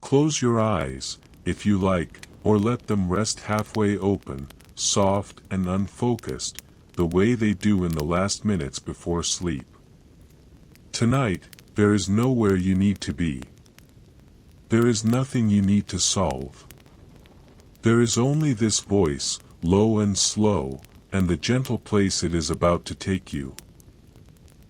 Close your eyes, if you like, or let them rest halfway open, soft and unfocused, the way they do in the last minutes before sleep. Tonight, there is nowhere you need to be. There is nothing you need to solve. There is only this voice, low and slow, and the gentle place it is about to take you.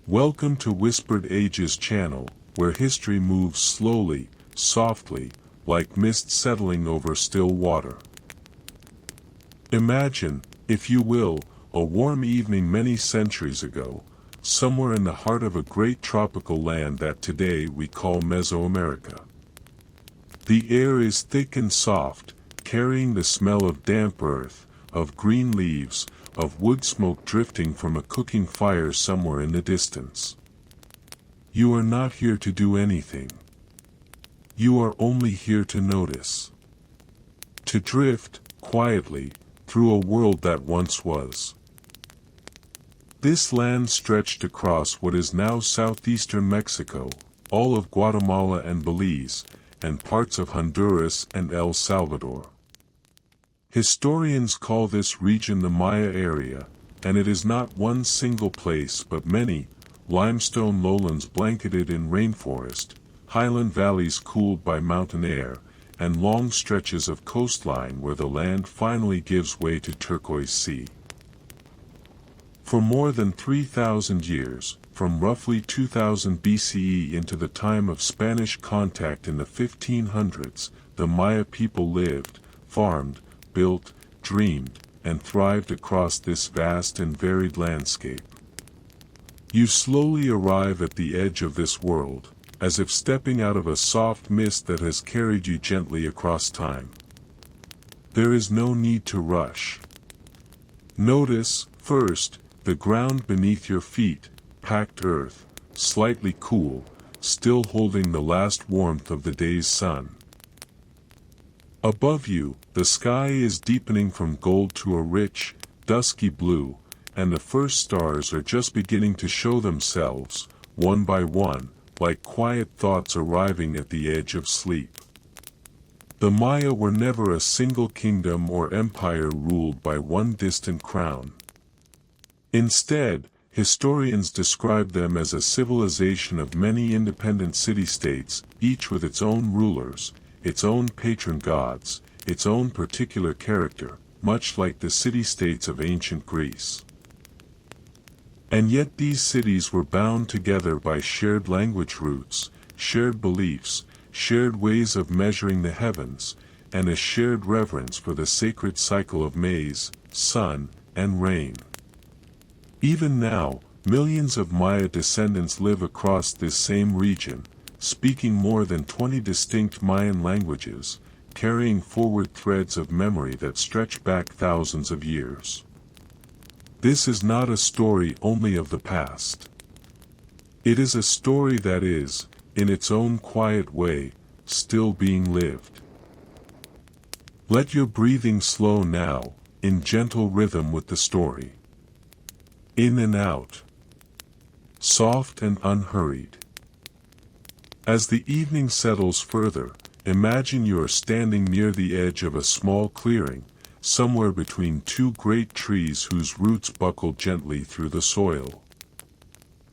Welcome to Whispered Ages channel, where history moves slowly, softly, like mist settling over still water. Imagine, if you will, a warm evening many centuries ago, somewhere in the heart of a great tropical land that today we call Mesoamerica. The air is thick and soft, carrying the smell of damp earth, of green leaves, of wood smoke drifting from a cooking fire somewhere in the distance. You are not here to do anything. You are only here to notice. To drift, quietly, through a world that once was. This land stretched across what is now southeastern Mexico, all of Guatemala and Belize, and parts of Honduras and El Salvador. Historians call this region the Maya area, and it is not one single place but many, limestone lowlands blanketed in rainforest, highland valleys cooled by mountain air, and long stretches of coastline where the land finally gives way to turquoise sea. For more than 3,000 years, from roughly 2000 BCE into the time of Spanish contact in the 1500s, the Maya people lived, farmed, built, dreamed, and thrived across this vast and varied landscape. You slowly arrive at the edge of this world, as if stepping out of a soft mist that has carried you gently across time. There is no need to rush. Notice, first, the ground beneath your feet, packed earth, slightly cool, still holding the last warmth of the day's sun. Above you, the sky is deepening from gold to a rich, dusky blue, and the first stars are just beginning to show themselves, one by one, like quiet thoughts arriving at the edge of sleep. The Maya were never a single kingdom or empire ruled by one distant crown. Instead, historians describe them as a civilization of many independent city-states, each with its own rulers, its own patron gods, its own particular character, much like the city-states of ancient Greece. And yet these cities were bound together by shared language roots, shared beliefs, shared ways of measuring the heavens, and a shared reverence for the sacred cycle of maize, sun, and rain. Even now, millions of Maya descendants live across this same region, speaking more than 20 distinct Mayan languages, carrying forward threads of memory that stretch back thousands of years. This is not a story only of the past. It is a story that is, in its own quiet way, still being lived. Let your breathing slow now, in gentle rhythm with the story. In and out. Soft and unhurried. As the evening settles further, imagine you are standing near the edge of a small clearing, somewhere between two great trees whose roots buckle gently through the soil.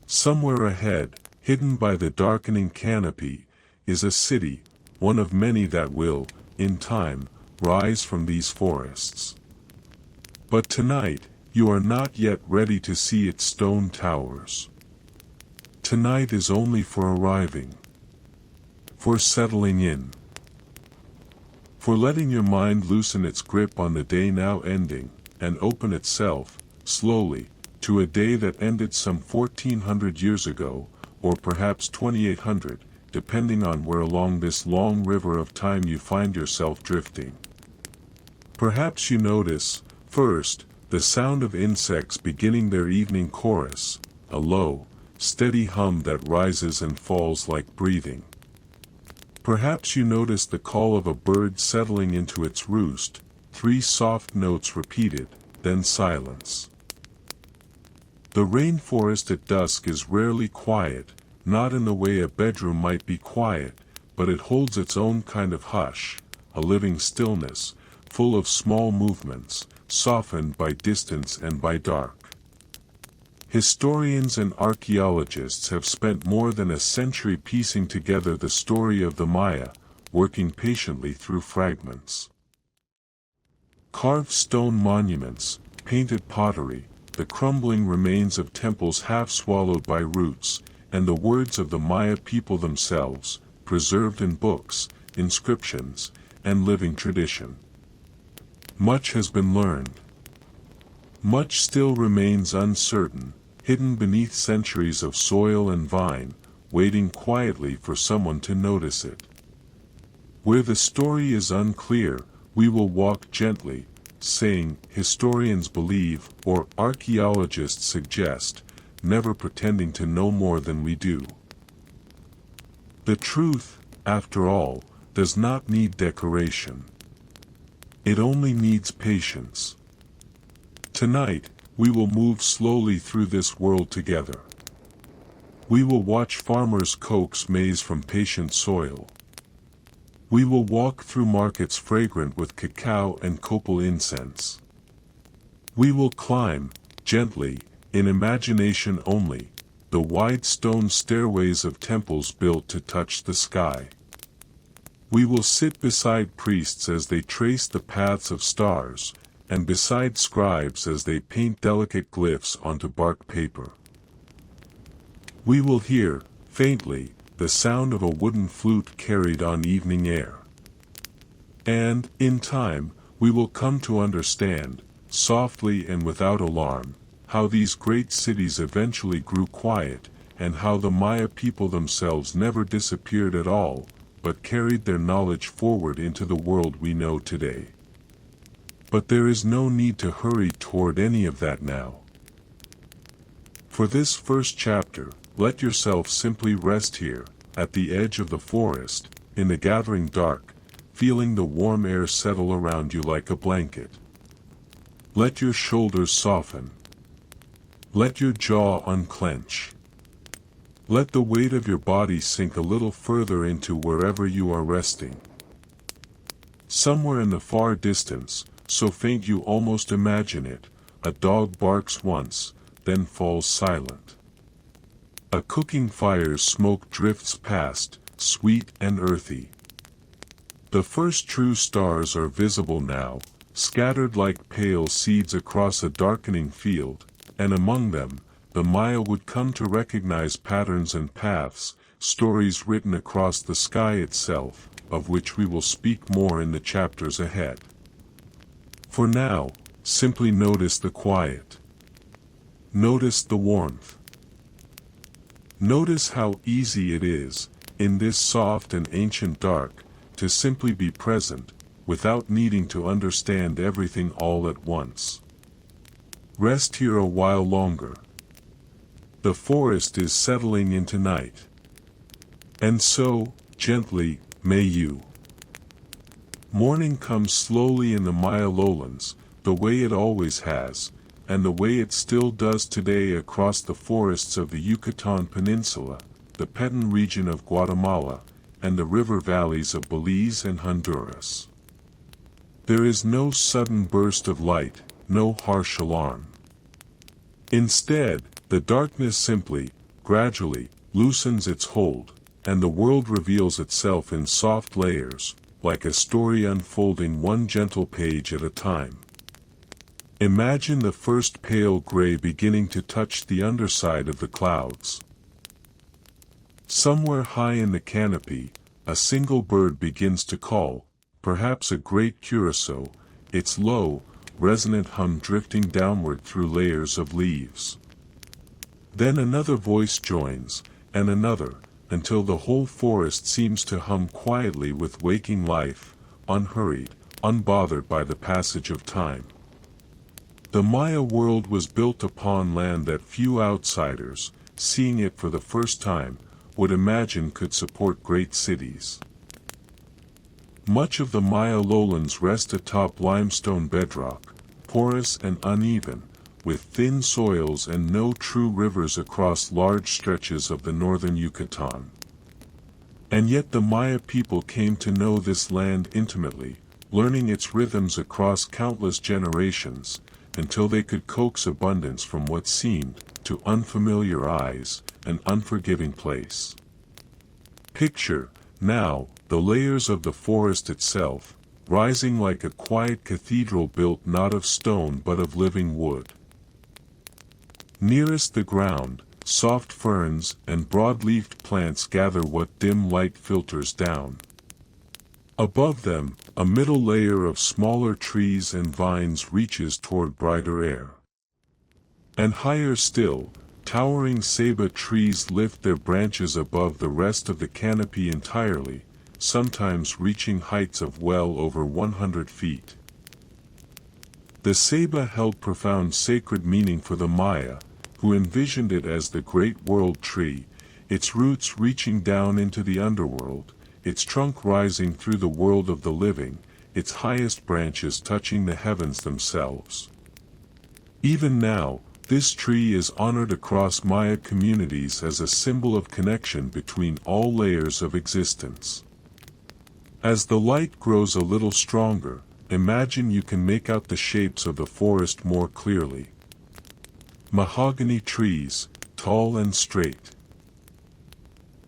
Somewhere ahead, hidden by the darkening canopy, is a city, one of many that will, in time, rise from these forests. But tonight, you are not yet ready to see its stone towers. Tonight is only for arriving. For settling in. For letting your mind loosen its grip on the day now ending, and open itself, slowly, to a day that ended some 1400 years ago, or perhaps 2800, depending on where along this long river of time you find yourself drifting. Perhaps you notice, first, the sound of insects beginning their evening chorus, a low, steady hum that rises and falls like breathing. Perhaps you notice the call of a bird settling into its roost, 3 soft notes repeated, then silence. The rainforest at dusk is rarely quiet, not in the way a bedroom might be quiet, but it holds its own kind of hush, a living stillness, full of small movements, softened by distance and by dark. Historians and archaeologists have spent more than a century piecing together the story of the Maya, working patiently through fragments. Carved stone monuments, painted pottery, the crumbling remains of temples half swallowed by roots, and the words of the Maya people themselves, preserved in books, inscriptions, and living tradition. Much has been learned. Much still remains uncertain, hidden beneath centuries of soil and vine, waiting quietly for someone to notice it. Where the story is unclear, we will walk gently, saying, historians believe, or archaeologists suggest, never pretending to know more than we do. The truth, after all, does not need decoration. It only needs patience. Tonight, we will move slowly through this world together. We will watch farmers coax maize from patient soil. We will walk through markets fragrant with cacao and copal incense. We will climb, gently, in imagination only, the wide stone stairways of temples built to touch the sky. We will sit beside priests as they trace the paths of stars, and beside scribes as they paint delicate glyphs onto bark paper. We will hear, faintly, the sound of a wooden flute carried on evening air. And, in time, we will come to understand, softly and without alarm, how these great cities eventually grew quiet, and how the Maya people themselves never disappeared at all, but carried their knowledge forward into the world we know today. But there is no need to hurry toward any of that now. For this first chapter, let yourself simply rest here, at the edge of the forest, in the gathering dark, feeling the warm air settle around you like a blanket. Let your shoulders soften. Let your jaw unclench. Let the weight of your body sink a little further into wherever you are resting. Somewhere in the far distance, so faint you almost imagine it, a dog barks once, then falls silent. A cooking fire's smoke drifts past, sweet and earthy. The first true stars are visible now, scattered like pale seeds across a darkening field, and among them, the Maya would come to recognize patterns and paths, stories written across the sky itself, of which we will speak more in the chapters ahead. For now, simply notice the quiet. Notice the warmth. Notice how easy it is, in this soft and ancient dark, to simply be present, without needing to understand everything all at once. Rest here a while longer. The forest is settling into night. And so, gently, may you. Morning comes slowly in the Maya lowlands, the way it always has, and the way it still does today across the forests of the Yucatan Peninsula, the Petén region of Guatemala, and the river valleys of Belize and Honduras. There is no sudden burst of light, no harsh alarm. Instead, the darkness simply, gradually, loosens its hold, and the world reveals itself in soft layers, like a story unfolding one gentle page at a time. Imagine the first pale gray beginning to touch the underside of the clouds. Somewhere high in the canopy, a single bird begins to call, perhaps a great curassow, its low, resonant hum drifting downward through layers of leaves. Then another voice joins, and another, until the whole forest seems to hum quietly with waking life, unhurried, unbothered by the passage of time. The Maya world was built upon land that few outsiders, seeing it for the first time, would imagine could support great cities. Much of the Maya lowlands rest atop limestone bedrock, porous and uneven, with thin soils and no true rivers across large stretches of the northern Yucatan. And yet the Maya people came to know this land intimately, learning its rhythms across countless generations, until they could coax abundance from what seemed, to unfamiliar eyes, an unforgiving place. Picture, now, the layers of the forest itself, rising like a quiet cathedral built not of stone but of living wood. Nearest the ground, soft ferns and broad-leafed plants gather what dim light filters down. Above them, a middle layer of smaller trees and vines reaches toward brighter air. And higher still, towering ceiba trees lift their branches above the rest of the canopy entirely, sometimes reaching heights of well over 100 feet. The ceiba held profound sacred meaning for the Maya, who envisioned it as the great world tree, its roots reaching down into the underworld, its trunk rising through the world of the living, its highest branches touching the heavens themselves. Even now, this tree is honored across Maya communities as a symbol of connection between all layers of existence. As the light grows a little stronger, imagine you can make out the shapes of the forest more clearly. Mahogany trees, tall and straight.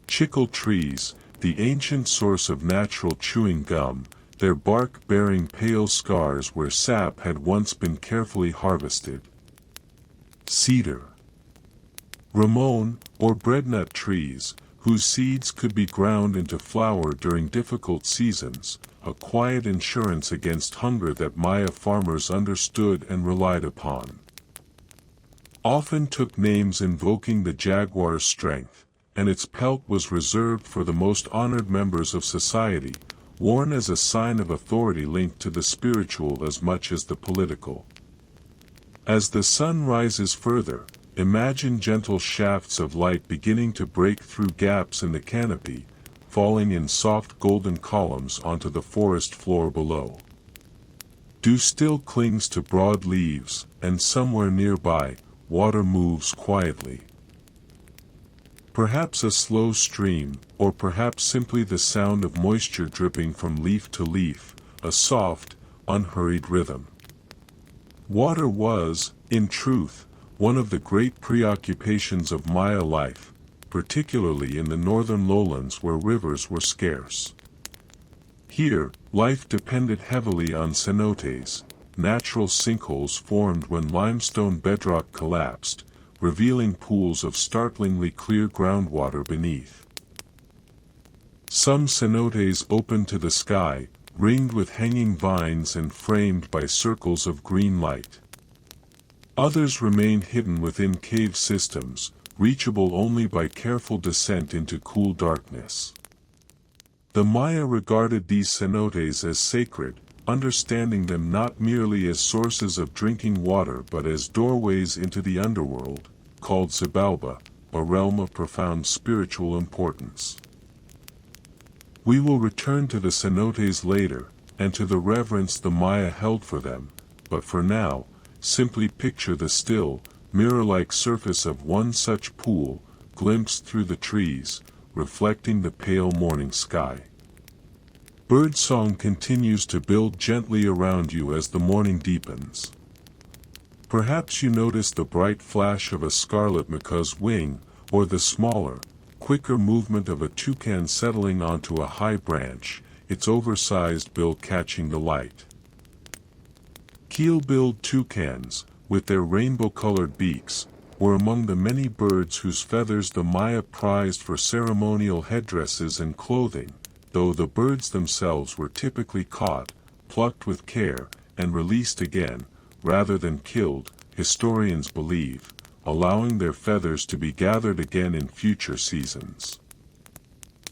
Chicle trees, the ancient source of natural chewing gum, their bark bearing pale scars where sap had once been carefully harvested. Cedar. Ramon, or breadnut trees, whose seeds could be ground into flour during difficult seasons, a quiet insurance against hunger that Maya farmers understood and relied upon. Often took names invoking the jaguar's strength, and its pelt was reserved for the most honored members of society, worn as a sign of authority linked to the spiritual as much as the political. As the sun rises further, imagine gentle shafts of light beginning to break through gaps in the canopy, falling in soft golden columns onto the forest floor below. Dew still clings to broad leaves, and somewhere nearby, water moves quietly. Perhaps a slow stream, or perhaps simply the sound of moisture dripping from leaf to leaf, a soft, unhurried rhythm. Water was, in truth, one of the great preoccupations of Maya life, particularly in the northern lowlands where rivers were scarce. Here, life depended heavily on cenotes, natural sinkholes formed when limestone bedrock collapsed, revealing pools of startlingly clear groundwater beneath. Some cenotes opened to the sky, ringed with hanging vines and framed by circles of green light. Others remained hidden within cave systems, reachable only by careful descent into cool darkness. The Maya regarded these cenotes as sacred, understanding them not merely as sources of drinking water but as doorways into the underworld, called Xibalba, a realm of profound spiritual importance. We will return to the cenotes later, and to the reverence the Maya held for them, but for now, simply picture the still, mirror-like surface of one such pool, glimpsed through the trees, reflecting the pale morning sky. Birdsong continues to build gently around you as the morning deepens. Perhaps you notice the bright flash of a scarlet macaws wing, or the smaller, quicker movement of a toucan settling onto a high branch, its oversized bill catching the light. Keel-billed toucans, with their rainbow-colored beaks, were among the many birds whose feathers the Maya prized for ceremonial headdresses and clothing, though the birds themselves were typically caught, plucked with care, and released again, rather than killed, historians believe, allowing their feathers to be gathered again in future seasons.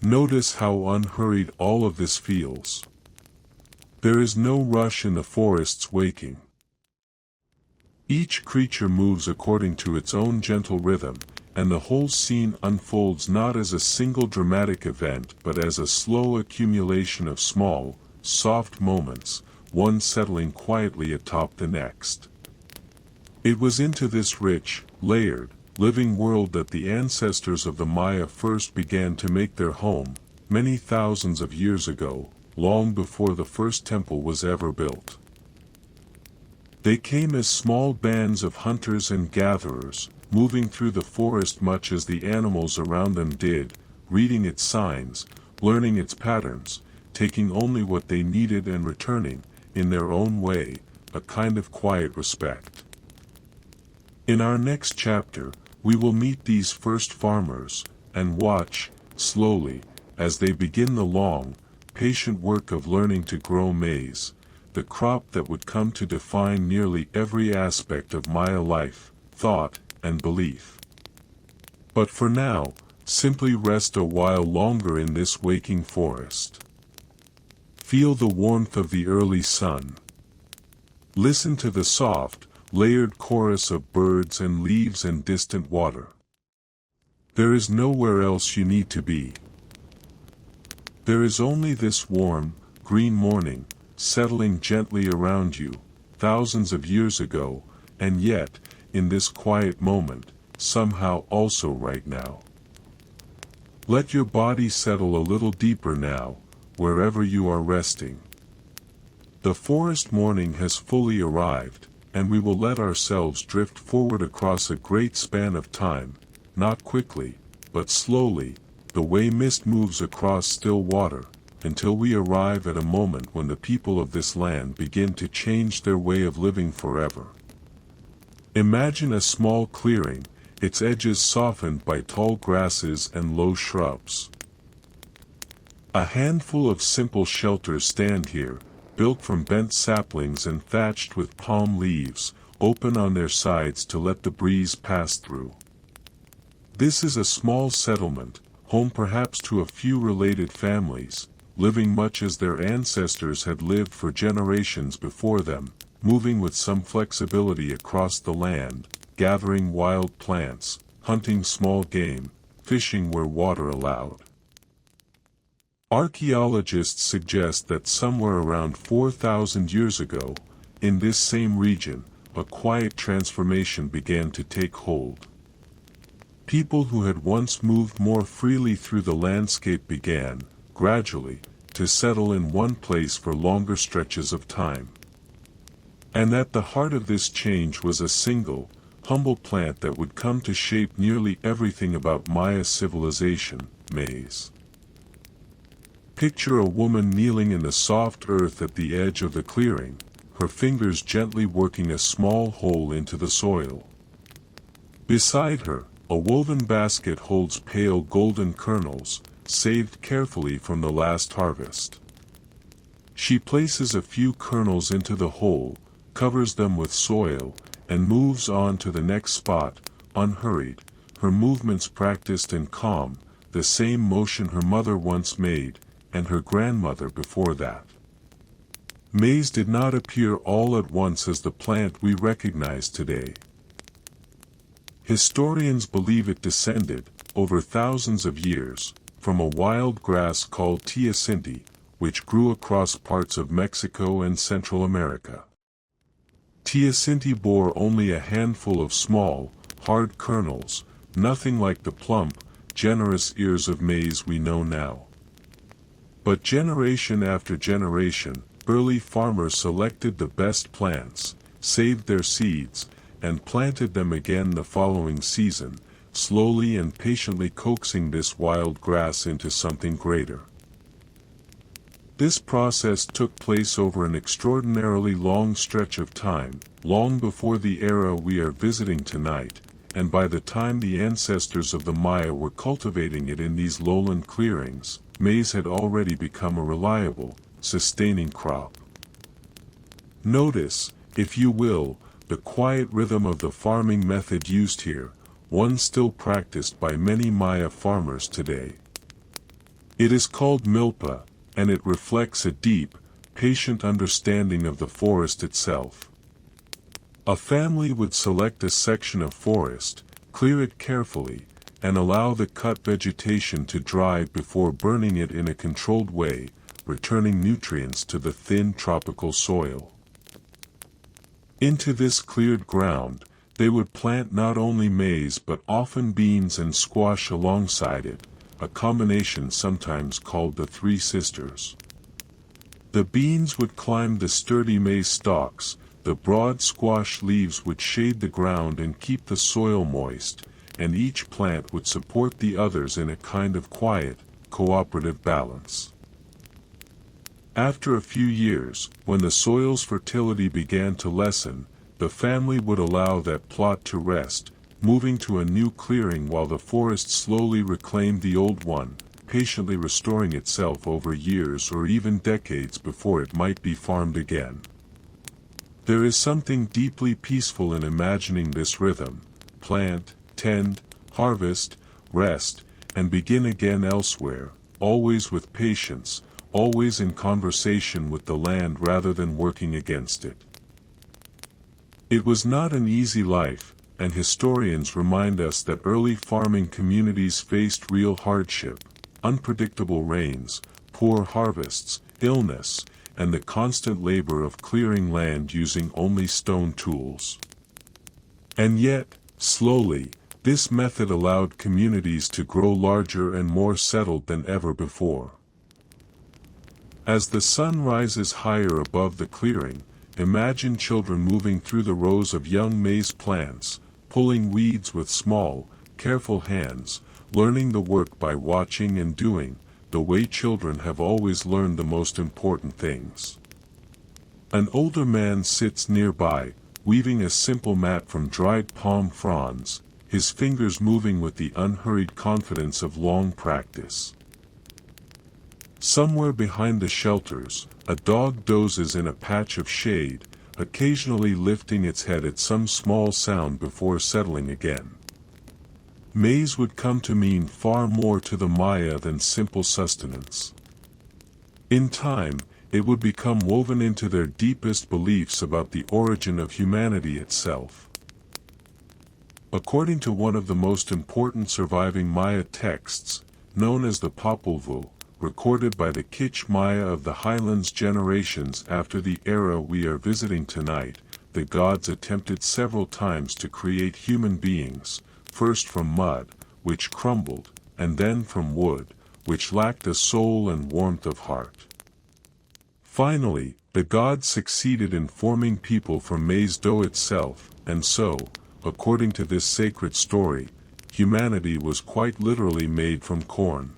Notice how unhurried all of this feels. There is no rush in the forest's waking. Each creature moves according to its own gentle rhythm, and the whole scene unfolds not as a single dramatic event but as a slow accumulation of small, soft moments, one settling quietly atop the next. It was into this rich, layered, living world that the ancestors of the Maya first began to make their home, many thousands of years ago, long before the first temple was ever built. They came as small bands of hunters and gatherers, moving through the forest much as the animals around them did, reading its signs, learning its patterns, taking only what they needed and returning, in their own way, a kind of quiet respect. In our next chapter, we will meet these first farmers, and watch, slowly, as they begin the long, patient work of learning to grow maize, the crop that would come to define nearly every aspect of Maya life, thought, and belief. But for now, simply rest a while longer in this waking forest. Feel the warmth of the early sun. Listen to the soft, layered chorus of birds and leaves and distant water. There is nowhere else you need to be. There is only this warm, green morning, settling gently around you, thousands of years ago, and yet, in this quiet moment, somehow also right now. Let your body settle a little deeper now, wherever you are resting. The forest morning has fully arrived, and we will let ourselves drift forward across a great span of time, not quickly, but slowly, the way mist moves across still water, until we arrive at a moment when the people of this land begin to change their way of living forever. Imagine a small clearing, its edges softened by tall grasses and low shrubs. A handful of simple shelters stand here, built from bent saplings and thatched with palm leaves, open on their sides to let the breeze pass through. This is a small settlement, home perhaps to a few related families, living much as their ancestors had lived for generations before them, moving with some flexibility across the land, gathering wild plants, hunting small game, fishing where water allowed. Archaeologists suggest that somewhere around 4,000 years ago, in this same region, a quiet transformation began to take hold. People who had once moved more freely through the landscape began, gradually, to settle in one place for longer stretches of time. And at the heart of this change was a single, humble plant that would come to shape nearly everything about Maya civilization, maize. Picture a woman kneeling in the soft earth at the edge of the clearing, her fingers gently working a small hole into the soil. Beside her, a woven basket holds pale golden kernels, saved carefully from the last harvest. She places a few kernels into the hole, covers them with soil, and moves on to the next spot, unhurried, her movements practiced and calm, the same motion her mother once made, and her grandmother before that. Maize did not appear all at once as the plant we recognize today. Historians believe it descended, over thousands of years, from a wild grass called teosinte, which grew across parts of Mexico and Central America. Teosinte bore only a handful of small, hard kernels, nothing like the plump, generous ears of maize we know now. But generation after generation, early farmers selected the best plants, saved their seeds, and planted them again the following season, slowly and patiently coaxing this wild grass into something greater. This process took place over an extraordinarily long stretch of time, long before the era we are visiting tonight, and by the time the ancestors of the Maya were cultivating it in these lowland clearings, maize had already become a reliable, sustaining crop. Notice, if you will, the quiet rhythm of the farming method used here, one still practiced by many Maya farmers today. It is called milpa, and it reflects a deep, patient understanding of the forest itself. A family would select a section of forest, clear it carefully, and allow the cut vegetation to dry before burning it in a controlled way, returning nutrients to the thin tropical soil. Into this cleared ground, they would plant not only maize but often beans and squash alongside it, a combination sometimes called the Three Sisters. The beans would climb the sturdy maize stalks, the broad squash leaves would shade the ground and keep the soil moist, and each plant would support the others in a kind of quiet, cooperative balance. After a few years, when the soil's fertility began to lessen, the family would allow that plot to rest, moving to a new clearing while the forest slowly reclaimed the old one, patiently restoring itself over years or even decades before it might be farmed again. There is something deeply peaceful in imagining this rhythm: plant, tend, harvest, rest, and begin again elsewhere, always with patience, always in conversation with the land rather than working against it. It was not an easy life, and historians remind us that early farming communities faced real hardship: unpredictable rains, poor harvests, illness, and the constant labor of clearing land using only stone tools. And yet, slowly, this method allowed communities to grow larger and more settled than ever before. As the sun rises higher above the clearing, imagine children moving through the rows of young maize plants, pulling weeds with small, careful hands, learning the work by watching and doing, the way children have always learned the most important things. An older man sits nearby, weaving a simple mat from dried palm fronds, his fingers moving with the unhurried confidence of long practice. Somewhere behind the shelters, a dog dozes in a patch of shade, occasionally lifting its head at some small sound before settling again. Maize would come to mean far more to the Maya than simple sustenance. In time, it would become woven into their deepest beliefs about the origin of humanity itself. According to one of the most important surviving Maya texts, known as the Popol Vuh, recorded by the Kich Maya of the Highlands generations after the era we are visiting tonight, the gods attempted several times to create human beings, first from mud, which crumbled, and then from wood, which lacked a soul and warmth of heart. Finally, the gods succeeded in forming people from maize dough itself, and so, according to this sacred story, humanity was quite literally made from corn.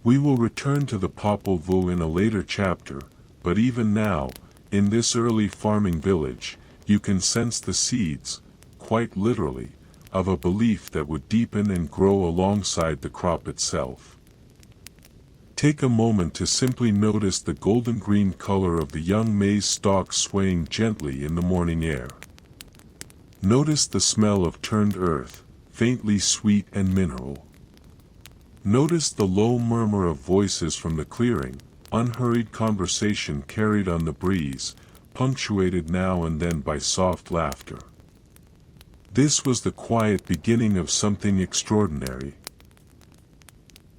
We will return to the Popol Vuh in a later chapter, but even now, in this early farming village, you can sense the seeds, quite literally, of a belief that would deepen and grow alongside the crop itself. Take a moment to simply notice the golden-green color of the young maize stalks swaying gently in the morning air. Notice the smell of turned earth, faintly sweet and mineral. Notice the low murmur of voices from the clearing, unhurried conversation carried on the breeze, punctuated now and then by soft laughter. This was the quiet beginning of something extraordinary.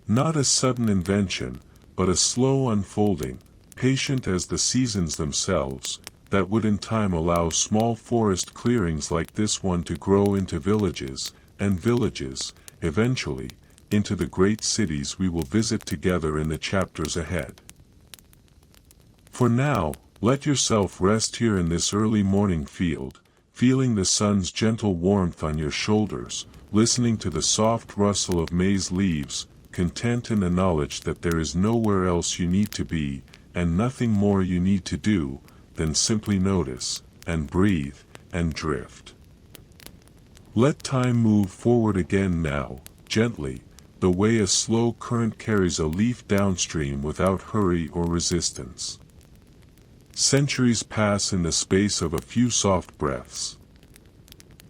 Not a sudden invention, but a slow unfolding, patient as the seasons themselves, that would in time allow small forest clearings like this one to grow into villages, and villages, eventually, into the great cities we will visit together in the chapters ahead. For now, let yourself rest here in this early morning field, feeling the sun's gentle warmth on your shoulders, listening to the soft rustle of maize leaves, content in the knowledge that there is nowhere else you need to be, and nothing more you need to do, than simply notice, and breathe, and drift. Let time move forward again now, gently, the way a slow current carries a leaf downstream without hurry or resistance. Centuries pass in the space of a few soft breaths.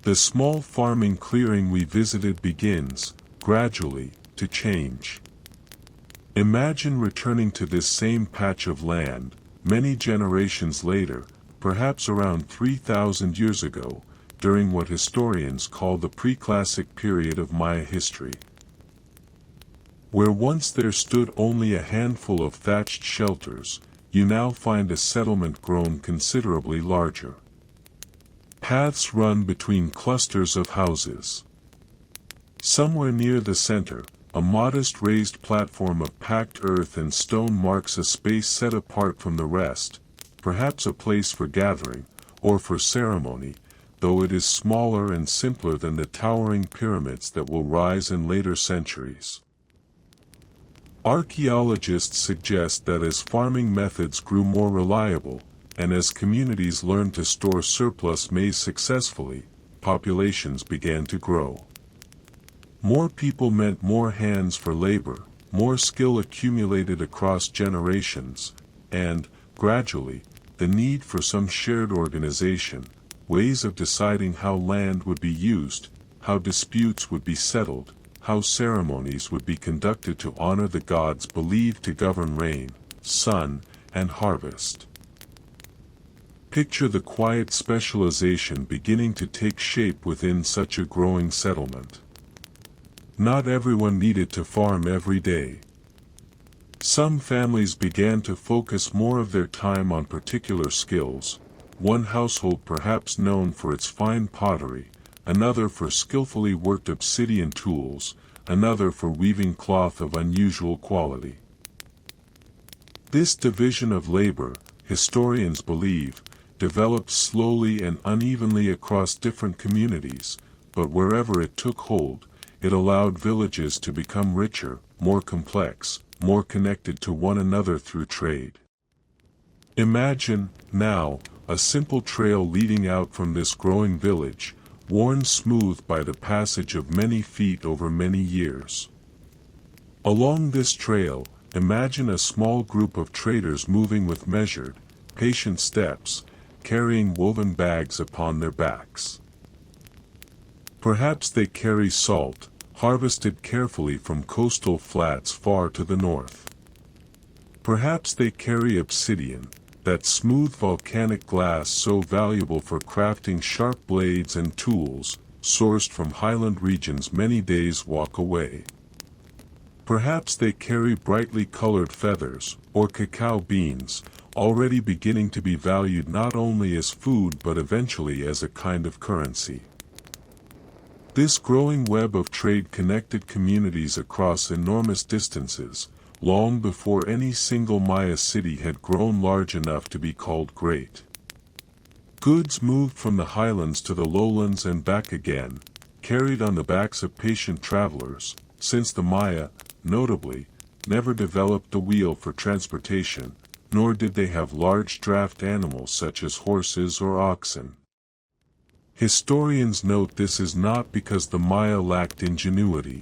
The small farming clearing we visited begins, gradually, to change. Imagine returning to this same patch of land, many generations later, perhaps around 3,000 years ago, during what historians call the pre-classic period of Maya history. Where once there stood only a handful of thatched shelters, you now find a settlement grown considerably larger. Paths run between clusters of houses. Somewhere near the center, A modest raised platform of packed earth and stone marks a space set apart from the rest, perhaps a place for gathering, or for ceremony, though it is smaller and simpler than the towering pyramids that will rise in later centuries. Archaeologists suggest that as farming methods grew more reliable, and as communities learned to store surplus maize successfully, populations began to grow. More people meant more hands for labor, more skill accumulated across generations, and, gradually, the need for some shared organization, ways of deciding how land would be used, how disputes would be settled, how ceremonies would be conducted to honor the gods believed to govern rain, sun, and harvest. Picture the quiet specialization beginning to take shape within such a growing settlement. Not everyone needed to farm every day. Some families began to focus more of their time on particular skills, one household perhaps known for its fine pottery, another for skillfully worked obsidian tools, another for weaving cloth of unusual quality. This division of labor, historians believe, developed slowly and unevenly across different communities, but wherever it took hold, it allowed villages to become richer, more complex, more connected to one another through trade. Imagine, now, a simple trail leading out from this growing village, worn smooth by the passage of many feet over many years. Along this trail, imagine a small group of traders moving with measured, patient steps, carrying woven bags upon their backs. Perhaps they carry salt, harvested carefully from coastal flats far to the north. Perhaps they carry obsidian, that smooth volcanic glass so valuable for crafting sharp blades and tools, sourced from highland regions many days' walk away. Perhaps they carry brightly colored feathers, or cacao beans, already beginning to be valued not only as food but eventually as a kind of currency. This growing web of trade connected communities across enormous distances, long before any single Maya city had grown large enough to be called great. Goods moved from the highlands to the lowlands and back again, carried on the backs of patient travelers, since the Maya, notably, never developed the wheel for transportation, nor did they have large draft animals such as horses or oxen. Historians note this is not because the Maya lacked ingenuity.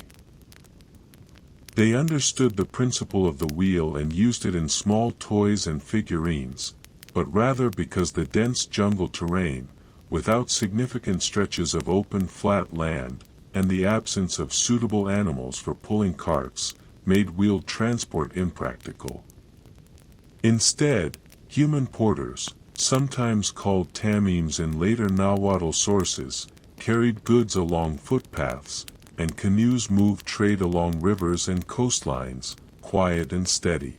They understood the principle of the wheel and used it in small toys and figurines, but rather because the dense jungle terrain, without significant stretches of open flat land, and the absence of suitable animals for pulling carts, made wheeled transport impractical. Instead, human porters, sometimes called tamims in later Nahuatl sources, carried goods along footpaths, and canoes moved trade along rivers and coastlines, quiet and steady.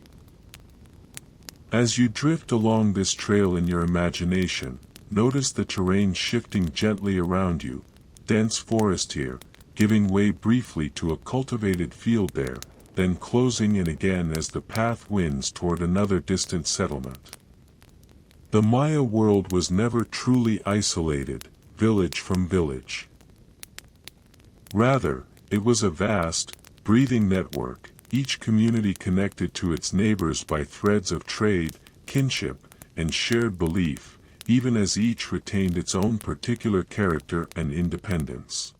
As you drift along this trail in your imagination, notice the terrain shifting gently around you, dense forest here, giving way briefly to a cultivated field there, then closing in again as the path winds toward another distant settlement. The Maya world was never truly isolated, village from village. Rather, it was a vast, breathing network, each community connected to its neighbors by threads of trade, kinship, and shared belief, even as each retained its own particular character and independence.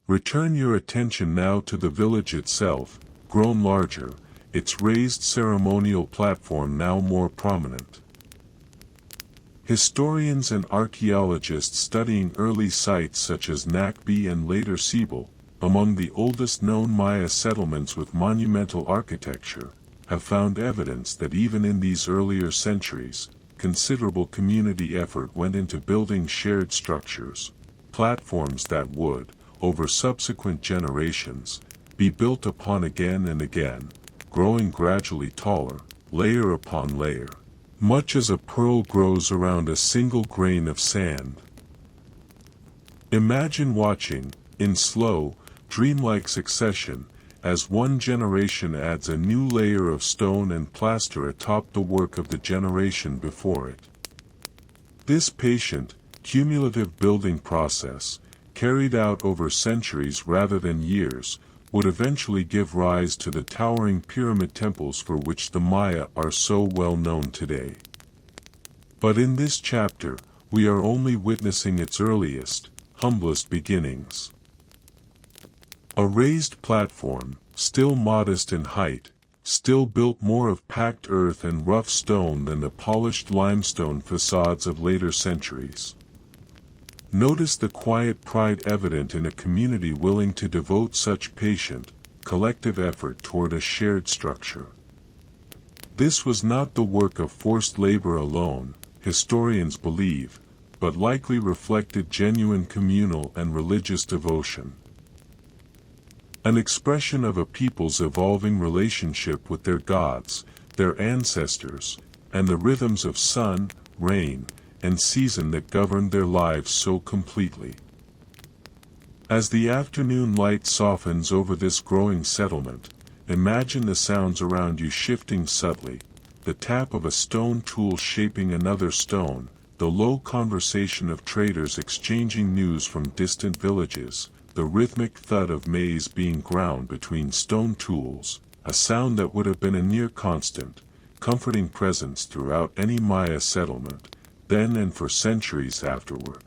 Return your attention now to the village itself, grown larger, its raised ceremonial platform now more prominent. Historians and archaeologists studying early sites such as Nakbi and later Cebol, among the oldest known Maya settlements with monumental architecture, have found evidence that even in these earlier centuries, considerable community effort went into building shared structures, platforms that would, over subsequent generations, be built upon again and again, growing gradually taller, layer upon layer, much as a pearl grows around a single grain of sand. Imagine watching, in slow, dreamlike succession, as one generation adds a new layer of stone and plaster atop the work of the generation before it. This patient, cumulative building process, carried out over centuries rather than years, would eventually give rise to the towering pyramid temples for which the Maya are so well known today. But in this chapter, we are only witnessing its earliest, humblest beginnings. A raised platform, still modest in height, still built more of packed earth and rough stone than the polished limestone facades of later centuries. Notice the quiet pride evident in a community willing to devote such patient, collective effort toward a shared structure. This was not the work of forced labor alone, historians believe, but likely reflected genuine communal and religious devotion. An expression of a people's evolving relationship with their gods, their ancestors, and the rhythms of sun, rain, and season that governed their lives so completely. As the afternoon light softens over this growing settlement, imagine the sounds around you shifting subtly, the tap of a stone tool shaping another stone, the low conversation of traders exchanging news from distant villages, the rhythmic thud of maize being ground between stone tools, a sound that would have been a near constant, comforting presence throughout any Maya settlement, then and for centuries afterward.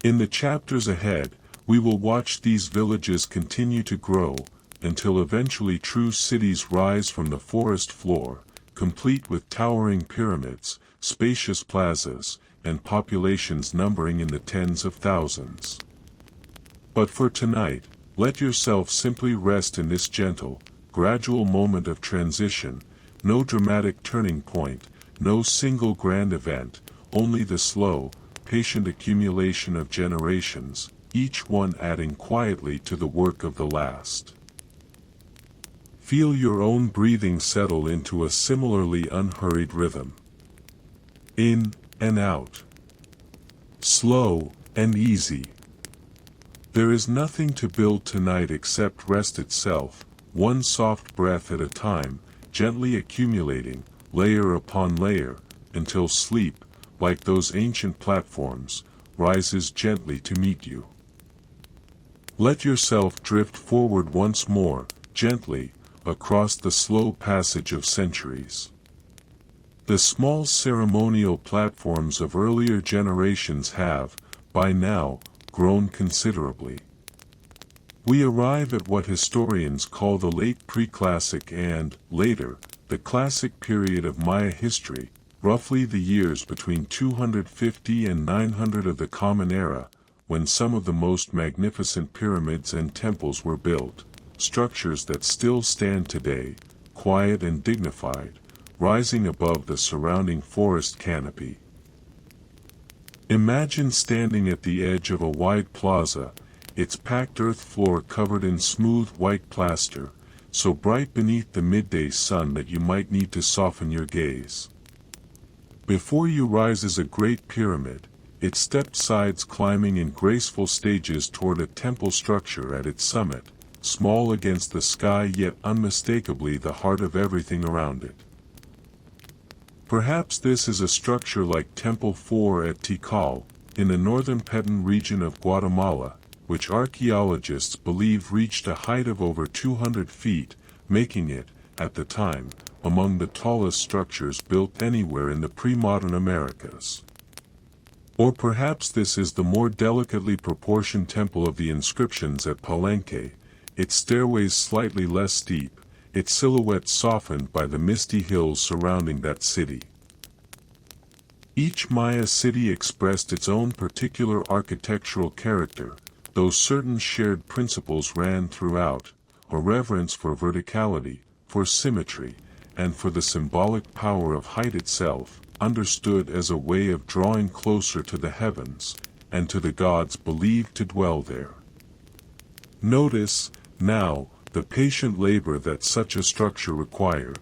In the chapters ahead, we will watch these villages continue to grow, until eventually true cities rise from the forest floor, complete with towering pyramids, spacious plazas, and populations numbering in the tens of thousands. But for tonight, let yourself simply rest in this gentle, gradual moment of transition, no dramatic turning point, no single grand event, only the slow, patient accumulation of generations, each one adding quietly to the work of the last. Feel your own breathing settle into a similarly unhurried rhythm. In and out. Slow and easy. There is nothing to build tonight except rest itself, one soft breath at a time, gently accumulating, layer upon layer, until sleep, like those ancient platforms, rises gently to meet you. Let yourself drift forward once more, gently, across the slow passage of centuries. The small ceremonial platforms of earlier generations have, by now, grown considerably. We arrive at what historians call the late pre-classic and, later, the classic period of Maya history, roughly the years between 250 and 900 of the Common Era, when some of the most magnificent pyramids and temples were built, structures that still stand today, quiet and dignified, rising above the surrounding forest canopy. Imagine standing at the edge of a wide plaza, its packed earth floor covered in smooth white plaster, so bright beneath the midday sun that you might need to soften your gaze. Before you rises a great pyramid, its stepped sides climbing in graceful stages toward a temple structure at its summit, small against the sky yet unmistakably the heart of everything around it. Perhaps this is a structure like Temple 4 at Tikal, in the northern Petén region of Guatemala, which archaeologists believe reached a height of over 200 feet, making it, at the time, among the tallest structures built anywhere in the pre-modern Americas. Or perhaps this is the more delicately proportioned temple of the inscriptions at Palenque, its stairways slightly less steep, its silhouette softened by the misty hills surrounding that city. Each Maya city expressed its own particular architectural character, though certain shared principles ran throughout, a reverence for verticality, for symmetry, and for the symbolic power of height itself, understood as a way of drawing closer to the heavens, and to the gods believed to dwell there. Notice, now, the patient labor that such a structure required.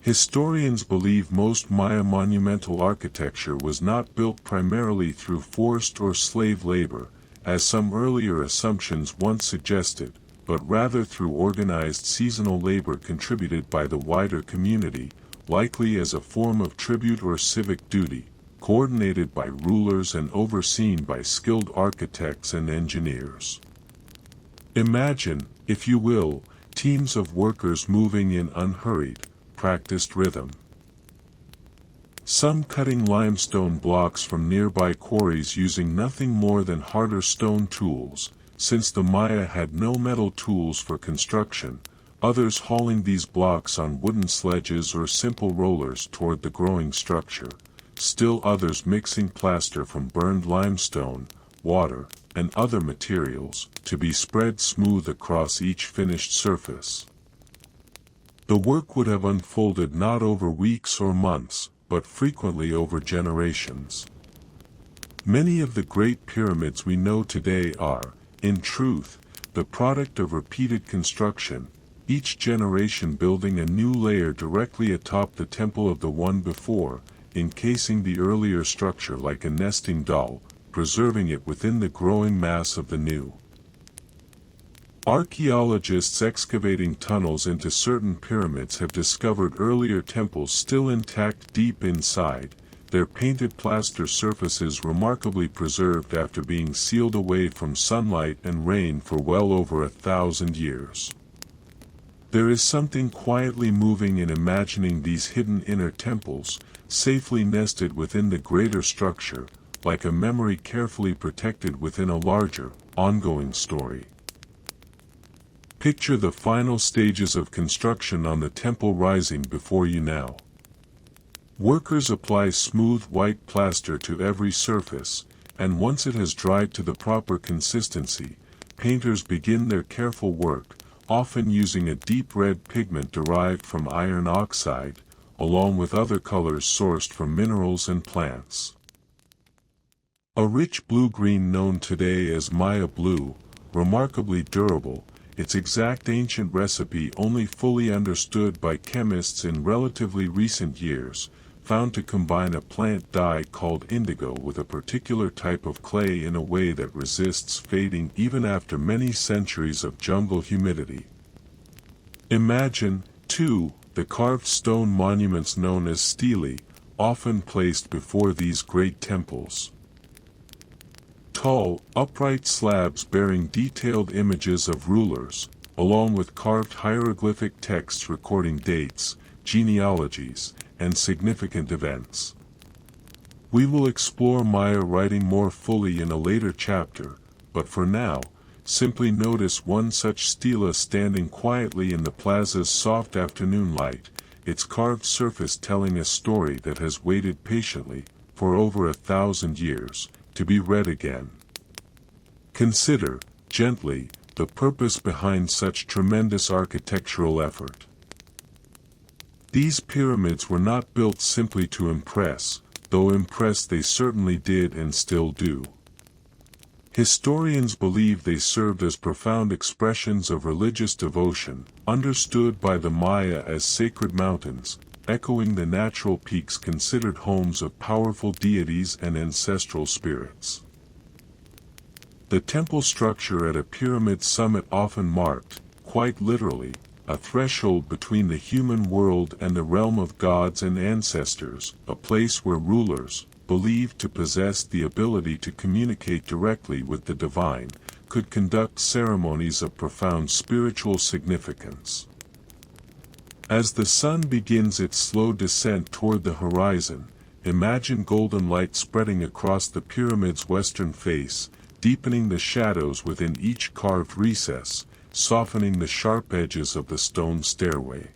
Historians believe most Maya monumental architecture was not built primarily through forced or slave labor, as some earlier assumptions once suggested, but rather through organized seasonal labor contributed by the wider community, likely as a form of tribute or civic duty, coordinated by rulers and overseen by skilled architects and engineers. Imagine, if you will, teams of workers moving in unhurried, practiced rhythm. Some cutting limestone blocks from nearby quarries using nothing more than harder stone tools, since the Maya had no metal tools for construction, others hauling these blocks on wooden sledges or simple rollers toward the growing structure, still others mixing plaster from burned limestone, water, and other materials, to be spread smooth across each finished surface. The work would have unfolded not over weeks or months, but frequently over generations. Many of the great pyramids we know today are, in truth, the product of repeated construction, each generation building a new layer directly atop the temple of the one before, encasing the earlier structure like a nesting doll, preserving it within the growing mass of the new. Archaeologists excavating tunnels into certain pyramids have discovered earlier temples still intact deep inside, their painted plaster surfaces remarkably preserved after being sealed away from sunlight and rain for well over 1,000 years. There is something quietly moving in imagining these hidden inner temples, safely nested within the greater structure, like a memory carefully protected within a larger, ongoing story. Picture the final stages of construction on the temple rising before you now. Workers apply smooth white plaster to every surface, and once it has dried to the proper consistency, painters begin their careful work, often using a deep red pigment derived from iron oxide, along with other colors sourced from minerals and plants. A rich blue-green known today as Maya blue, remarkably durable, its exact ancient recipe only fully understood by chemists in relatively recent years, found to combine a plant dye called indigo with a particular type of clay in a way that resists fading even after many centuries of jungle humidity. Imagine, too, the carved stone monuments known as stelae, often placed before these great temples. Tall, upright slabs bearing detailed images of rulers, along with carved hieroglyphic texts recording dates, genealogies, and significant events. We will explore Maya writing more fully in a later chapter, but for now, simply notice one such stela standing quietly in the plaza's soft afternoon light, its carved surface telling a story that has waited patiently, for over 1,000 years, to be read again. Consider, gently, the purpose behind such tremendous architectural effort. These pyramids were not built simply to impress, though impress they certainly did and still do. Historians believe they served as profound expressions of religious devotion, understood by the Maya as sacred mountains, echoing the natural peaks considered homes of powerful deities and ancestral spirits. The temple structure at a pyramid summit often marked, quite literally, a threshold between the human world and the realm of gods and ancestors, a place where rulers, believed to possess the ability to communicate directly with the divine, could conduct ceremonies of profound spiritual significance. As the sun begins its slow descent toward the horizon, imagine golden light spreading across the pyramid's western face, deepening the shadows within each carved recess, softening the sharp edges of the stone stairway.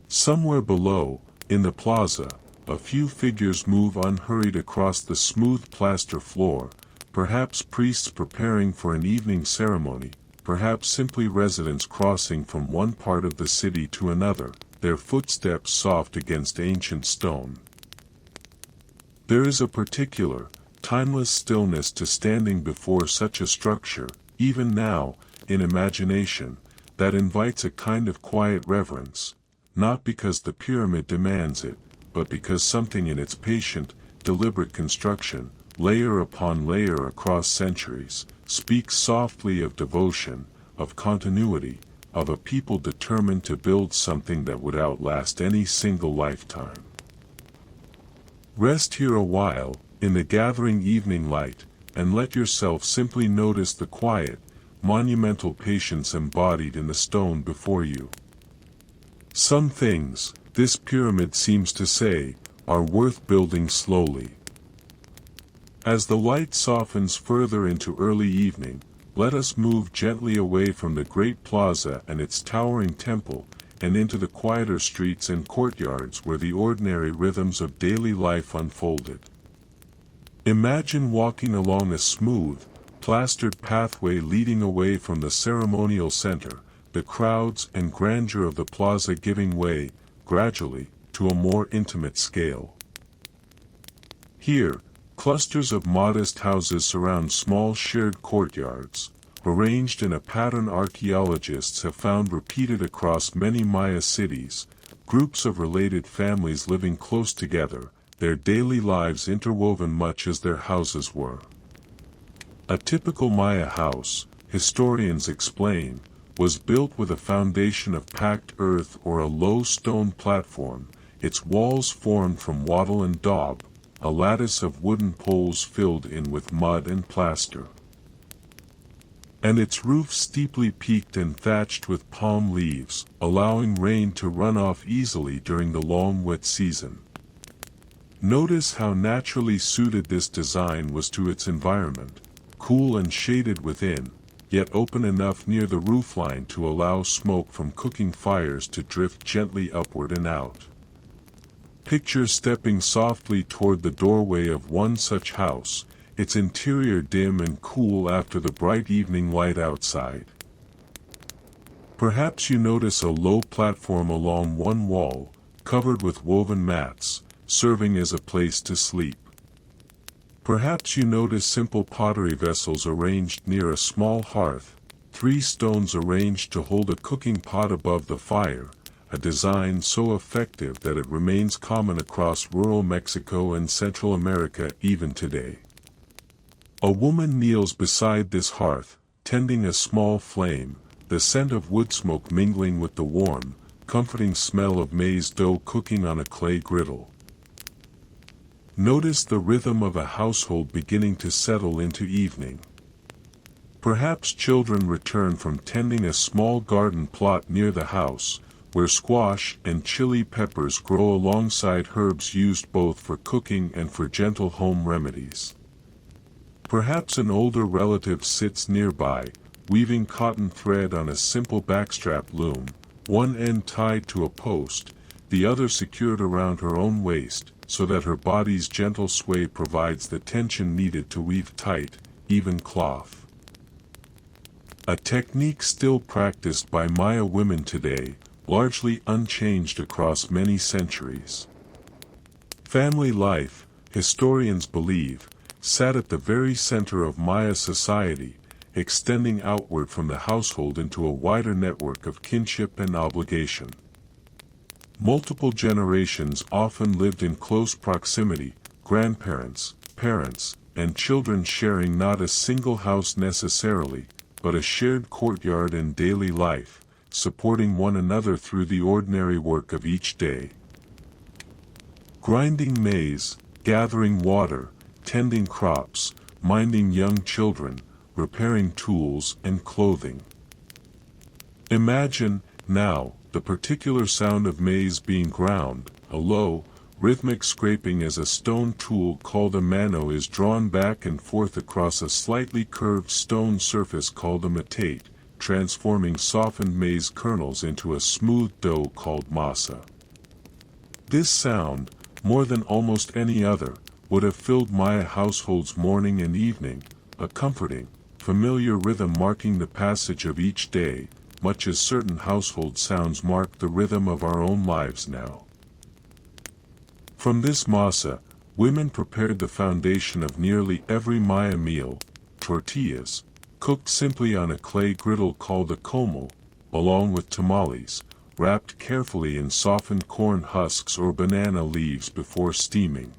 Somewhere below, in the plaza, a few figures move unhurried across the smooth plaster floor, perhaps priests preparing for an evening ceremony, perhaps simply residents crossing from one part of the city to another, their footsteps soft against ancient stone. There is a particular, timeless stillness to standing before such a structure, even now, in imagination, that invites a kind of quiet reverence, not because the pyramid demands it, but because something in its patient, deliberate construction, layer upon layer across centuries, speaks softly of devotion, of continuity, of a people determined to build something that would outlast any single lifetime. Rest here a while, in the gathering evening light, and let yourself simply notice the quiet, monumental patience embodied in the stone before you. Some things, this pyramid seems to say, are worth building slowly. As the light softens further into early evening, let us move gently away from the great plaza and its towering temple, and into the quieter streets and courtyards where the ordinary rhythms of daily life unfolded. Imagine walking along a smooth, plastered pathway leading away from the ceremonial center, the crowds and grandeur of the plaza giving way, gradually, to a more intimate scale. Here, clusters of modest houses surround small shared courtyards, arranged in a pattern archaeologists have found repeated across many Maya cities, groups of related families living close together, their daily lives interwoven much as their houses were. A typical Maya house, historians explain, was built with a foundation of packed earth or a low stone platform, its walls formed from wattle and daub, a lattice of wooden poles filled in with mud and plaster, and its roof steeply peaked and thatched with palm leaves, allowing rain to run off easily during the long wet season. Notice how naturally suited this design was to its environment, cool and shaded within, yet open enough near the roofline to allow smoke from cooking fires to drift gently upward and out. Picture stepping softly toward the doorway of one such house, its interior dim and cool after the bright evening light outside. Perhaps you notice a low platform along one wall, covered with woven mats, serving as a place to sleep. Perhaps you notice simple pottery vessels arranged near a small hearth, 3 stones arranged to hold a cooking pot above the fire, a design so effective that it remains common across rural Mexico and Central America even today. A woman kneels beside this hearth, tending a small flame, the scent of wood smoke mingling with the warm, comforting smell of maize dough cooking on a clay griddle. Notice the rhythm of a household beginning to settle into evening. Perhaps children return from tending a small garden plot near the house, where squash and chili peppers grow alongside herbs used both for cooking and for gentle home remedies. Perhaps an older relative sits nearby, weaving cotton thread on a simple backstrap loom, one end tied to a post, the other secured around her own waist, so that her body's gentle sway provides the tension needed to weave tight, even cloth. A technique still practiced by Maya women today, largely unchanged across many centuries. Family life, historians believe, sat at the very center of Maya society, extending outward from the household into a wider network of kinship and obligation. Multiple generations often lived in close proximity, grandparents, parents, and children sharing not a single house necessarily, but a shared courtyard and daily life, supporting one another through the ordinary work of each day. Grinding maize, gathering water, tending crops, minding young children, repairing tools and clothing. Imagine, now, the particular sound of maize being ground, a low, rhythmic scraping as a stone tool called a mano is drawn back and forth across a slightly curved stone surface called a metate, transforming softened maize kernels into a smooth dough called masa. This sound, more than almost any other, would have filled Maya households morning and evening, a comforting, familiar rhythm marking the passage of each day, much as certain household sounds mark the rhythm of our own lives now. From this masa, women prepared the foundation of nearly every Maya meal, tortillas, cooked simply on a clay griddle called a comal, along with tamales, wrapped carefully in softened corn husks or banana leaves before steaming.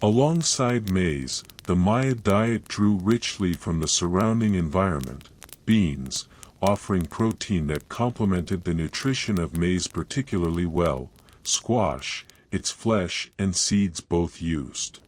Alongside maize, the Maya diet drew richly from the surrounding environment: beans, offering protein that complemented the nutrition of maize particularly well; squash, its flesh and seeds both used;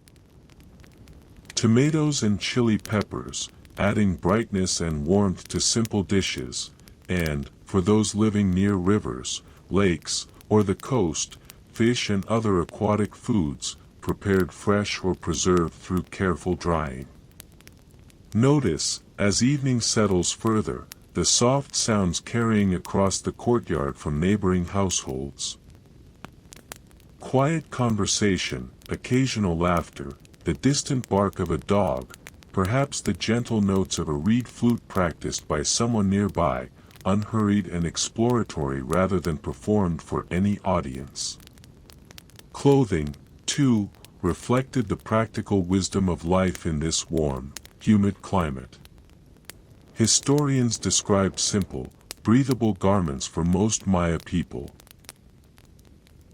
tomatoes and chili peppers, adding brightness and warmth to simple dishes; and, for those living near rivers, lakes, or the coast, fish and other aquatic foods, prepared fresh or preserved through careful drying. Notice, as evening settles further, the soft sounds carrying across the courtyard from neighboring households. Quiet conversation, occasional laughter, the distant bark of a dog, perhaps the gentle notes of a reed flute practiced by someone nearby, unhurried and exploratory rather than performed for any audience. Clothing, too, reflected the practical wisdom of life in this warm, humid climate. Historians described simple, breathable garments for most Maya people.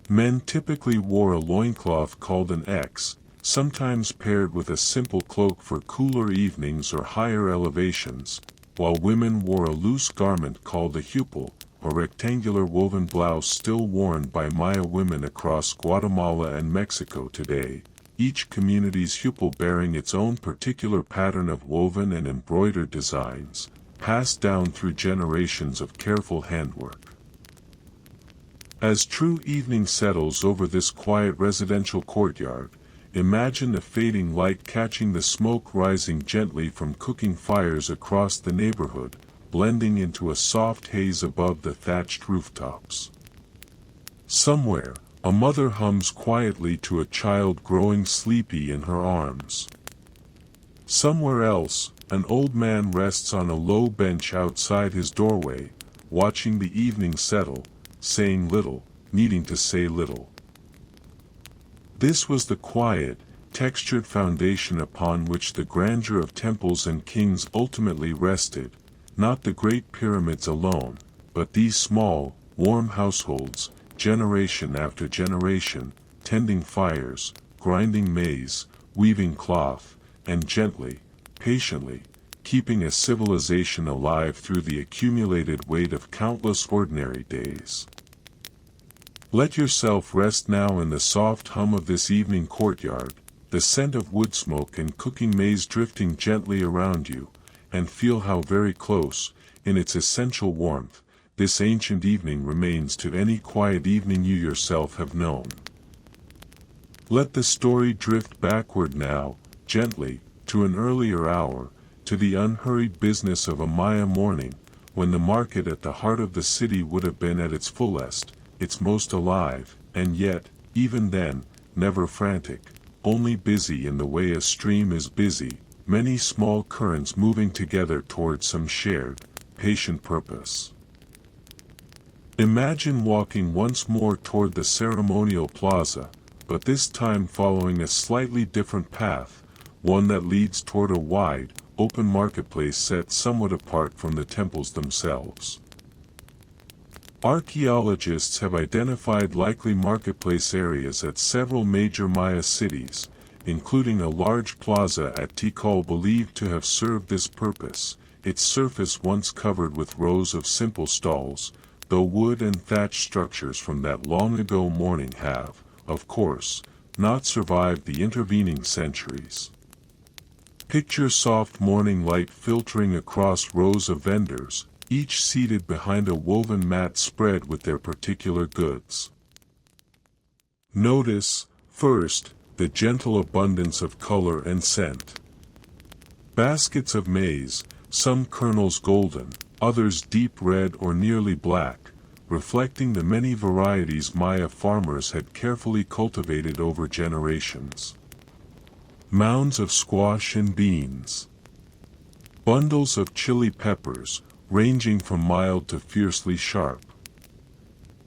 Men typically wore a loincloth called an X, sometimes paired with a simple cloak for cooler evenings or higher elevations, while women wore a loose garment called a hupal, a rectangular woven blouse still worn by Maya women across Guatemala and Mexico today, each community's hupal bearing its own particular pattern of woven and embroidered designs, passed down through generations of careful handwork. As true evening settles over this quiet residential courtyard, imagine the fading light catching the smoke rising gently from cooking fires across the neighborhood, blending into a soft haze above the thatched rooftops. Somewhere, a mother hums quietly to a child growing sleepy in her arms. Somewhere else, an old man rests on a low bench outside his doorway, watching the evening settle, saying little, needing to say little. This was the quiet, textured foundation upon which the grandeur of temples and kings ultimately rested, not the great pyramids alone, but these small, warm households, generation after generation, tending fires, grinding maize, weaving cloth, and gently, patiently, keeping a civilization alive through the accumulated weight of countless ordinary days. Let yourself rest now in the soft hum of this evening courtyard, the scent of wood smoke and cooking maize drifting gently around you, and feel how very close, in its essential warmth, this ancient evening remains to any quiet evening you yourself have known. Let the story drift backward now, gently, to an earlier hour, to the unhurried business of a Maya morning, when the market at the heart of the city would have been at its fullest, its most alive, and yet, even then, never frantic, only busy in the way a stream is busy, many small currents moving together toward some shared, patient purpose. Imagine walking once more toward the ceremonial plaza, but this time following a slightly different path, one that leads toward a wide, open marketplace set somewhat apart from the temples themselves. Archaeologists have identified likely marketplace areas at several major Maya cities, including a large plaza at Tikal believed to have served this purpose, its surface once covered with rows of simple stalls, though wood and thatch structures from that long-ago morning have, of course, not survived the intervening centuries. Picture soft morning light filtering across rows of vendors, each seated behind a woven mat spread with their particular goods. Notice, first, the gentle abundance of color and scent. Baskets of maize, some kernels golden, others deep red or nearly black, reflecting the many varieties Maya farmers had carefully cultivated over generations. Mounds of squash and beans. Bundles of chili peppers, ranging from mild to fiercely sharp.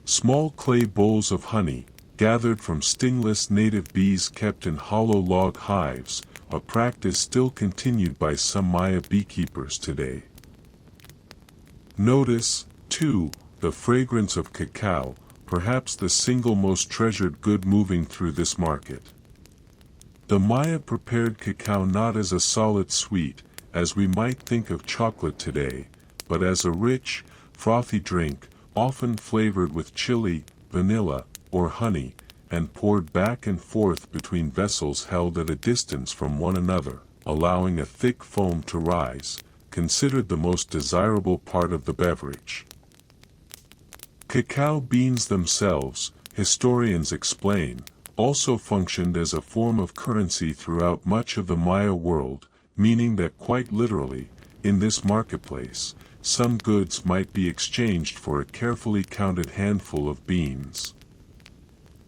Small clay bowls of honey, gathered from stingless native bees kept in hollow log hives, a practice still continued by some Maya beekeepers today. Notice, too, the fragrance of cacao, perhaps the single most treasured good moving through this market. The Maya prepared cacao not as a solid sweet, as we might think of chocolate today, but as a rich, frothy drink, often flavored with chili, vanilla, or honey, and poured back and forth between vessels held at a distance from one another, allowing a thick foam to rise, considered the most desirable part of the beverage. Cacao beans themselves, historians explain, also functioned as a form of currency throughout much of the Maya world, meaning that quite literally, in this marketplace, some goods might be exchanged for a carefully counted handful of beans.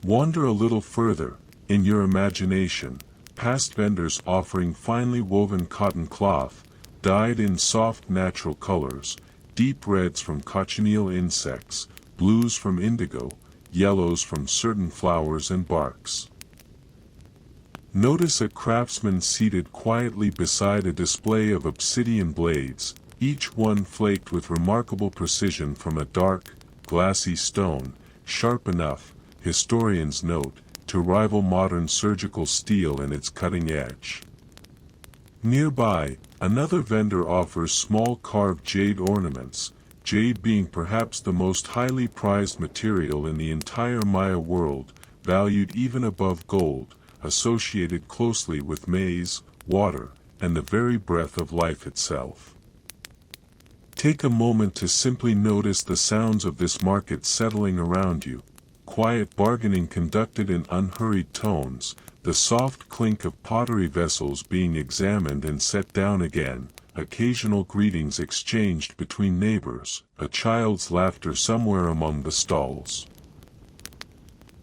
Wander a little further, in your imagination, past vendors offering finely woven cotton cloth, dyed in soft natural colors, deep reds from cochineal insects, blues from indigo, yellows from certain flowers and barks. Notice a craftsman seated quietly beside a display of obsidian blades, each one flaked with remarkable precision from a dark, glassy stone, sharp enough, historians note, to rival modern surgical steel in its cutting edge. Nearby, another vendor offers small carved jade ornaments, jade being perhaps the most highly prized material in the entire Maya world, valued even above gold, associated closely with maize, water, and the very breath of life itself. Take a moment to simply notice the sounds of this market settling around you, quiet bargaining conducted in unhurried tones, the soft clink of pottery vessels being examined and set down again, occasional greetings exchanged between neighbors, a child's laughter somewhere among the stalls.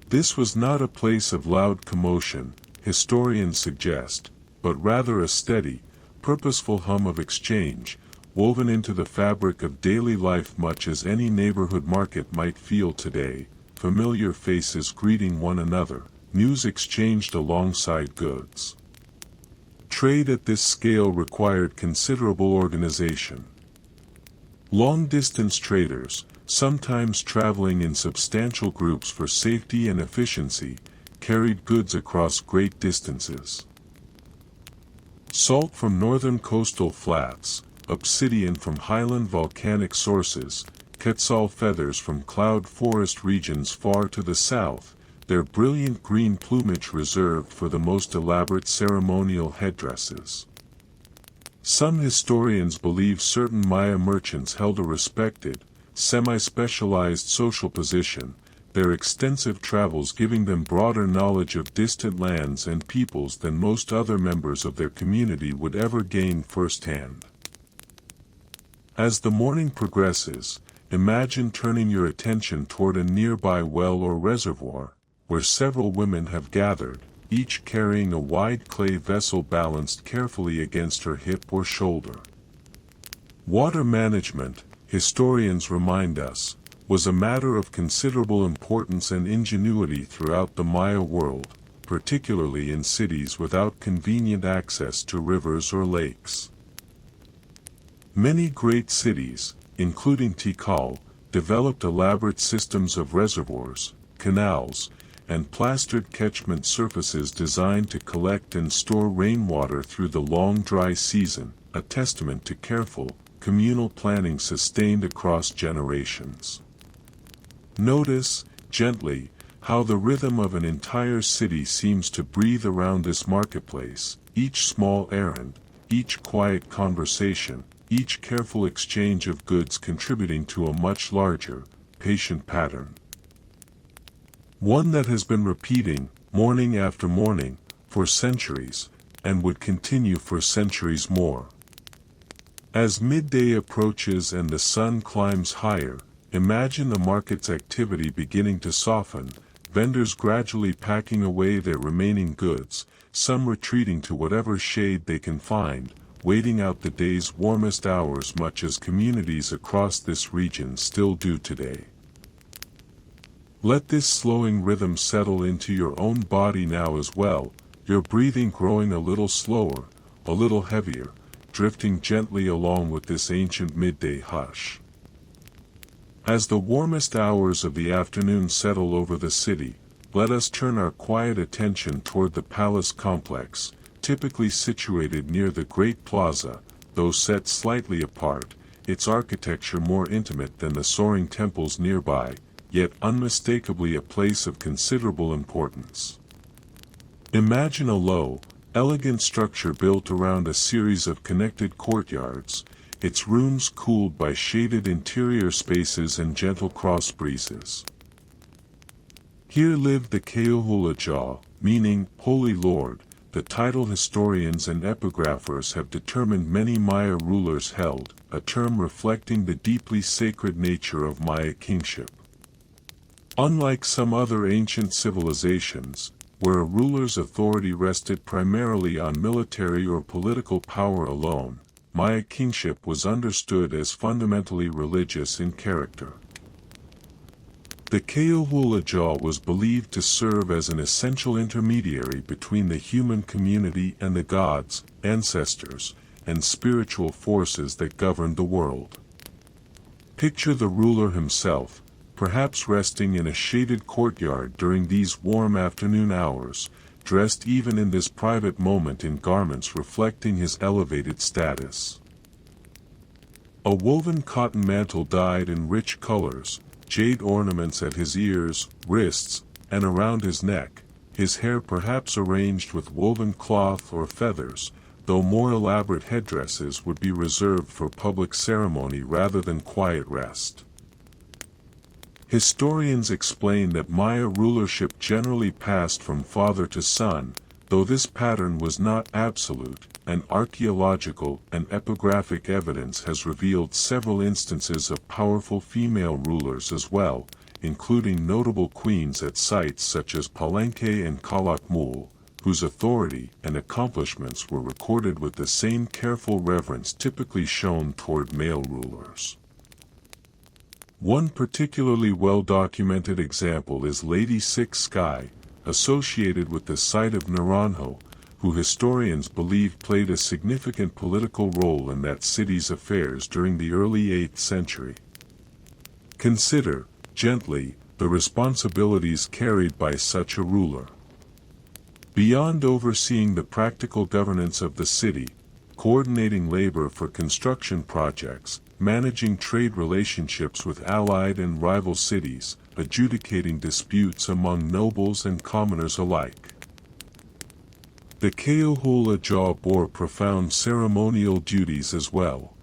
This was not a place of loud commotion, historians suggest, but rather a steady, purposeful hum of exchange, woven into the fabric of daily life much as any neighborhood market might feel today, familiar faces greeting one another, news exchanged alongside goods. Trade at this scale required considerable organization. Long-distance traders, sometimes traveling in substantial groups for safety and efficiency, carried goods across great distances. Salt from northern coastal flats, obsidian from highland volcanic sources, quetzal feathers from cloud forest regions far to the south, their brilliant green plumage reserved for the most elaborate ceremonial headdresses. Some historians believe certain Maya merchants held a respected, semi-specialized social position, their extensive travels giving them broader knowledge of distant lands and peoples than most other members of their community would ever gain firsthand. As the morning progresses, imagine turning your attention toward a nearby well or reservoir, where several women have gathered, each carrying a wide clay vessel balanced carefully against her hip or shoulder. Water management, historians remind us, was a matter of considerable importance and ingenuity throughout the Maya world, particularly in cities without convenient access to rivers or lakes. Many great cities, including Tikal, developed elaborate systems of reservoirs, canals, and plastered catchment surfaces designed to collect and store rainwater through the long dry season, a testament to careful, communal planning sustained across generations. Notice, gently, how the rhythm of an entire city seems to breathe around this marketplace, each small errand, each quiet conversation, each careful exchange of goods contributing to a much larger, patient pattern. One that has been repeating, morning after morning, for centuries, and would continue for centuries more. As midday approaches and the sun climbs higher, imagine the market's activity beginning to soften, vendors gradually packing away their remaining goods, some retreating to whatever shade they can find, waiting out the day's warmest hours much as communities across this region still do today. Let this slowing rhythm settle into your own body now as well, your breathing growing a little slower, a little heavier, drifting gently along with this ancient midday hush. As the warmest hours of the afternoon settle over the city, let us turn our quiet attention toward the palace complex, typically situated near the Great Plaza, though set slightly apart, its architecture more intimate than the soaring temples nearby, yet unmistakably a place of considerable importance. Imagine a low, elegant structure built around a series of connected courtyards, its rooms cooled by shaded interior spaces and gentle cross breezes. Here lived the Keohulajah, meaning Holy Lord, the title historians and epigraphers have determined many Maya rulers held, a term reflecting the deeply sacred nature of Maya kingship. Unlike some other ancient civilizations, where a ruler's authority rested primarily on military or political power alone, Maya kingship was understood as fundamentally religious in character. The Keohulajah was believed to serve as an essential intermediary between the human community and the gods, ancestors, and spiritual forces that governed the world. Picture the ruler himself, perhaps resting in a shaded courtyard during these warm afternoon hours, dressed even in this private moment in garments reflecting his elevated status. A woven cotton mantle dyed in rich colors, jade ornaments at his ears, wrists, and around his neck, his hair perhaps arranged with woven cloth or feathers, though more elaborate headdresses would be reserved for public ceremony rather than quiet rest. Historians explain that Maya rulership generally passed from father to son, though this pattern was not absolute, and archaeological and epigraphic evidence has revealed several instances of powerful female rulers as well, including notable queens at sites such as Palenque and Calakmul, whose authority and accomplishments were recorded with the same careful reverence typically shown toward male rulers. One particularly well-documented example is Lady Six Sky, associated with the site of Naranjo, who historians believe played a significant political role in that city's affairs during the early 8th century. Consider, gently, the responsibilities carried by such a ruler. Beyond overseeing the practical governance of the city, coordinating labor for construction projects, managing trade relationships with allied and rival cities, adjudicating disputes among nobles and commoners alike. The Keohulajah bore profound ceremonial duties as well.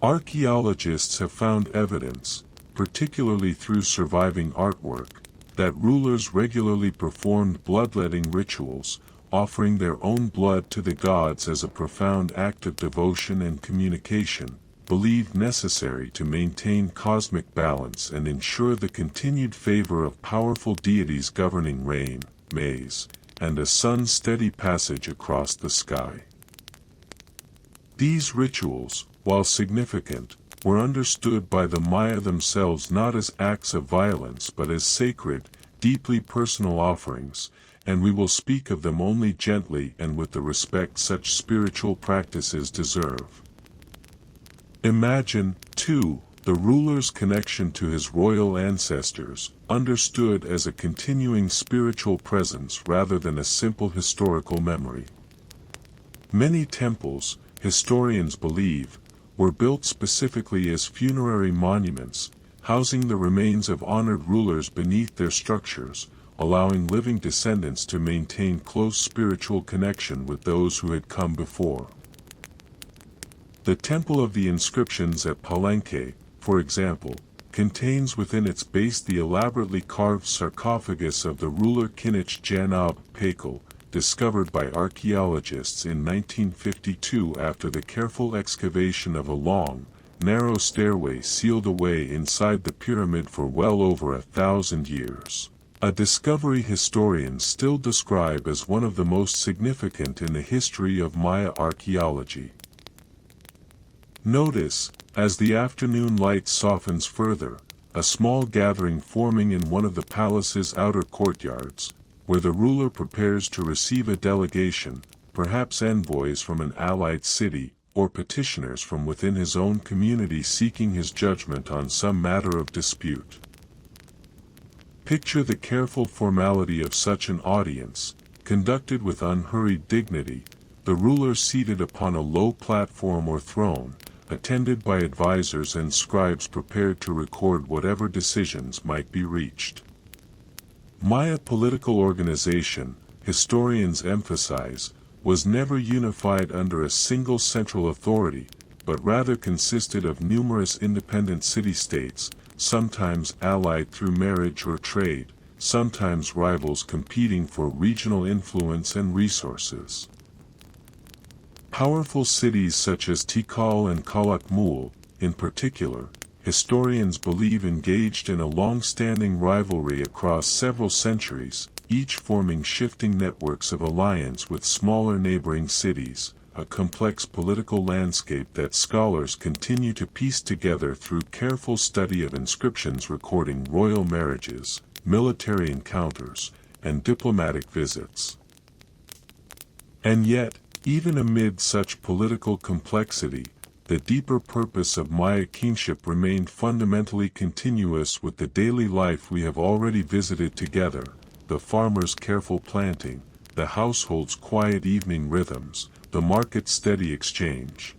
Archaeologists have found evidence, particularly through surviving artwork, that rulers regularly performed bloodletting rituals, offering their own blood to the gods as a profound act of devotion and communication, believed necessary to maintain cosmic balance and ensure the continued favor of powerful deities governing rain, maize, and a sun's steady passage across the sky. These rituals, while significant, were understood by the Maya themselves not as acts of violence but as sacred, deeply personal offerings, and we will speak of them only gently and with the respect such spiritual practices deserve. Imagine, too, the ruler's connection to his royal ancestors, understood as a continuing spiritual presence rather than a simple historical memory. Many temples, historians believe, were built specifically as funerary monuments, housing the remains of honored rulers beneath their structures, allowing living descendants to maintain close spiritual connection with those who had come before. The Temple of the Inscriptions at Palenque, for example, contains within its base the elaborately carved sarcophagus of the ruler Kinich Janab Pakal, discovered by archaeologists in 1952 after the careful excavation of a long, narrow stairway sealed away inside the pyramid for well over 1,000 years. A discovery historians still describe as one of the most significant in the history of Maya archaeology. Notice, as the afternoon light softens further, a small gathering forming in one of the palace's outer courtyards, where the ruler prepares to receive a delegation, perhaps envoys from an allied city, or petitioners from within his own community seeking his judgment on some matter of dispute. Picture the careful formality of such an audience, conducted with unhurried dignity, the ruler seated upon a low platform or throne, attended by advisors and scribes prepared to record whatever decisions might be reached. Maya political organization, historians emphasize, was never unified under a single central authority, but rather consisted of numerous independent city-states, sometimes allied through marriage or trade, sometimes rivals competing for regional influence and resources. Powerful cities such as Tikal and Calakmul, in particular, historians believe engaged in a long-standing rivalry across several centuries, each forming shifting networks of alliance with smaller neighboring cities, a complex political landscape that scholars continue to piece together through careful study of inscriptions recording royal marriages, military encounters, and diplomatic visits. And yet, even amid such political complexity, the deeper purpose of Maya kingship remained fundamentally continuous with the daily life we have already visited together, the farmer's careful planting, the household's quiet evening rhythms, the market's steady exchange.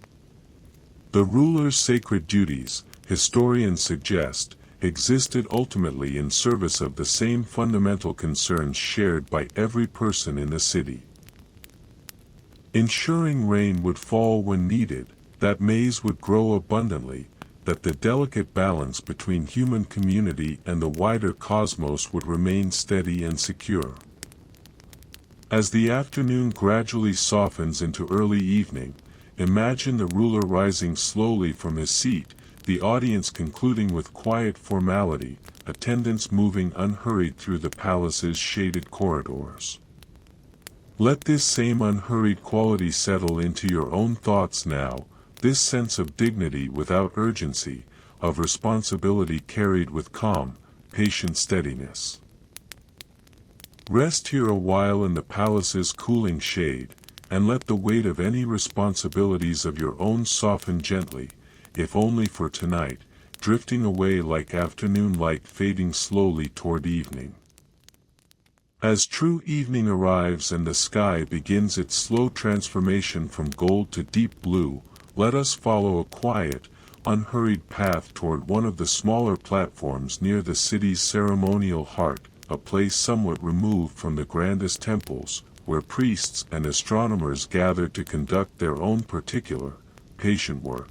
The ruler's sacred duties, historians suggest, existed ultimately in service of the same fundamental concerns shared by every person in the city. Ensuring rain would fall when needed, that maize would grow abundantly, that the delicate balance between human community and the wider cosmos would remain steady and secure. As the afternoon gradually softens into early evening, imagine the ruler rising slowly from his seat, the audience concluding with quiet formality, attendants moving unhurried through the palace's shaded corridors. Let this same unhurried quality settle into your own thoughts now, this sense of dignity without urgency, of responsibility carried with calm, patient steadiness. Rest here a while in the palace's cooling shade, and let the weight of any responsibilities of your own soften gently, if only for tonight, drifting away like afternoon light fading slowly toward evening. As true evening arrives and the sky begins its slow transformation from gold to deep blue, let us follow a quiet, unhurried path toward one of the smaller platforms near the city's ceremonial heart, a place somewhat removed from the grandest temples, where priests and astronomers gather to conduct their own particular, patient work.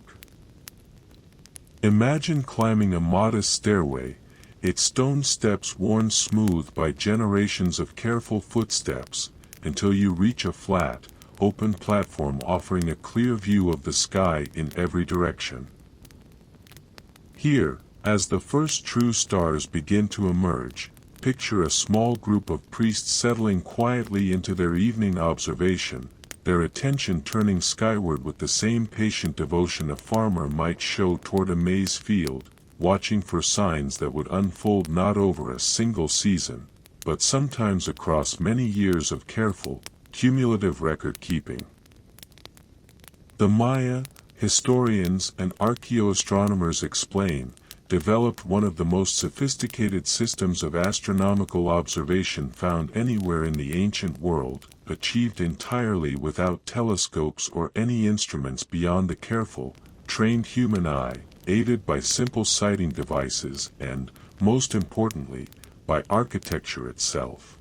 Imagine climbing a modest stairway, its stone steps worn smooth by generations of careful footsteps, until you reach a flat, open platform offering a clear view of the sky in every direction. Here, as the first true stars begin to emerge, picture a small group of priests settling quietly into their evening observation, their attention turning skyward with the same patient devotion a farmer might show toward a maize field, watching for signs that would unfold not over a single season, but sometimes across many years of careful, cumulative record-keeping. The Maya, historians and archaeoastronomers explain, developed one of the most sophisticated systems of astronomical observation found anywhere in the ancient world, achieved entirely without telescopes or any instruments beyond the careful, trained human eye, aided by simple sighting devices and, most importantly, by architecture itself.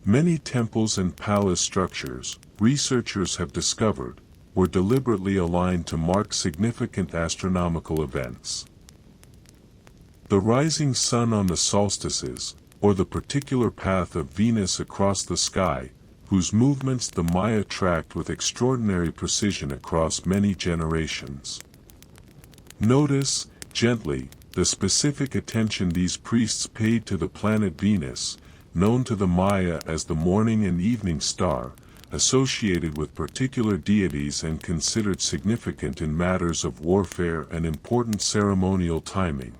Many temples and palace structures, researchers have discovered, were deliberately aligned to mark significant astronomical events. The rising sun on the solstices, or the particular path of Venus across the sky, whose movements the Maya tracked with extraordinary precision across many generations. Notice, gently, the specific attention these priests paid to the planet Venus, known to the Maya as the morning and evening star, associated with particular deities and considered significant in matters of warfare and important ceremonial timing.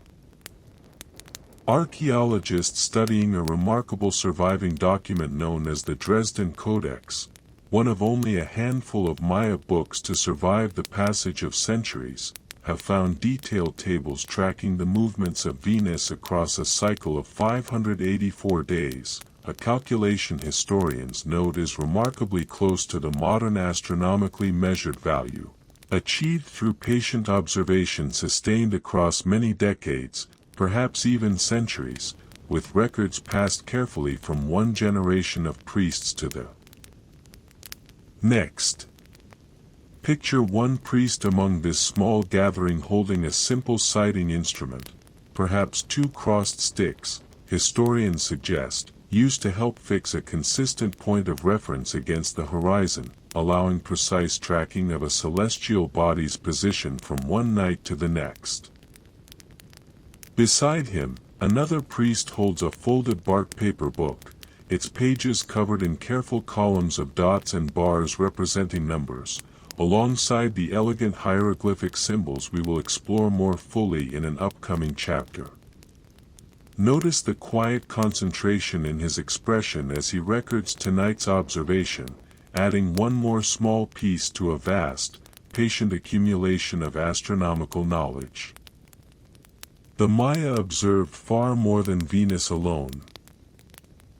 Archaeologists studying a remarkable surviving document known as the Dresden Codex, one of only a handful of Maya books to survive the passage of centuries, have found detailed tables tracking the movements of Venus across a cycle of 584 days, a calculation historians note is remarkably close to the modern astronomically measured value, achieved through patient observation sustained across many decades, perhaps even centuries, with records passed carefully from one generation of priests to the next. Picture one priest among this small gathering holding a simple sighting instrument, perhaps two crossed sticks, historians suggest, used to help fix a consistent point of reference against the horizon, allowing precise tracking of a celestial body's position from one night to the next. Beside him, another priest holds a folded bark paper book, its pages covered in careful columns of dots and bars representing numbers, alongside the elegant hieroglyphic symbols we will explore more fully in an upcoming chapter. Notice the quiet concentration in his expression as he records tonight's observation, adding one more small piece to a vast, patient accumulation of astronomical knowledge. The Maya observed far more than Venus alone.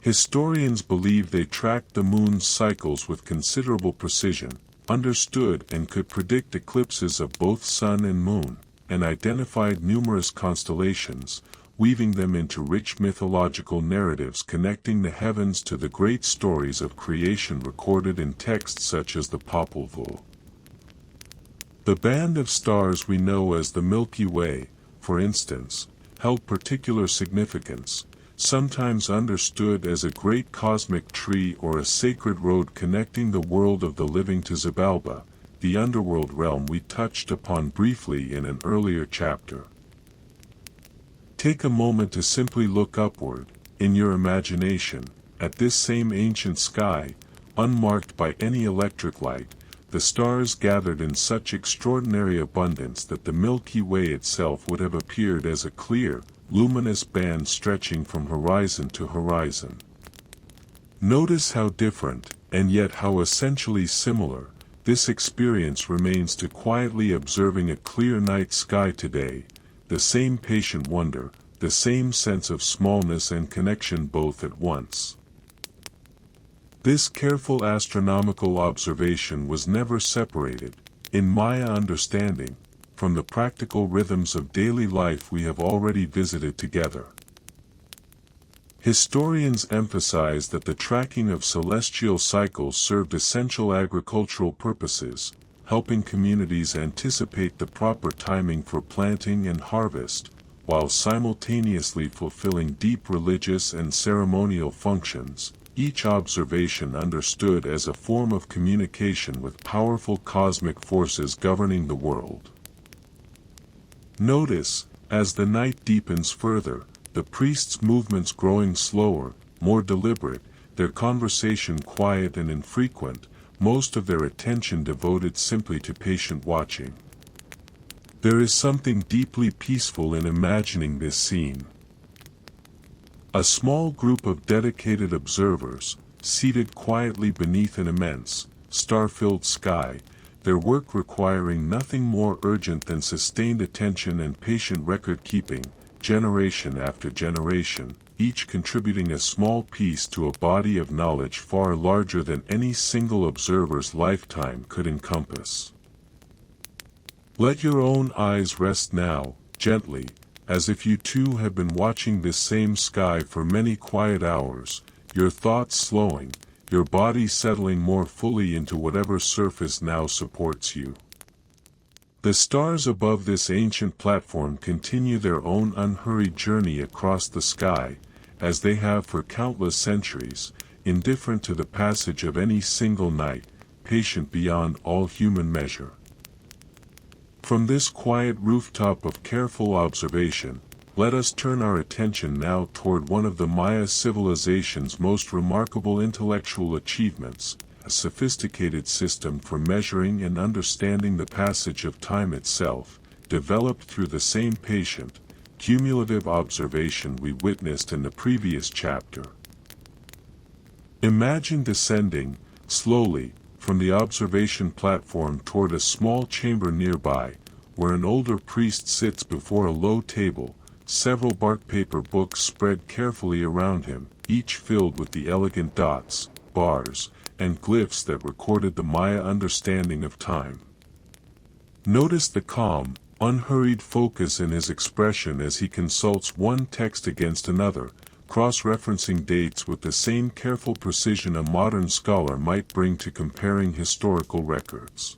Historians believe they tracked the moon's cycles with considerable precision, understood and could predict eclipses of both sun and moon, and identified numerous constellations, weaving them into rich mythological narratives connecting the heavens to the great stories of creation recorded in texts such as the Popol Vuh. The band of stars we know as the Milky Way, for instance, held particular significance, sometimes understood as a great cosmic tree or a sacred road connecting the world of the living to Xibalba, the underworld realm we touched upon briefly in an earlier chapter. Take a moment to simply look upward, in your imagination, at this same ancient sky, unmarked by any electric light, the stars gathered in such extraordinary abundance that the Milky Way itself would have appeared as a clear, luminous band stretching from horizon to horizon. Notice how different, and yet how essentially similar, this experience remains to quietly observing a clear night sky today, the same patient wonder, the same sense of smallness and connection both at once. This careful astronomical observation was never separated, in Maya understanding, from the practical rhythms of daily life we have already visited together. Historians emphasize that the tracking of celestial cycles served essential agricultural purposes, helping communities anticipate the proper timing for planting and harvest, while simultaneously fulfilling deep religious and ceremonial functions, each observation understood as a form of communication with powerful cosmic forces governing the world. Notice, as the night deepens further, the priests' movements growing slower, more deliberate, their conversation quiet and infrequent, most of their attention devoted simply to patient watching. There is something deeply peaceful in imagining this scene. A small group of dedicated observers, seated quietly beneath an immense, star-filled sky, their work requiring nothing more urgent than sustained attention and patient record-keeping, generation after generation, each contributing a small piece to a body of knowledge far larger than any single observer's lifetime could encompass. Let your own eyes rest now, gently, as if you too have been watching this same sky for many quiet hours, your thoughts slowing, your body settling more fully into whatever surface now supports you. The stars above this ancient platform continue their own unhurried journey across the sky, as they have for countless centuries, indifferent to the passage of any single night, patient beyond all human measure. From this quiet rooftop of careful observation, let us turn our attention now toward one of the Maya civilization's most remarkable intellectual achievements, a sophisticated system for measuring and understanding the passage of time itself, developed through the same patient, cumulative observation we witnessed in the previous chapter. Imagine descending, slowly, from the observation platform toward a small chamber nearby, where an older priest sits before a low table, several bark paper books spread carefully around him, each filled with the elegant dots, bars, and glyphs that recorded the Maya understanding of time. Notice the calm, unhurried focus in his expression as he consults one text against another, cross-referencing dates with the same careful precision a modern scholar might bring to comparing historical records.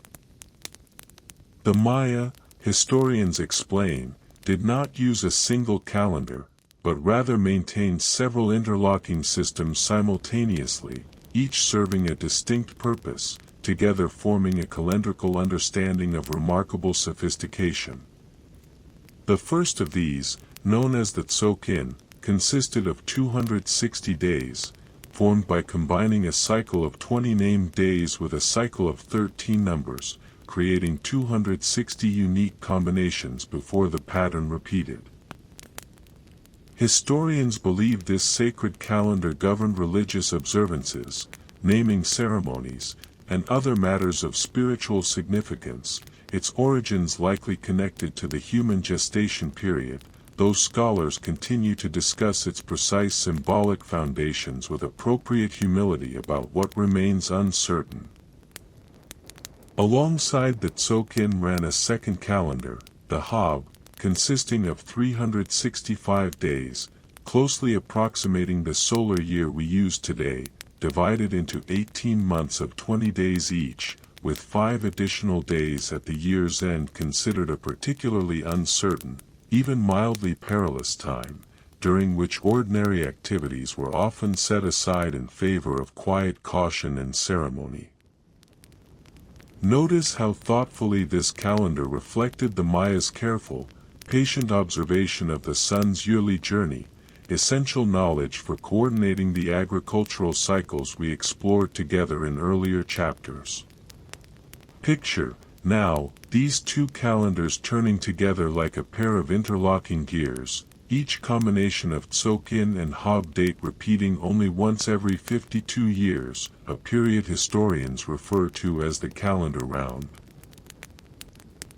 The Maya, historians explain, did not use a single calendar, but rather maintained several interlocking systems simultaneously, each serving a distinct purpose, together forming a calendrical understanding of remarkable sophistication. The first of these, known as the Tzolk'in, consisted of 260 days, formed by combining a cycle of 20 named days with a cycle of 13 numbers, creating 260 unique combinations before the pattern repeated. Historians believe this sacred calendar governed religious observances, naming ceremonies, and other matters of spiritual significance, its origins likely connected to the human gestation period, though scholars continue to discuss its precise symbolic foundations with appropriate humility about what remains uncertain. Alongside the Tzolk'in ran a second calendar, the Hab, consisting of 365 days, closely approximating the solar year we use today, divided into 18 months of 20 days each, with 5 additional days at the year's end considered a particularly uncertain, even mildly perilous time, during which ordinary activities were often set aside in favor of quiet caution and ceremony. Notice how thoughtfully this calendar reflected the Maya's careful, patient observation of the sun's yearly journey, essential knowledge for coordinating the agricultural cycles we explored together in earlier chapters. Picture, now, these two calendars turning together like a pair of interlocking gears, each combination of Tzolk'in and Hab date repeating only once every 52 years, a period historians refer to as the calendar round.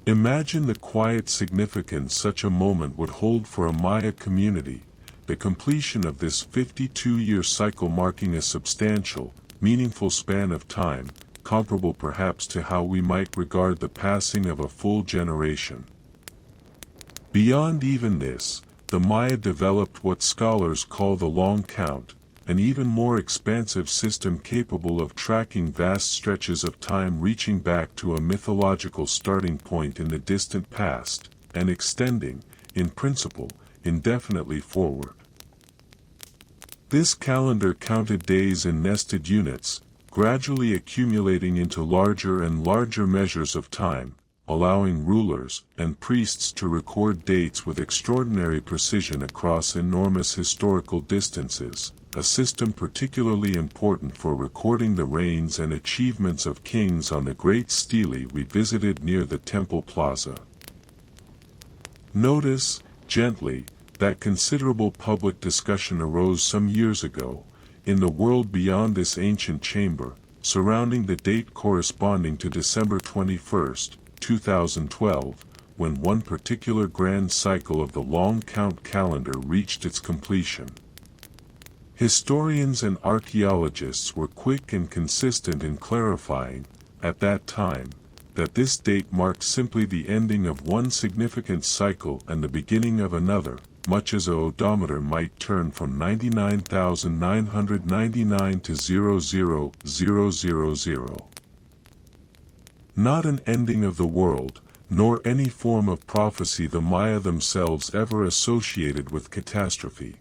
Imagine the quiet significance such a moment would hold for a Maya community, the completion of this 52-year cycle marking a substantial, meaningful span of time, comparable perhaps to how we might regard the passing of a full generation. Beyond even this, the Maya developed what scholars call the long count, an even more expansive system capable of tracking vast stretches of time reaching back to a mythological starting point in the distant past, and extending, in principle, indefinitely forward. This calendar counted days in nested units, gradually accumulating into larger and larger measures of time, allowing rulers and priests to record dates with extraordinary precision across enormous historical distances, a system particularly important for recording the reigns and achievements of kings on the great stele we visited near the temple plaza. Notice, gently, that considerable public discussion arose some years ago, in the world beyond this ancient chamber, surrounding the date corresponding to December 21, 2012, when one particular grand cycle of the long count calendar reached its completion. Historians and archaeologists were quick and consistent in clarifying, at that time, that this date marked simply the ending of one significant cycle and the beginning of another, much as a odometer might turn from 99,999 to 00000. Not an ending of the world, nor any form of prophecy the Maya themselves ever associated with catastrophe.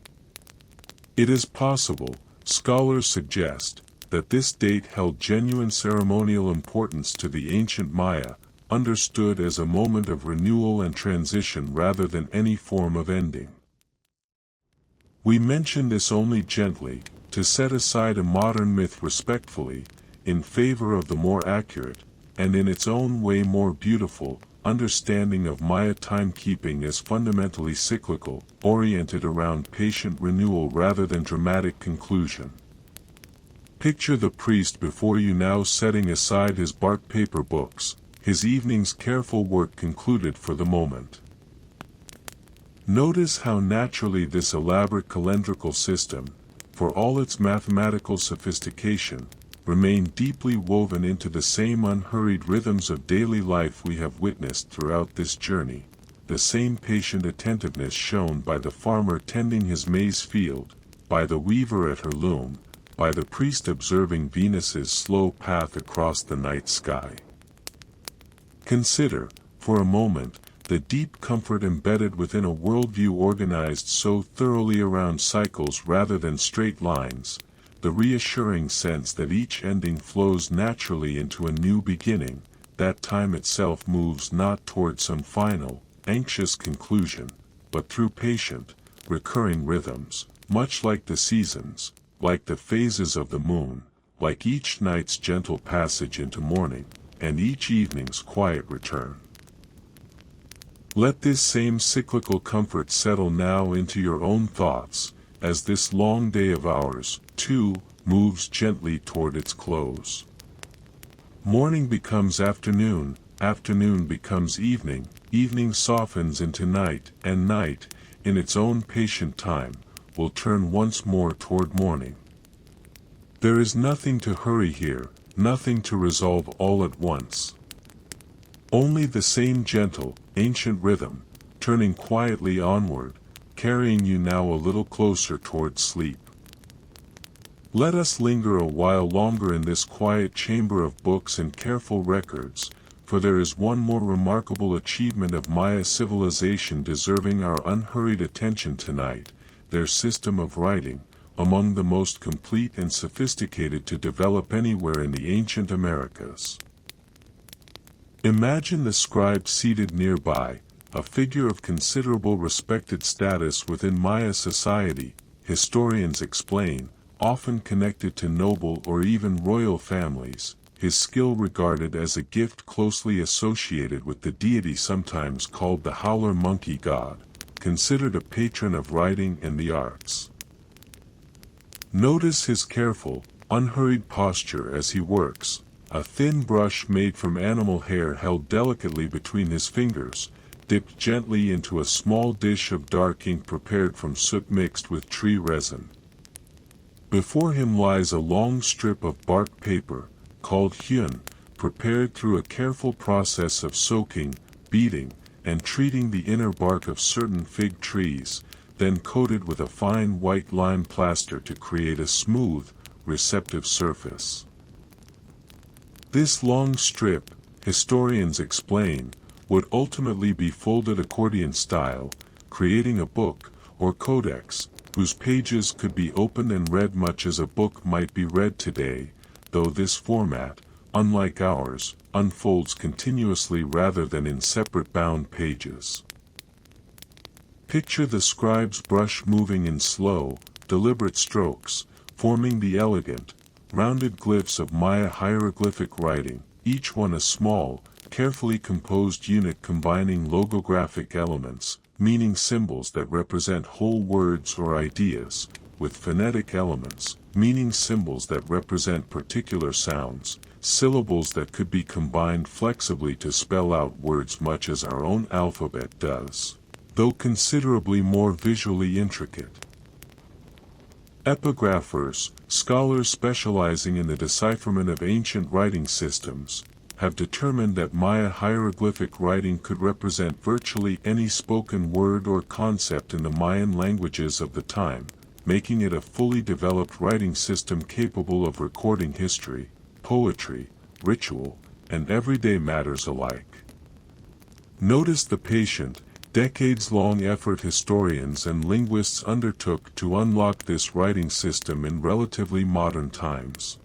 It is possible, scholars suggest, that this date held genuine ceremonial importance to the ancient Maya, understood as a moment of renewal and transition rather than any form of ending. We mention this only gently, to set aside a modern myth respectfully, in favor of the more accurate, and in its own way more beautiful, understanding of Maya timekeeping as fundamentally cyclical, oriented around patient renewal rather than dramatic conclusion. Picture the priest before you now setting aside his bark paper books, his evening's careful work concluded for the moment. Notice how naturally this elaborate calendrical system, for all its mathematical sophistication, remained deeply woven into the same unhurried rhythms of daily life we have witnessed throughout this journey, the same patient attentiveness shown by the farmer tending his maize field, by the weaver at her loom, by the priest observing Venus's slow path across the night sky. Consider, for a moment, the deep comfort embedded within a worldview organized so thoroughly around cycles rather than straight lines, the reassuring sense that each ending flows naturally into a new beginning, that time itself moves not toward some final, anxious conclusion, but through patient, recurring rhythms, much like the seasons, like the phases of the moon, like each night's gentle passage into morning, and each evening's quiet return. Let this same cyclical comfort settle now into your own thoughts, as this long day of ours, too, moves gently toward its close. Morning becomes afternoon, afternoon becomes evening, evening softens into night, and night, in its own patient time, will turn once more toward morning. There is nothing to hurry here, nothing to resolve all at once. Only the same gentle, ancient rhythm, turning quietly onward, carrying you now a little closer toward sleep. Let us linger a while longer in this quiet chamber of books and careful records, for there is one more remarkable achievement of Maya civilization deserving our unhurried attention tonight, their system of writing, among the most complete and sophisticated to develop anywhere in the ancient Americas. Imagine the scribe seated nearby, a figure of considerable respected status within Maya society, historians explain, often connected to noble or even royal families, his skill regarded as a gift closely associated with the deity sometimes called the howler monkey god, considered a patron of writing and the arts. Notice his careful, unhurried posture as he works, a thin brush made from animal hair held delicately between his fingers, dipped gently into a small dish of dark ink prepared from soot mixed with tree resin. Before him lies a long strip of bark paper, called hyun, prepared through a careful process of soaking, beating, and treating the inner bark of certain fig trees, then coated with a fine white lime plaster to create a smooth, receptive surface. This long strip, historians explain, would ultimately be folded accordion style, creating a book, or codex, whose pages could be opened and read much as a book might be read today, though this format, unlike ours, unfolds continuously rather than in separate bound pages. Picture the scribe's brush moving in slow, deliberate strokes, forming the elegant, rounded glyphs of Maya hieroglyphic writing, each one a small, carefully composed unit combining logographic elements, meaning symbols that represent whole words or ideas, with phonetic elements, meaning symbols that represent particular sounds, syllables that could be combined flexibly to spell out words much as our own alphabet does, though considerably more visually intricate. Epigraphers, scholars specializing in the decipherment of ancient writing systems, have determined that Maya hieroglyphic writing could represent virtually any spoken word or concept in the Mayan languages of the time, making it a fully developed writing system capable of recording history, poetry, ritual, and everyday matters alike. Notice the patient, decades-long effort historians and linguists undertook to unlock this writing system in relatively modern times.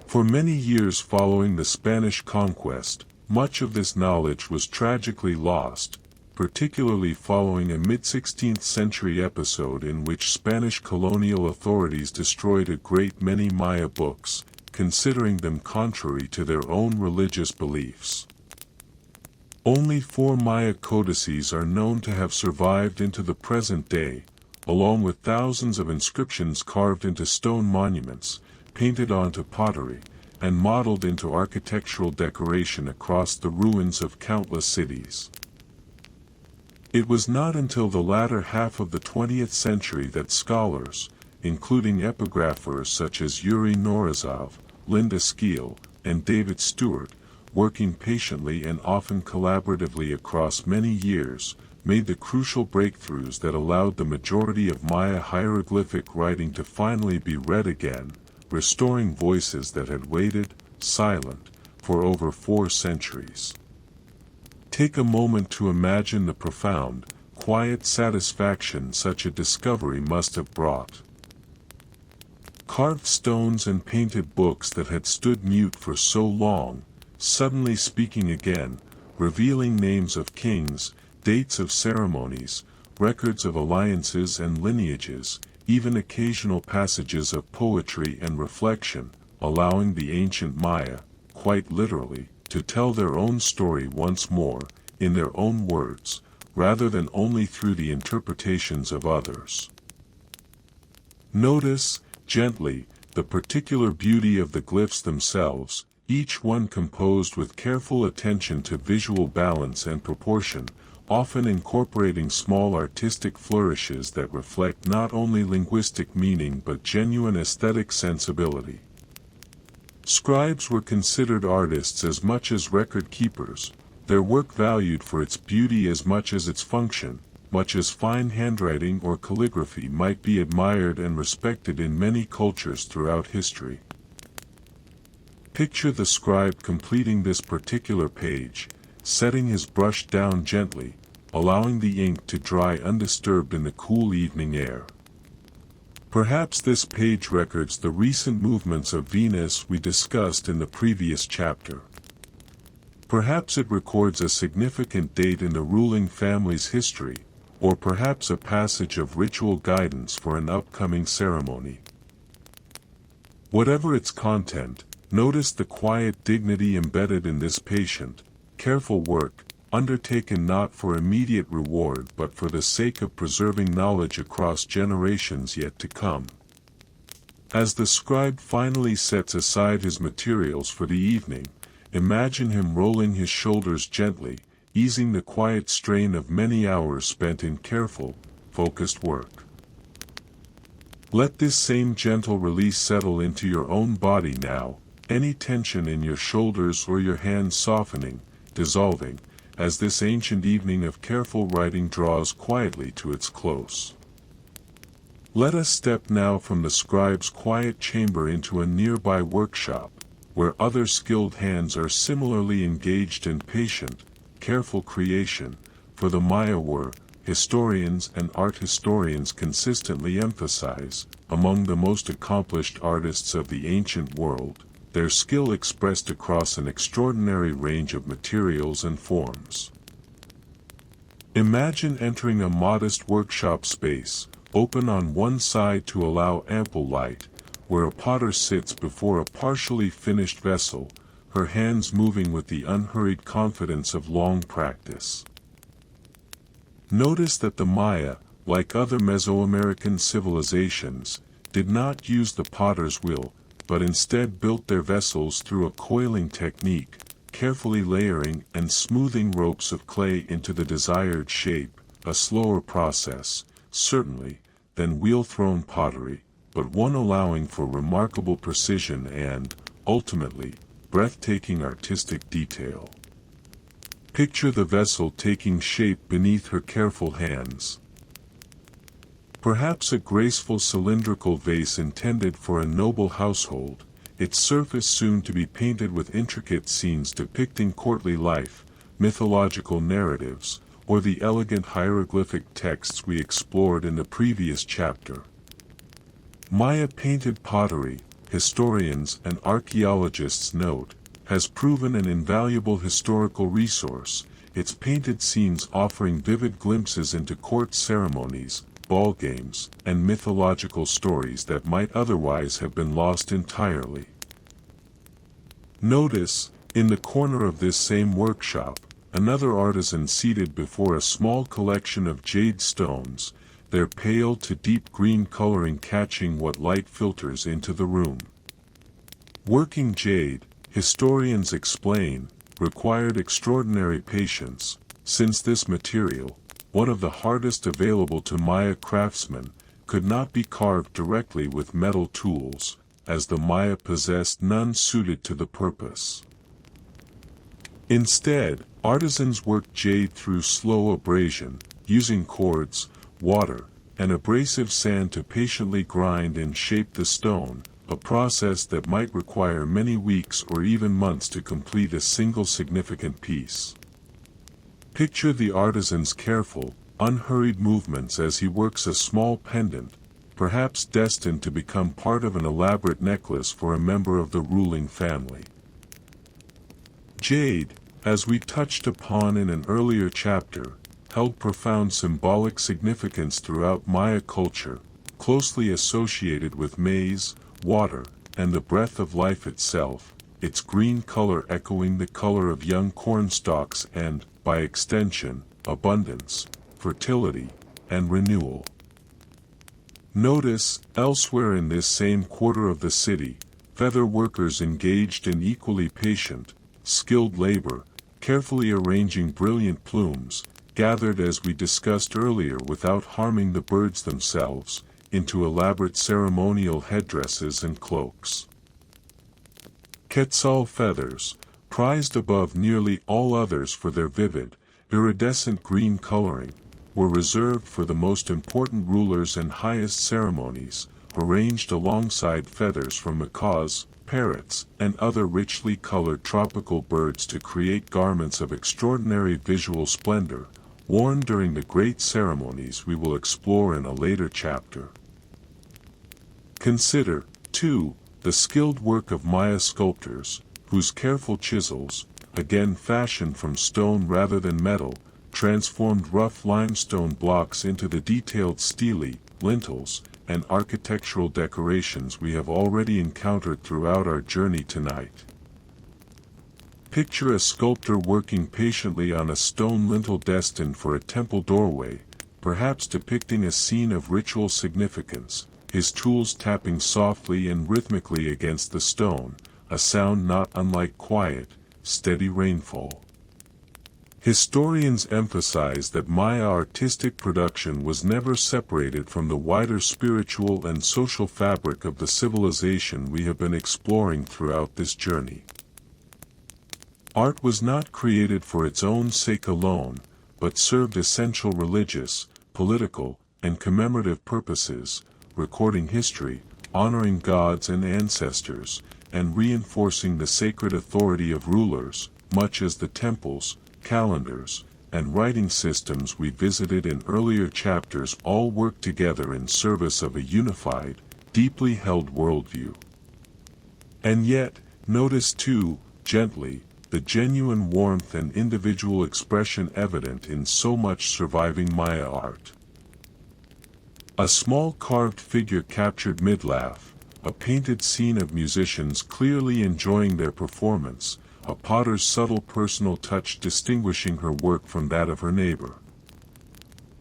For many years following the Spanish conquest, much of this knowledge was tragically lost, particularly following a mid-16th century episode in which Spanish colonial authorities destroyed a great many Maya books, considering them contrary to their own religious beliefs. Only 4 Maya codices are known to have survived into the present day, along with thousands of inscriptions carved into stone monuments, painted onto pottery, and modeled into architectural decoration across the ruins of countless cities. It was not until the latter half of the 20th century that scholars, including epigraphers such as Yuri Norizov, Linda Skeel, and David Stewart, working patiently and often collaboratively across many years, made the crucial breakthroughs that allowed the majority of Maya hieroglyphic writing to finally be read again, restoring voices that had waited, silent, for over 4 centuries. Take a moment to imagine the profound, quiet satisfaction such a discovery must have brought. Carved stones and painted books that had stood mute for so long, suddenly speaking again, revealing names of kings, dates of ceremonies, records of alliances and lineages, even occasional passages of poetry and reflection, allowing the ancient Maya, quite literally, to tell their own story once more, in their own words, rather than only through the interpretations of others. Notice, gently, the particular beauty of the glyphs themselves, each one composed with careful attention to visual balance and proportion, often incorporating small artistic flourishes that reflect not only linguistic meaning but genuine aesthetic sensibility. Scribes were considered artists as much as record keepers, their work valued for its beauty as much as its function, much as fine handwriting or calligraphy might be admired and respected in many cultures throughout history. Picture the scribe completing this particular page, setting his brush down gently, allowing the ink to dry undisturbed in the cool evening air. Perhaps this page records the recent movements of Venus we discussed in the previous chapter. Perhaps it records a significant date in the ruling family's history, or perhaps a passage of ritual guidance for an upcoming ceremony. Whatever its content, notice the quiet dignity embedded in this patient, careful work, undertaken not for immediate reward but for the sake of preserving knowledge across generations yet to come. As the scribe finally sets aside his materials for the evening, imagine him rolling his shoulders gently, easing the quiet strain of many hours spent in careful, focused work. Let this same gentle release settle into your own body now, any tension in your shoulders or your hands softening, dissolving, as this ancient evening of careful writing draws quietly to its close. Let us step now from the scribe's quiet chamber into a nearby workshop, where other skilled hands are similarly engaged in patient, careful creation, for the Maya were, historians and art historians consistently emphasize, among the most accomplished artists of the ancient world, their skill expressed across an extraordinary range of materials and forms. Imagine entering a modest workshop space, open on one side to allow ample light, where a potter sits before a partially finished vessel, her hands moving with the unhurried confidence of long practice. Notice that the Maya, like other Mesoamerican civilizations, did not use the potter's wheel, but instead built their vessels through a coiling technique, carefully layering and smoothing ropes of clay into the desired shape, a slower process, certainly, than wheel-thrown pottery, but one allowing for remarkable precision and, ultimately, breathtaking artistic detail. Picture the vessel taking shape beneath her careful hands. Perhaps a graceful cylindrical vase intended for a noble household, its surface soon to be painted with intricate scenes depicting courtly life, mythological narratives, or the elegant hieroglyphic texts we explored in the previous chapter. Maya painted pottery, historians and archaeologists note, has proven an invaluable historical resource, its painted scenes offering vivid glimpses into court ceremonies, ball games, and mythological stories that might otherwise have been lost entirely. Notice, in the corner of this same workshop, another artisan seated before a small collection of jade stones, their pale to deep green coloring catching what light filters into the room. Working jade, historians explain, required extraordinary patience, since this material, one of the hardest available to Maya craftsmen, could not be carved directly with metal tools, as the Maya possessed none suited to the purpose. Instead, artisans worked jade through slow abrasion, using cords, water, and abrasive sand to patiently grind and shape the stone, a process that might require many weeks or even months to complete a single significant piece. Picture the artisan's careful, unhurried movements as he works a small pendant, perhaps destined to become part of an elaborate necklace for a member of the ruling family. Jade, as we touched upon in an earlier chapter, held profound symbolic significance throughout Maya culture, closely associated with maize, water, and the breath of life itself, its green color echoing the color of young corn stalks and, by extension, abundance, fertility, and renewal. Notice, elsewhere in this same quarter of the city, feather workers engaged in equally patient, skilled labor, carefully arranging brilliant plumes, gathered as we discussed earlier without harming the birds themselves, into elaborate ceremonial headdresses and cloaks. Quetzal feathers, prized above nearly all others for their vivid, iridescent green coloring, were reserved for the most important rulers and highest ceremonies, arranged alongside feathers from macaws, parrots, and other richly colored tropical birds to create garments of extraordinary visual splendor, worn during the great ceremonies we will explore in a later chapter. Consider, too, the skilled work of Maya sculptors, whose careful chisels, again fashioned from stone rather than metal, transformed rough limestone blocks into the detailed stelae, lintels, and architectural decorations we have already encountered throughout our journey tonight. Picture a sculptor working patiently on a stone lintel destined for a temple doorway, perhaps depicting a scene of ritual significance, his tools tapping softly and rhythmically against the stone, a sound not unlike quiet, steady rainfall. Historians emphasize that Maya artistic production was never separated from the wider spiritual and social fabric of the civilization we have been exploring throughout this journey. Art was not created for its own sake alone, but served essential religious, political, and commemorative purposes, recording history, honoring gods and ancestors, and reinforcing the sacred authority of rulers, much as the temples, calendars, and writing systems we visited in earlier chapters all work together in service of a unified, deeply held worldview. And yet, notice too, gently, the genuine warmth and individual expression evident in so much surviving Maya art. A small carved figure captured mid-laugh, a painted scene of musicians clearly enjoying their performance, a potter's subtle personal touch distinguishing her work from that of her neighbor.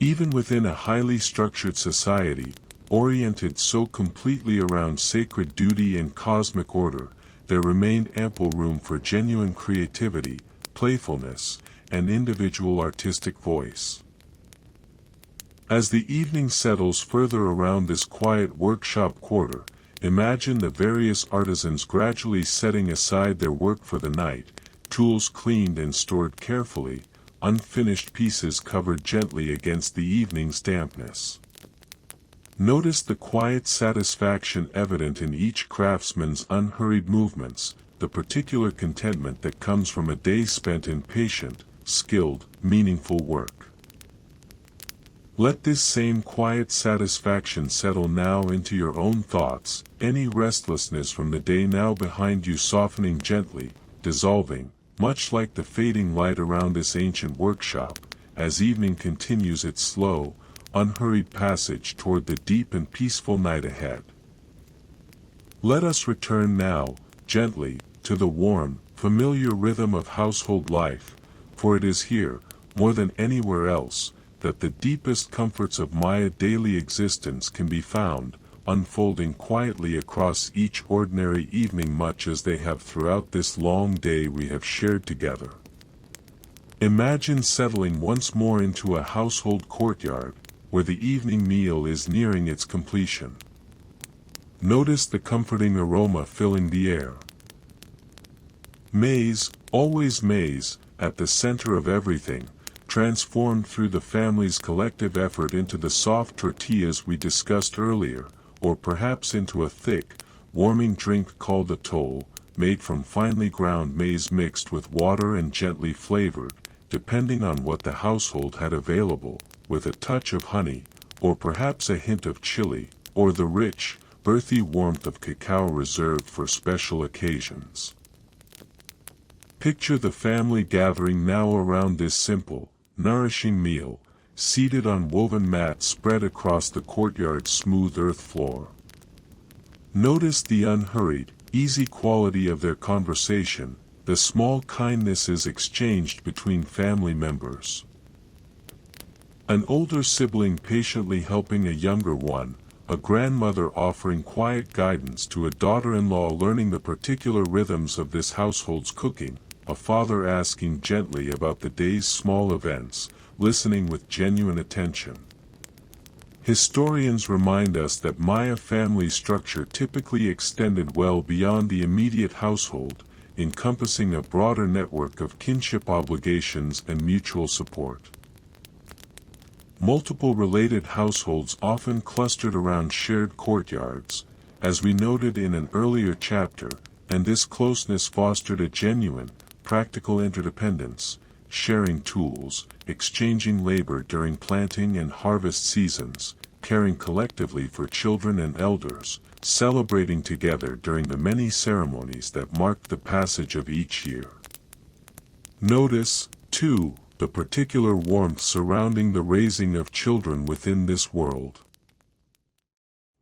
Even within a highly structured society, oriented so completely around sacred duty and cosmic order, there remained ample room for genuine creativity, playfulness, and individual artistic voice. As the evening settles further around this quiet workshop quarter, imagine the various artisans gradually setting aside their work for the night, tools cleaned and stored carefully, unfinished pieces covered gently against the evening's dampness. Notice the quiet satisfaction evident in each craftsman's unhurried movements, the particular contentment that comes from a day spent in patient, skilled, meaningful work. Let this same quiet satisfaction settle now into your own thoughts, any restlessness from the day now behind you softening gently, dissolving, much like the fading light around this ancient workshop, as evening continues its slow, unhurried passage toward the deep and peaceful night ahead. Let us return now, gently, to the warm, familiar rhythm of household life, for it is here, more than anywhere else, that the deepest comforts of Maya daily existence can be found, unfolding quietly across each ordinary evening much as they have throughout this long day we have shared together. Imagine settling once more into a household courtyard, where the evening meal is nearing its completion. Notice the comforting aroma filling the air. Maize, always maize, at the center of everything, transformed through the family's collective effort into the soft tortillas we discussed earlier, or perhaps into a thick, warming drink called atole, made from finely ground maize mixed with water and gently flavored, depending on what the household had available, with a touch of honey, or perhaps a hint of chili, or the rich, earthy warmth of cacao reserved for special occasions. Picture the family gathering now around this simple, nourishing meal, seated on woven mats spread across the courtyard's smooth earth floor. Notice the unhurried, easy quality of their conversation, the small kindnesses exchanged between family members. An older sibling patiently helping a younger one, a grandmother offering quiet guidance to a daughter-in-law learning the particular rhythms of this household's cooking, a father asking gently about the day's small events, listening with genuine attention. Historians remind us that Maya family structure typically extended well beyond the immediate household, encompassing a broader network of kinship obligations and mutual support. Multiple related households often clustered around shared courtyards, as we noted in an earlier chapter, and this closeness fostered a genuine, practical interdependence, sharing tools, exchanging labor during planting and harvest seasons, caring collectively for children and elders, celebrating together during the many ceremonies that marked the passage of each year. Notice, too, the particular warmth surrounding the raising of children within this world.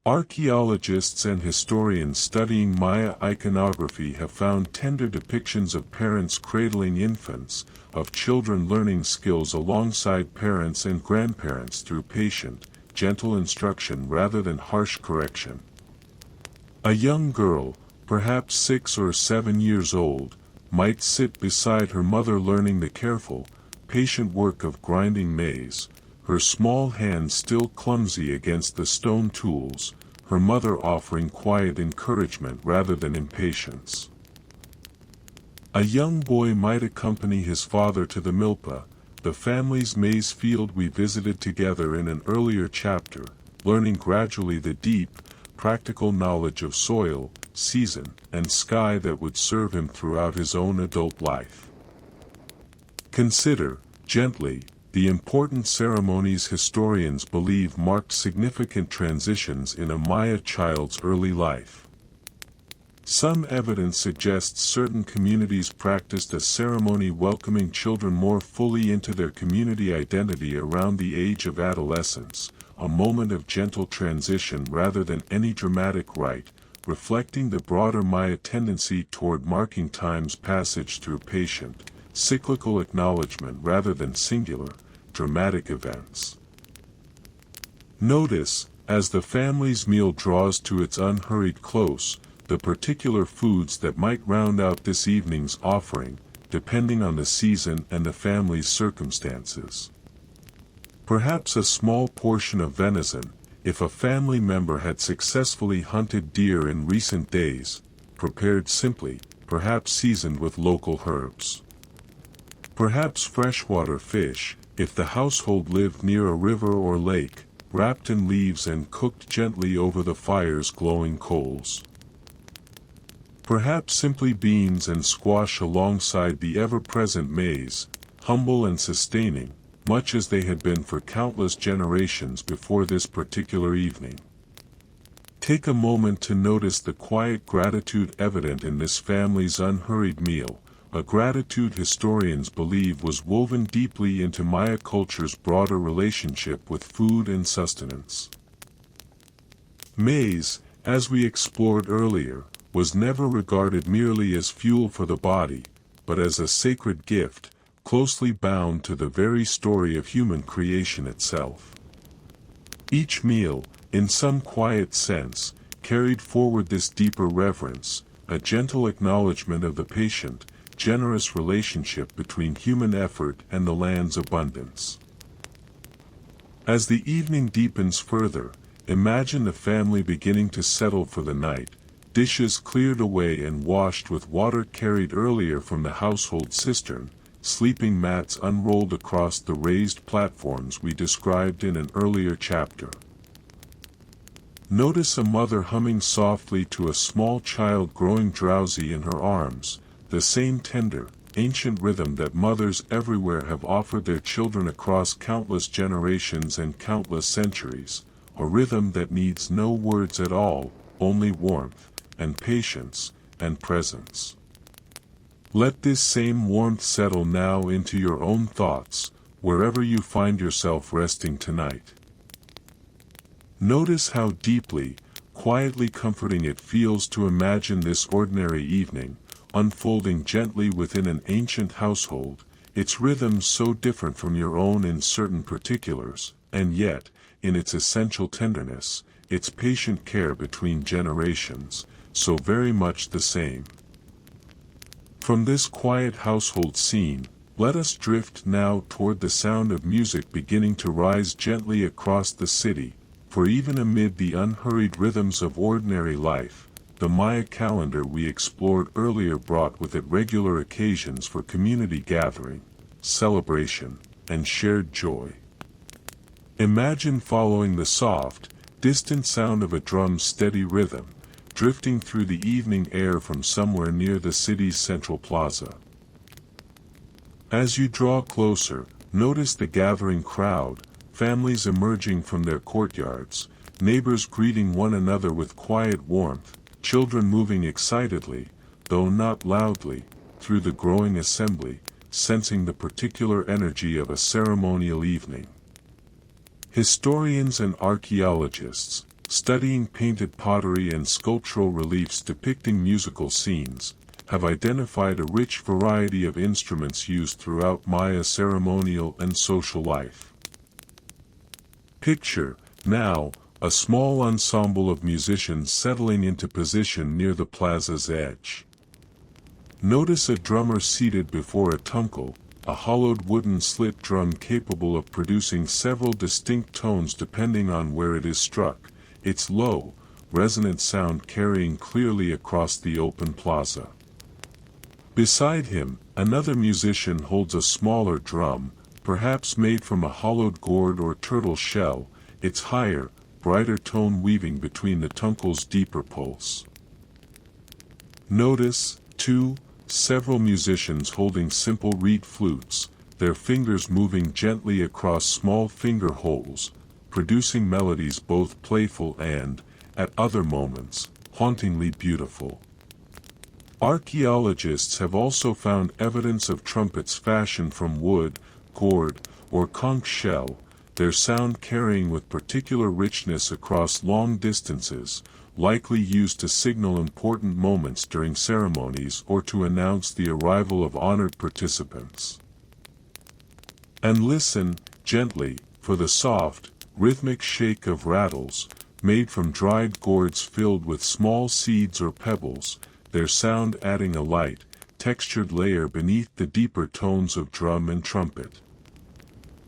Archaeologists and historians studying Maya iconography have found tender depictions of parents cradling infants, of children learning skills alongside parents and grandparents through patient, gentle instruction rather than harsh correction. A young girl, perhaps 6 or 7 years old, might sit beside her mother learning the careful, patient work of grinding maize, her small hands still clumsy against the stone tools, her mother offering quiet encouragement rather than impatience. A young boy might accompany his father to the milpa, the family's maize field we visited together in an earlier chapter, learning gradually the deep, practical knowledge of soil, season, and sky that would serve him throughout his own adult life. Consider, gently, the important ceremonies historians believe marked significant transitions in a Maya child's early life. Some evidence suggests certain communities practiced a ceremony welcoming children more fully into their community identity around the age of adolescence, a moment of gentle transition rather than any dramatic rite, reflecting the broader Maya tendency toward marking time's passage through patient, cyclical acknowledgement rather than singular, dramatic events. Notice, as the family's meal draws to its unhurried close, the particular foods that might round out this evening's offering, depending on the season and the family's circumstances. Perhaps a small portion of venison, if a family member had successfully hunted deer in recent days, prepared simply, perhaps seasoned with local herbs. Perhaps freshwater fish, if the household lived near a river or lake, wrapped in leaves and cooked gently over the fire's glowing coals. Perhaps simply beans and squash alongside the ever-present maize, humble and sustaining, much as they had been for countless generations before this particular evening. Take a moment to notice the quiet gratitude evident in this family's unhurried meal, a gratitude historians believe was woven deeply into Maya culture's broader relationship with food and sustenance. Maize, as we explored earlier, was never regarded merely as fuel for the body, but as a sacred gift, closely bound to the very story of human creation itself. Each meal, In some quiet sense, carried forward this deeper reverence, a gentle acknowledgement of the patient, generous relationship between human effort and the land's abundance. As the evening deepens further, imagine the family beginning to settle for the night, dishes cleared away and washed with water carried earlier from the household cistern, sleeping mats unrolled across the raised platforms we described in an earlier chapter. Notice a mother humming softly to a small child growing drowsy in her arms, the same tender, ancient rhythm that mothers everywhere have offered their children across countless generations and countless centuries, a rhythm that needs no words at all, only warmth, and patience, and presence. Let this same warmth settle now into your own thoughts, wherever you find yourself resting tonight. Notice how deeply, quietly comforting it feels to imagine this ordinary evening, unfolding gently within an ancient household, its rhythms so different from your own in certain particulars, and yet, in its essential tenderness, its patient care between generations, so very much the same. From this quiet household scene, let us drift now toward the sound of music beginning to rise gently across the city, for even amid the unhurried rhythms of ordinary life, the Maya calendar we explored earlier brought with it regular occasions for community gathering, celebration, and shared joy. Imagine following the soft, distant sound of a drum's steady rhythm, drifting through the evening air from somewhere near the city's central plaza. As you draw closer, notice the gathering crowd, families emerging from their courtyards, neighbors greeting one another with quiet warmth, children moving excitedly, though not loudly, through the growing assembly, sensing the particular energy of a ceremonial evening. Historians and archaeologists, studying painted pottery and sculptural reliefs depicting musical scenes, have identified a rich variety of instruments used throughout Maya ceremonial and social life. Picture, now, a small ensemble of musicians settling into position near the plaza's edge. Notice a drummer seated before a tuncal, a hollowed wooden slit drum capable of producing several distinct tones depending on where it is struck, its low, resonant sound carrying clearly across the open plaza. Beside him, another musician holds a smaller drum, perhaps made from a hollowed gourd or turtle shell, its higher, brighter tone weaving between the tuncal's deeper pulse. Notice, too, several musicians holding simple reed flutes, their fingers moving gently across small finger holes, producing melodies both playful and, at other moments, hauntingly beautiful. Archaeologists have also found evidence of trumpets fashioned from wood, gourd, or conch shell, their sound carrying with particular richness across long distances, likely used to signal important moments during ceremonies or to announce the arrival of honored participants. And listen, gently, for the soft, rhythmic shake of rattles, made from dried gourds filled with small seeds or pebbles, their sound adding a light, textured layer beneath the deeper tones of drum and trumpet.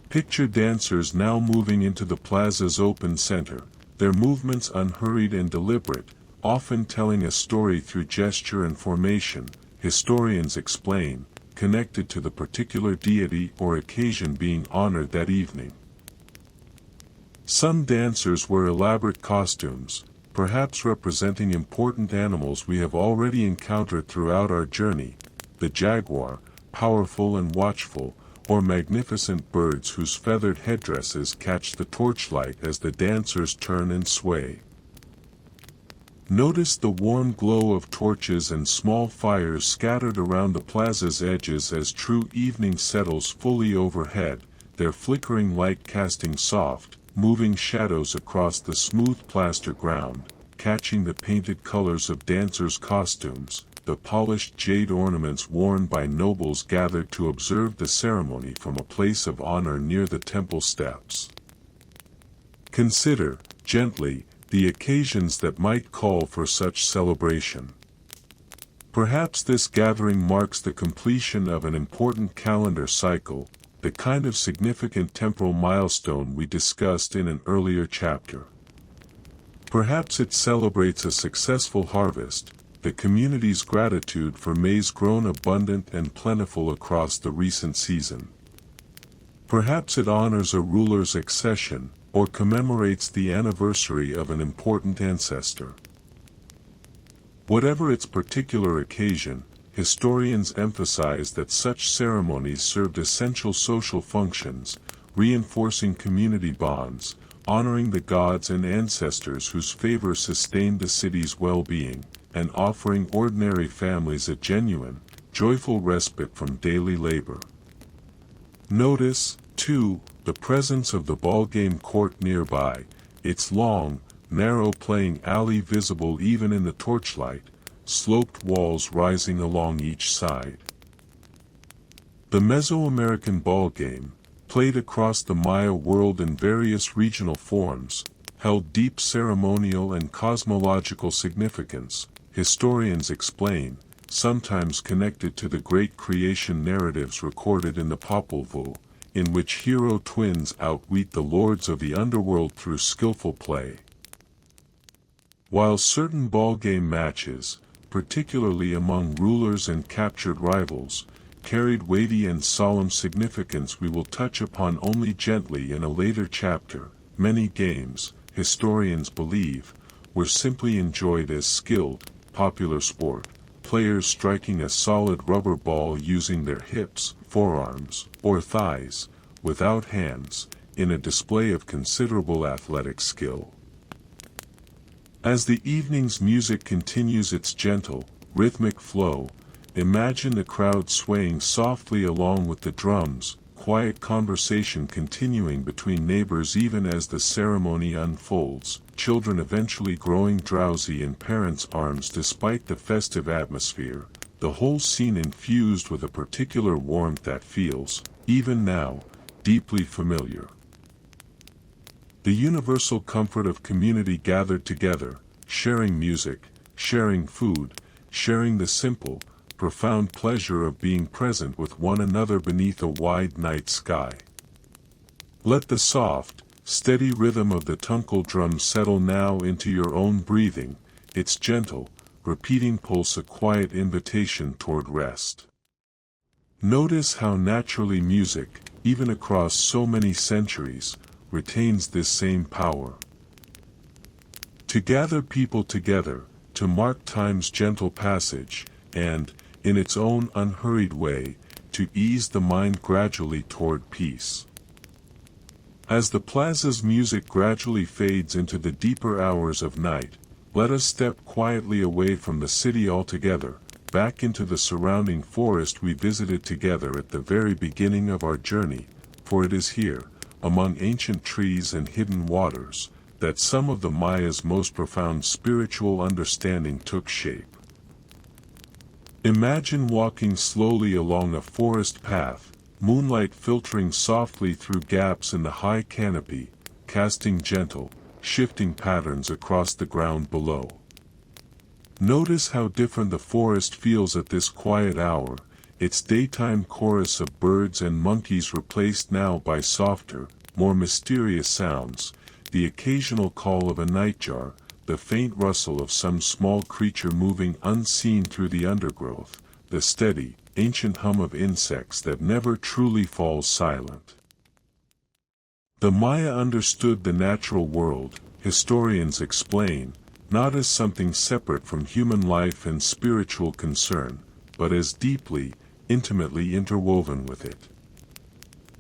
Picture dancers now moving into the plaza's open center, their movements unhurried and deliberate, often telling a story through gesture and formation, historians explain, connected to the particular deity or occasion being honored that evening. Some dancers wear elaborate costumes, perhaps representing important animals we have already encountered throughout our journey, the jaguar, powerful and watchful, or magnificent birds whose feathered headdresses catch the torchlight as the dancers turn and sway. Notice the warm glow of torches and small fires scattered around the plaza's edges as true evening settles fully overhead, their flickering light casting soft, moving shadows across the smooth plaster ground, catching the painted colors of dancers' costumes, the polished jade ornaments worn by nobles gathered to observe the ceremony from a place of honor near the temple steps. Consider, gently, the occasions that might call for such celebration. Perhaps this gathering marks the completion of an important calendar cycle, the kind of significant temporal milestone we discussed in an earlier chapter. Perhaps it celebrates a successful harvest, the community's gratitude for maize grown abundant and plentiful across the recent season. Perhaps it honors a ruler's accession, or commemorates the anniversary of an important ancestor. Whatever its particular occasion, historians emphasize that such ceremonies served essential social functions, reinforcing community bonds, honoring the gods and ancestors whose favor sustained the city's well-being, and offering ordinary families a genuine, joyful respite from daily labor. Notice, too, the presence of the ballgame court nearby, its long, narrow playing alley visible even in the torchlight, sloped walls rising along each side. The Mesoamerican ballgame, played across the Maya world in various regional forms, held deep ceremonial and cosmological significance, historians explain, sometimes connected to the great creation narratives recorded in the Popol Vuh, in which hero twins outwit the lords of the underworld through skillful play. While certain ballgame matches, particularly among rulers and captured rivals, carried weighty and solemn significance we will touch upon only gently in a later chapter, many games, historians believe, were simply enjoyed as skilled, popular sport, players striking a solid rubber ball using their hips, forearms, or thighs, without hands, in a display of considerable athletic skill. As the evening's music continues its gentle, rhythmic flow, imagine the crowd swaying softly along with the drums, quiet conversation continuing between neighbors even as the ceremony unfolds, children eventually growing drowsy in parents' arms despite the festive atmosphere, the whole scene infused with a particular warmth that feels, even now, deeply familiar. The universal comfort of community gathered together, sharing music, sharing food, sharing the simple, profound pleasure of being present with one another beneath a wide night sky. Let the soft, steady rhythm of the tunkel drum settle now into your own breathing, its gentle, repeating pulse a quiet invitation toward rest. Notice how naturally music, even across so many centuries, retains this same power. To gather people together, to mark time's gentle passage, and, in its own unhurried way, to ease the mind gradually toward peace. As the plaza's music gradually fades into the deeper hours of night, let us step quietly away from the city altogether, back into the surrounding forest we visited together at the very beginning of our journey, for it is here, among ancient trees and hidden waters, that some of the Maya's most profound spiritual understanding took shape. Imagine walking slowly along a forest path, moonlight filtering softly through gaps in the high canopy, casting gentle, shifting patterns across the ground below. Notice how different the forest feels at this quiet hour, its daytime chorus of birds and monkeys replaced now by softer, more mysterious sounds, the occasional call of a nightjar, the faint rustle of some small creature moving unseen through the undergrowth, the steady, ancient hum of insects that never truly falls silent. The Maya understood the natural world, historians explain, not as something separate from human life and spiritual concern, but as deeply, intimately interwoven with it.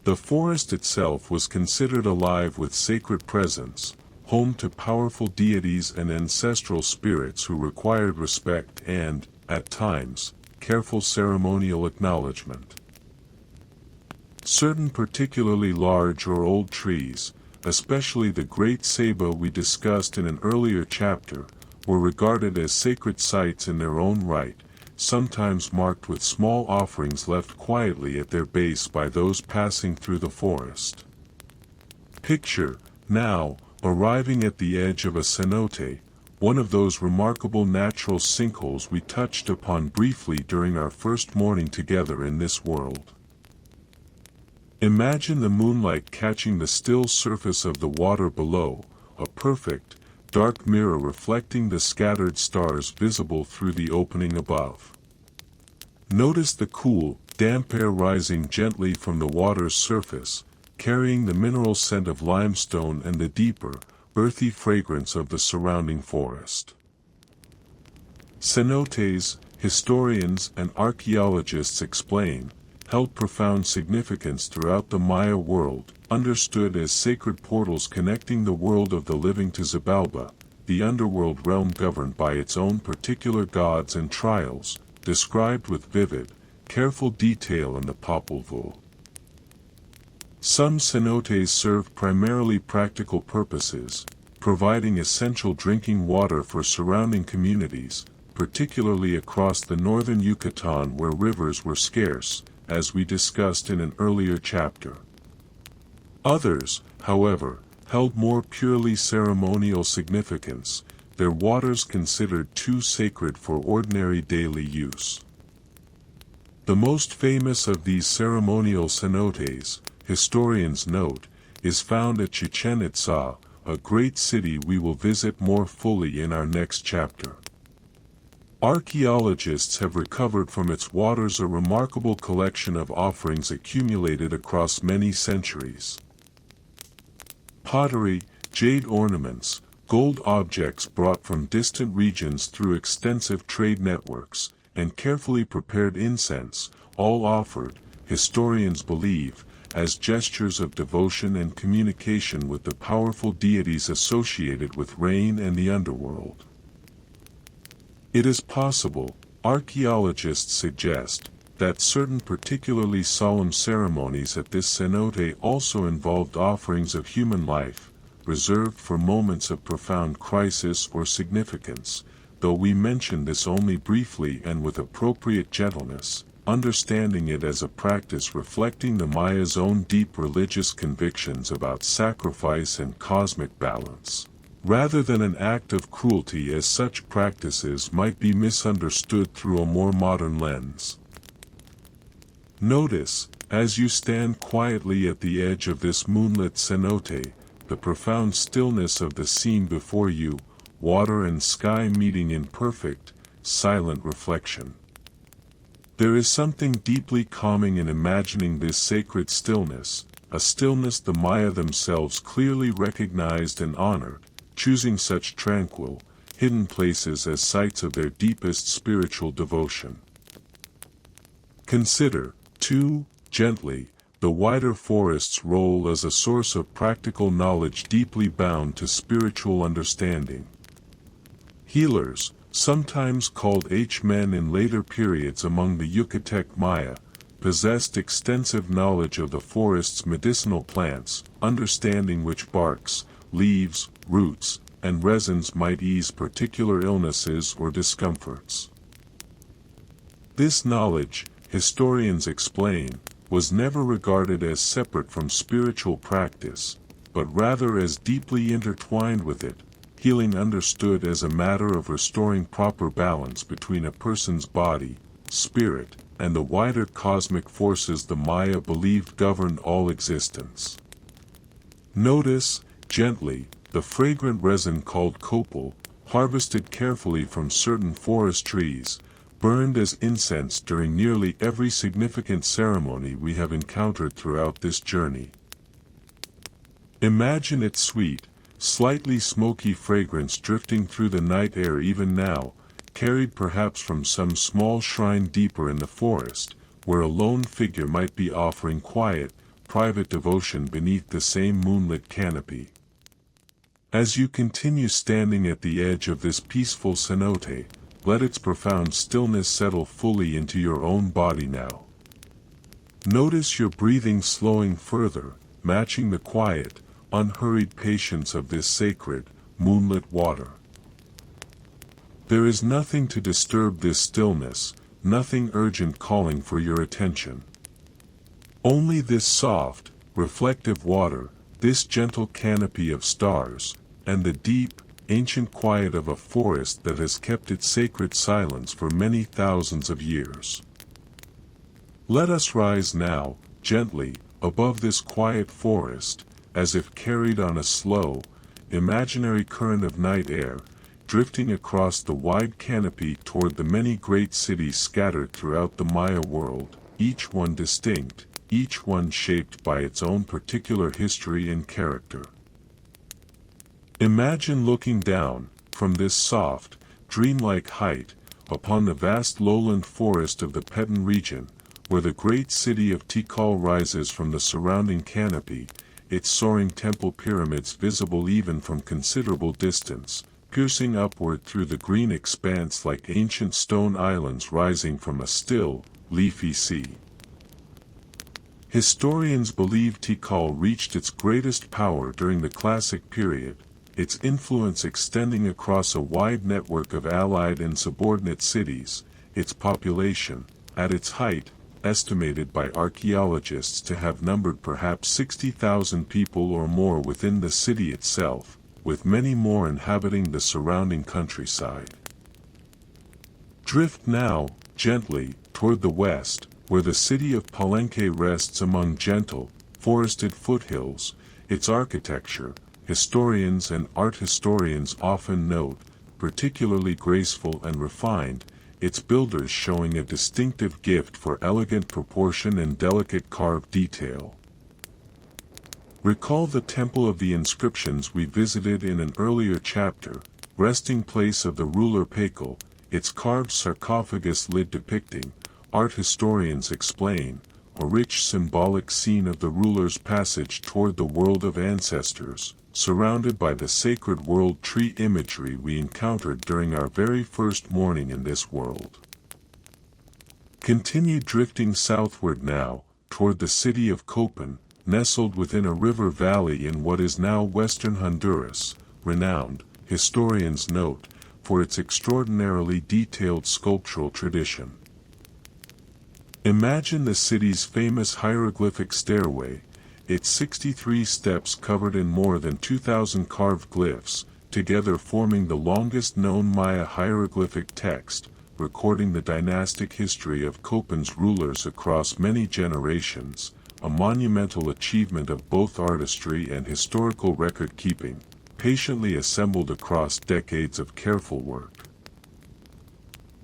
The forest itself was considered alive with sacred presence, home to powerful deities and ancestral spirits who required respect and, at times, careful ceremonial acknowledgement. Certain particularly large or old trees, especially the great ceiba we discussed in an earlier chapter, were regarded as sacred sites in their own right, sometimes marked with small offerings left quietly at their base by those passing through the forest. Picture, now, arriving at the edge of a cenote, one of those remarkable natural sinkholes we touched upon briefly during our first morning together in this world. Imagine the moonlight catching the still surface of the water below, a perfect, dark mirror reflecting the scattered stars visible through the opening above. Notice the cool, damp air rising gently from the water's surface, carrying the mineral scent of limestone and the deeper, earthy fragrance of the surrounding forest. Cenotes, historians and archaeologists explain, held profound significance throughout the Maya world, understood as sacred portals connecting the world of the living to Xibalba, the underworld realm governed by its own particular gods and trials, described with vivid, careful detail in the Popol Vuh. Some cenotes serve primarily practical purposes, providing essential drinking water for surrounding communities, particularly across the northern Yucatan where rivers were scarce, as we discussed in an earlier chapter. Others, however, held more purely ceremonial significance, their waters considered too sacred for ordinary daily use. The most famous of these ceremonial cenotes, historians note, is found at Chichen Itza, a great city we will visit more fully in our next chapter. Archaeologists have recovered from its waters a remarkable collection of offerings accumulated across many centuries. Pottery, jade ornaments, gold objects brought from distant regions through extensive trade networks, and carefully prepared incense, all offered, historians believe, as gestures of devotion and communication with the powerful deities associated with rain and the underworld. It is possible, archaeologists suggest, that certain particularly solemn ceremonies at this cenote also involved offerings of human life, reserved for moments of profound crisis or significance, though we mention this only briefly and with appropriate gentleness, understanding it as a practice reflecting the Maya's own deep religious convictions about sacrifice and cosmic balance, rather than an act of cruelty as such practices might be misunderstood through a more modern lens. Notice, as you stand quietly at the edge of this moonlit cenote, the profound stillness of the scene before you, water and sky meeting in perfect, silent reflection. There is something deeply calming in imagining this sacred stillness, a stillness the Maya themselves clearly recognized and honored, choosing such tranquil, hidden places as sites of their deepest spiritual devotion. Consider, too, gently, the wider forest's role as a source of practical knowledge deeply bound to spiritual understanding. Healers, sometimes called H-men in later periods among the Yucatec Maya, possessed extensive knowledge of the forest's medicinal plants, understanding which barks, leaves, roots, and resins might ease particular illnesses or discomforts. This knowledge, historians explain, was never regarded as separate from spiritual practice, but rather as deeply intertwined with it, healing understood as a matter of restoring proper balance between a person's body, spirit, and the wider cosmic forces the Maya believed governed all existence. Notice, gently, the fragrant resin called copal, harvested carefully from certain forest trees, burned as incense during nearly every significant ceremony we have encountered throughout this journey. Imagine its sweet, slightly smoky fragrance drifting through the night air even now, carried perhaps from some small shrine deeper in the forest, where a lone figure might be offering quiet, private devotion beneath the same moonlit canopy. As you continue standing at the edge of this peaceful cenote, let its profound stillness settle fully into your own body now. Notice your breathing slowing further, matching the quiet, unhurried patience of this sacred, moonlit water. There is nothing to disturb this stillness, nothing urgent calling for your attention. Only this soft, reflective water, this gentle canopy of stars, and the deep, ancient quiet of a forest that has kept its sacred silence for many thousands of years. Let us rise now, gently, above this quiet forest, as if carried on a slow, imaginary current of night air, drifting across the wide canopy toward the many great cities scattered throughout the Maya world, each one distinct, each one shaped by its own particular history and character. Imagine looking down, from this soft, dreamlike height, upon the vast lowland forest of the Petan region, where the great city of Tikal rises from the surrounding canopy, its soaring temple pyramids visible even from considerable distance, piercing upward through the green expanse like ancient stone islands rising from a still, leafy sea. Historians believe Tikal reached its greatest power during the Classic period, its influence extending across a wide network of allied and subordinate cities, its population, at its height, estimated by archaeologists to have numbered perhaps 60,000 people or more within the city itself, with many more inhabiting the surrounding countryside. Drift now, gently, toward the west, where the city of Palenque rests among gentle, forested foothills, its architecture, historians and art historians often note, particularly graceful and refined, its builders showing a distinctive gift for elegant proportion and delicate carved detail. Recall the Temple of the Inscriptions we visited in an earlier chapter, resting place of the ruler Tikal, its carved sarcophagus lid depicting, art historians explain, a rich symbolic scene of the ruler's passage toward the world of ancestors, surrounded by the sacred world tree imagery we encountered during our very first morning in this world. Continue drifting southward now, toward the city of Copan, nestled within a river valley in what is now western Honduras, renowned, historians note, for its extraordinarily detailed sculptural tradition. Imagine the city's famous hieroglyphic stairway, its 63 steps covered in more than 2,000 carved glyphs, together forming the longest known Maya hieroglyphic text, recording the dynastic history of Copan's rulers across many generations, a monumental achievement of both artistry and historical record-keeping, patiently assembled across decades of careful work.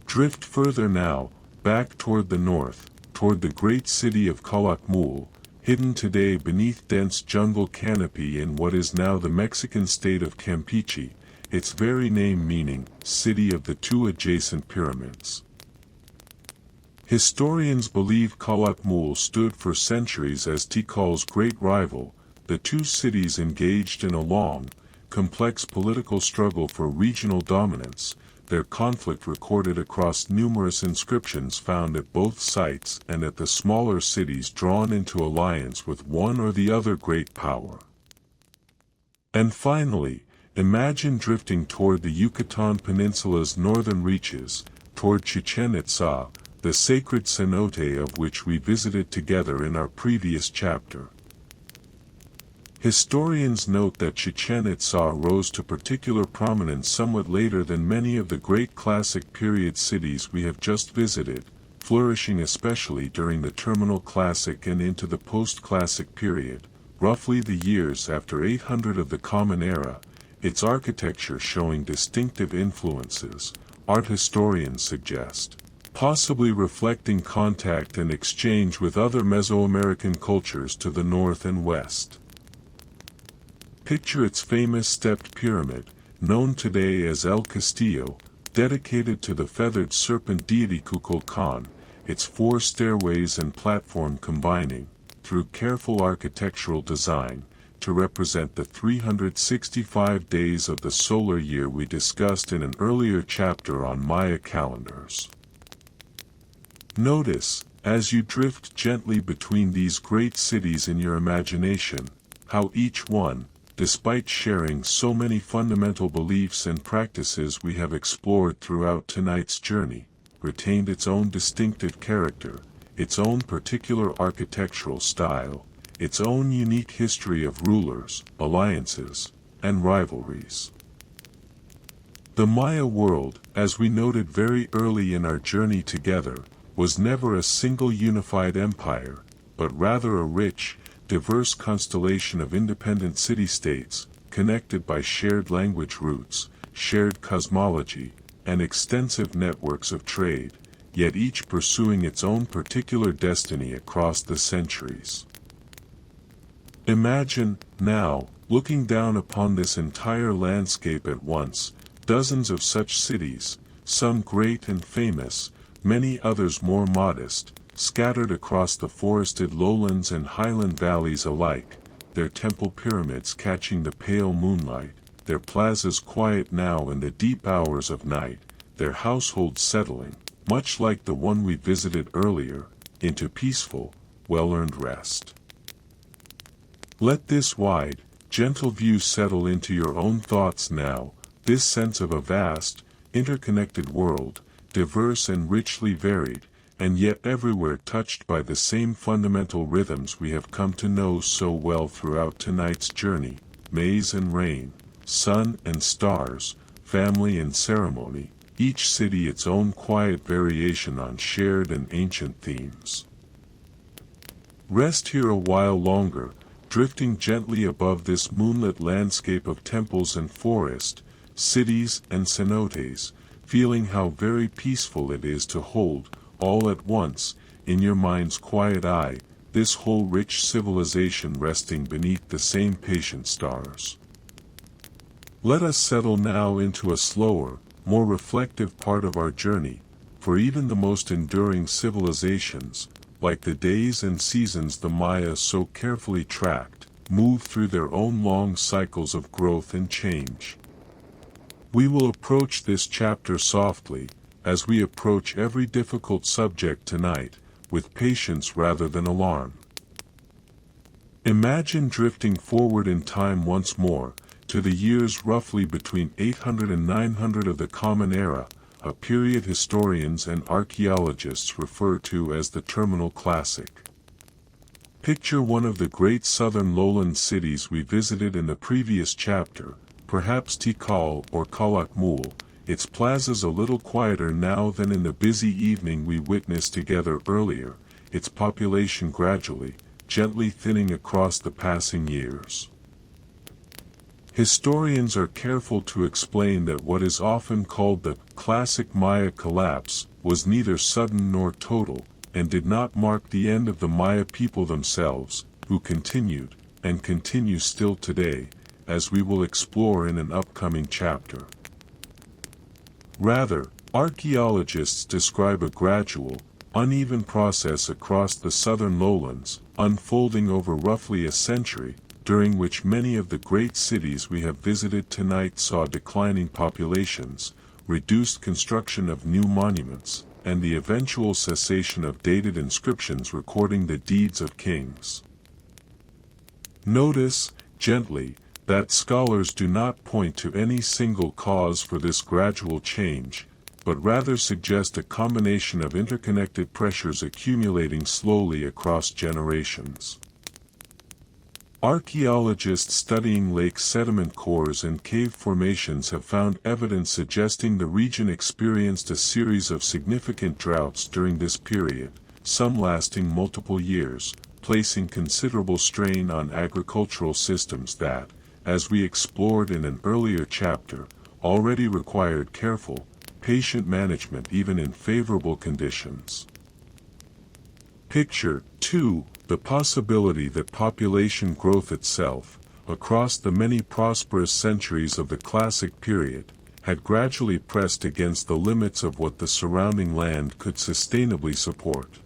Drift further now, back toward the north, toward the great city of Calakmul, hidden today beneath dense jungle canopy in what is now the Mexican state of Campeche, its very name meaning, city of the two adjacent pyramids. Historians believe Calakmul stood for centuries as Tikal's great rival, the two cities engaged in a long, complex political struggle for regional dominance, their conflict recorded across numerous inscriptions found at both sites and at the smaller cities drawn into alliance with one or the other great power. And finally, imagine drifting toward the Yucatan Peninsula's northern reaches, toward Chichen Itza, the sacred cenote of which we visited together in our previous chapter. Historians note that Chichen Itza rose to particular prominence somewhat later than many of the great classic period cities we have just visited, flourishing especially during the terminal classic and into the post-classic period, roughly the years after 800 of the Common Era, its architecture showing distinctive influences, art historians suggest, possibly reflecting contact and exchange with other Mesoamerican cultures to the north and west. Picture its famous stepped pyramid, known today as El Castillo, dedicated to the feathered serpent deity Kukulkan, its 4 stairways and platform combining, through careful architectural design, to represent the 365 days of the solar year we discussed in an earlier chapter on Maya calendars. Notice, as you drift gently between these great cities in your imagination, how each one, despite sharing so many fundamental beliefs and practices we have explored throughout tonight's journey, retained its own distinctive character, its own particular architectural style, its own unique history of rulers, alliances, and rivalries. The Maya world, as we noted very early in our journey together, was never a single unified empire, but rather a rich, diverse constellation of independent city-states, connected by shared language roots, shared cosmology, and extensive networks of trade, yet each pursuing its own particular destiny across the centuries. Imagine, now, looking down upon this entire landscape at once, dozens of such cities, some great and famous, many others more modest, scattered across the forested lowlands and highland valleys alike, their temple pyramids catching the pale moonlight, their plazas quiet now in the deep hours of night, their households settling, much like the one we visited earlier, into peaceful, well-earned rest. Let this wide, gentle view settle into your own thoughts now, this sense of a vast, interconnected world, diverse and richly varied, and yet everywhere touched by the same fundamental rhythms we have come to know so well throughout tonight's journey, maize and rain, sun and stars, family and ceremony, each city its own quiet variation on shared and ancient themes. Rest here a while longer, drifting gently above this moonlit landscape of temples and forest, cities and cenotes, feeling how very peaceful it is to hold, all at once, in your mind's quiet eye, this whole rich civilization resting beneath the same patient stars. Let us settle now into a slower, more reflective part of our journey, for even the most enduring civilizations, like the days and seasons the Maya so carefully tracked, move through their own long cycles of growth and change. We will approach this chapter softly, as we approach every difficult subject tonight, with patience rather than alarm. Imagine drifting forward in time once more, to the years roughly between 800 and 900 of the Common Era, a period historians and archaeologists refer to as the Terminal Classic. Picture one of the great southern lowland cities we visited in the previous chapter, perhaps Tikal or Calakmul, its plazas a little quieter now than in the busy evening we witnessed together earlier, its population gradually, gently thinning across the passing years. Historians are careful to explain that what is often called the classic Maya collapse was neither sudden nor total, and did not mark the end of the Maya people themselves, who continued, and continue still today, as we will explore in an upcoming chapter. Rather, archaeologists describe a gradual, uneven process across the southern lowlands, unfolding over roughly a century, during which many of the great cities we have visited tonight saw declining populations, reduced construction of new monuments, and the eventual cessation of dated inscriptions recording the deeds of kings. Notice, gently, that scholars do not point to any single cause for this gradual change, but rather suggest a combination of interconnected pressures accumulating slowly across generations. Archaeologists studying lake sediment cores and cave formations have found evidence suggesting the region experienced a series of significant droughts during this period, some lasting multiple years, placing considerable strain on agricultural systems that, as we explored in an earlier chapter, already required careful, patient management even in favorable conditions. Picture, too, the possibility that population growth itself, across the many prosperous centuries of the Classic period, had gradually pressed against the limits of what the surrounding land could sustainably support.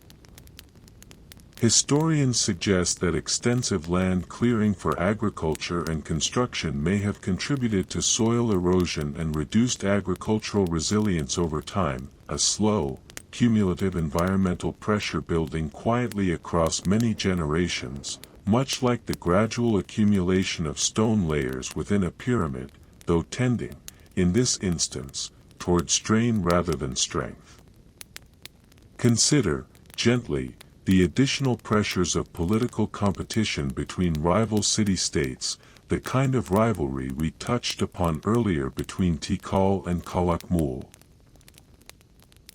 Historians suggest that extensive land clearing for agriculture and construction may have contributed to soil erosion and reduced agricultural resilience over time, a slow, cumulative environmental pressure building quietly across many generations, much like the gradual accumulation of stone layers within a pyramid, though tending, in this instance, toward strain rather than strength. Consider, gently, the additional pressures of political competition between rival city-states, the kind of rivalry we touched upon earlier between Tikal and Calakmul.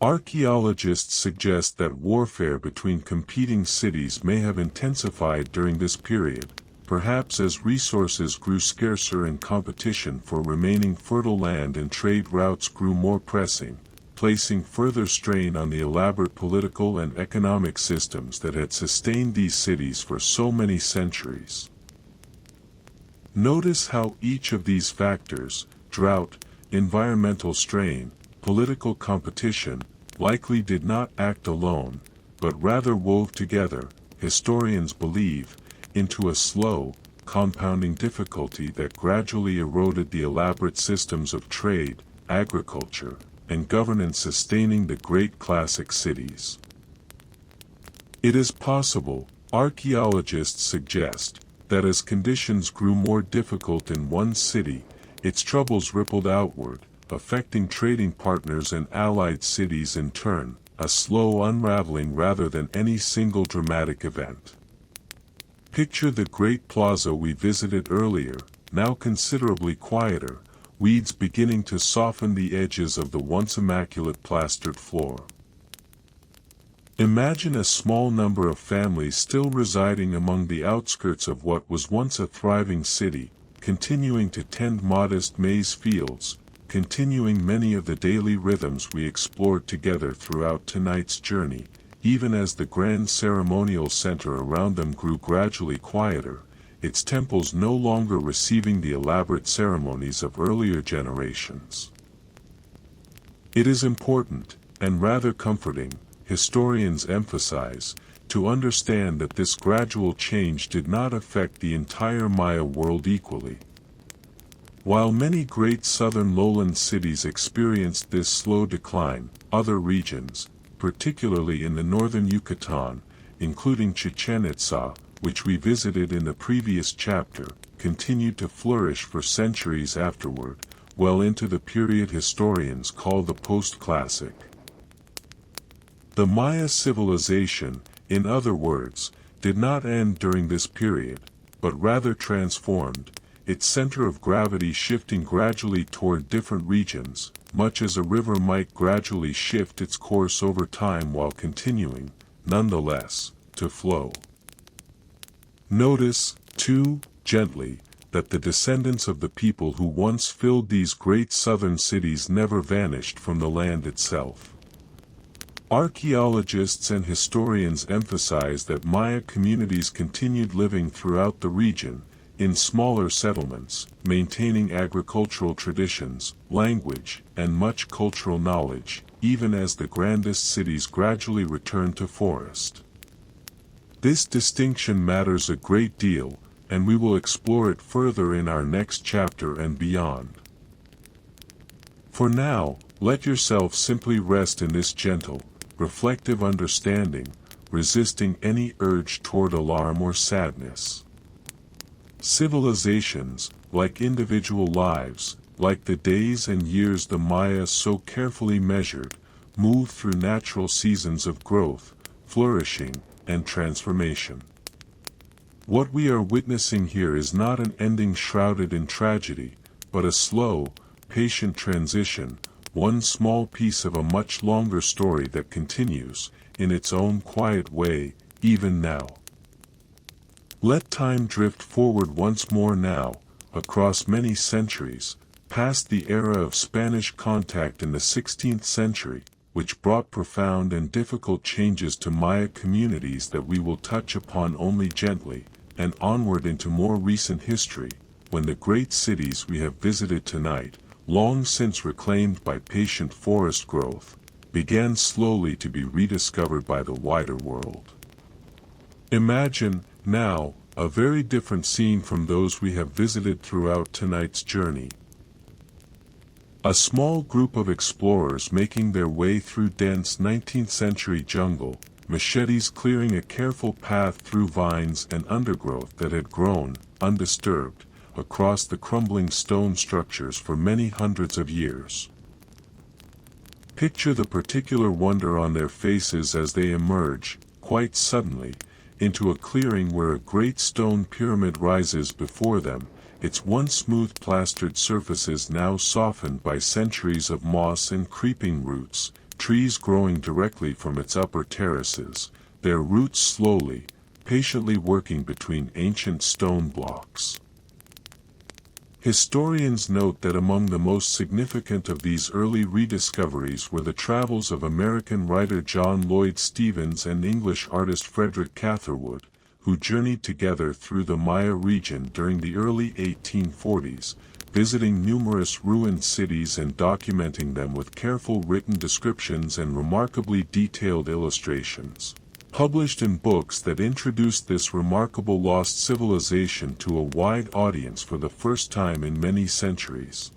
Archaeologists suggest that warfare between competing cities may have intensified during this period, perhaps as resources grew scarcer and competition for remaining fertile land and trade routes grew more pressing, placing further strain on the elaborate political and economic systems that had sustained these cities for so many centuries. Notice how each of these factors, drought, environmental strain, political competition, likely did not act alone, but rather wove together, historians believe, into a slow, compounding difficulty that gradually eroded the elaborate systems of trade, agriculture, and governance sustaining the great classic cities. It is possible, archaeologists suggest, that as conditions grew more difficult in one city, its troubles rippled outward, affecting trading partners and allied cities in turn, a slow unraveling rather than any single dramatic event. Picture the great plaza we visited earlier, now considerably quieter, weeds beginning to soften the edges of the once immaculate plastered floor. Imagine a small number of families still residing among the outskirts of what was once a thriving city, continuing to tend modest maize fields, continuing many of the daily rhythms we explored together throughout tonight's journey, even as the grand ceremonial center around them grew gradually quieter, its temples no longer receiving the elaborate ceremonies of earlier generations. It is important, and rather comforting, historians emphasize, to understand that this gradual change did not affect the entire Maya world equally. While many great southern lowland cities experienced this slow decline, other regions, particularly in the northern Yucatan, including Chichen Itza, which we visited in the previous chapter, continued to flourish for centuries afterward, well into the period historians call the post-classic. The Maya civilization, in other words, did not end during this period, but rather transformed, its center of gravity shifting gradually toward different regions, much as a river might gradually shift its course over time while continuing, nonetheless, to flow. Notice, too, gently, that the descendants of the people who once filled these great southern cities never vanished from the land itself. Archaeologists and historians emphasize that Maya communities continued living throughout the region, in smaller settlements, maintaining agricultural traditions, language, and much cultural knowledge, even as the grandest cities gradually returned to forest. This distinction matters a great deal, and we will explore it further in our next chapter and beyond. For now, let yourself simply rest in this gentle, reflective understanding, resisting any urge toward alarm or sadness. Civilizations, like individual lives, like the days and years the Maya so carefully measured, move through natural seasons of growth, flourishing, and transformation. What we are witnessing here is not an ending shrouded in tragedy, but a slow, patient transition, one small piece of a much longer story that continues, in its own quiet way, even now. Let time drift forward once more now, across many centuries, past the era of Spanish contact in the 16th century, which brought profound and difficult changes to Maya communities that we will touch upon only gently, and onward into more recent history, when the great cities we have visited tonight, long since reclaimed by patient forest growth, began slowly to be rediscovered by the wider world. Imagine, now, a very different scene from those we have visited throughout tonight's journey. A small group of explorers making their way through dense 19th century jungle, machetes clearing a careful path through vines and undergrowth that had grown, undisturbed, across the crumbling stone structures for many hundreds of years. Picture the particular wonder on their faces as they emerge, quite suddenly, into a clearing where a great stone pyramid rises before them, its once smooth plastered surfaces now softened by centuries of moss and creeping roots, trees growing directly from its upper terraces, their roots slowly, patiently working between ancient stone blocks. Historians note that among the most significant of these early rediscoveries were the travels of American writer John Lloyd Stephens and English artist Frederick Catherwood, who journeyed together through the Maya region during the early 1840s, visiting numerous ruined cities and documenting them with careful written descriptions and remarkably detailed illustrations. Published in books that introduced this remarkable lost civilization to a wide audience for the first time in many centuries.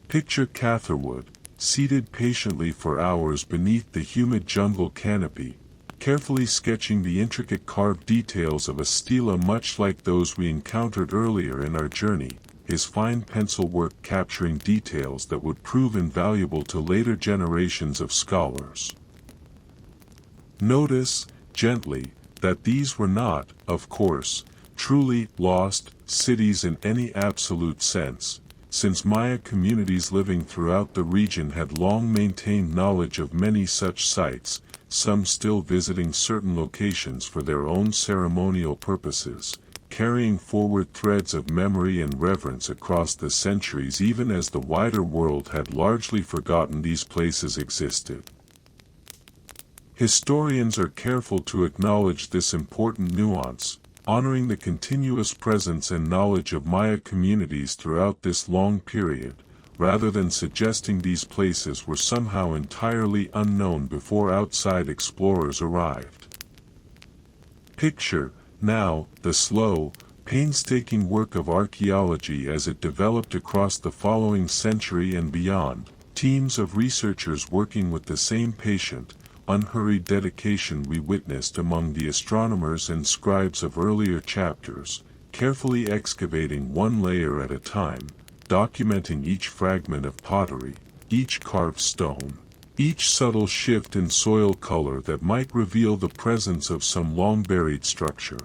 Picture Catherwood, seated patiently for hours beneath the humid jungle canopy, carefully sketching the intricate carved details of a stela much like those we encountered earlier in our journey, his fine pencil work capturing details that would prove invaluable to later generations of scholars. Notice, gently, that these were not, of course, truly lost cities in any absolute sense, since Maya communities living throughout the region had long maintained knowledge of many such sites, some still visiting certain locations for their own ceremonial purposes, carrying forward threads of memory and reverence across the centuries even as the wider world had largely forgotten these places existed. Historians are careful to acknowledge this important nuance, honoring the continuous presence and knowledge of Maya communities throughout this long period, rather than suggesting these places were somehow entirely unknown before outside explorers arrived. Picture, now, the slow, painstaking work of archaeology as it developed across the following century and beyond, teams of researchers working with the same patient, unhurried dedication we witnessed among the astronomers and scribes of earlier chapters, carefully excavating one layer at a time, documenting each fragment of pottery, each carved stone, each subtle shift in soil color that might reveal the presence of some long-buried structure.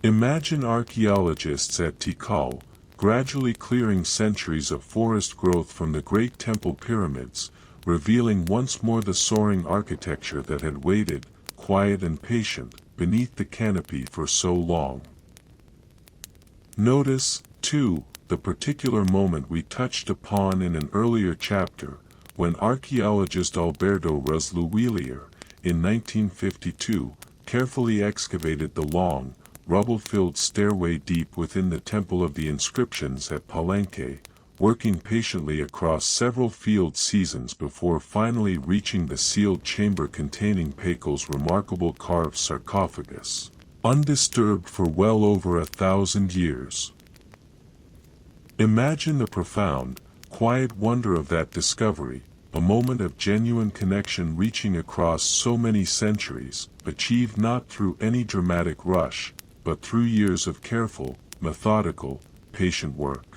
Imagine archaeologists at Tikal, gradually clearing centuries of forest growth from the Great Temple pyramids, revealing once more the soaring architecture that had waited, quiet and patient, beneath the canopy for so long. Notice, too, the particular moment we touched upon in an earlier chapter, when archaeologist Alberto Rusluwilier, in 1952, carefully excavated the long, rubble-filled stairway deep within the Temple of the Inscriptions at Palenque, working patiently across several field seasons before finally reaching the sealed chamber containing Tikal's remarkable carved sarcophagus, undisturbed for well over 1,000 years. Imagine the profound, quiet wonder of that discovery, a moment of genuine connection reaching across so many centuries, achieved not through any dramatic rush, but through years of careful, methodical, patient work.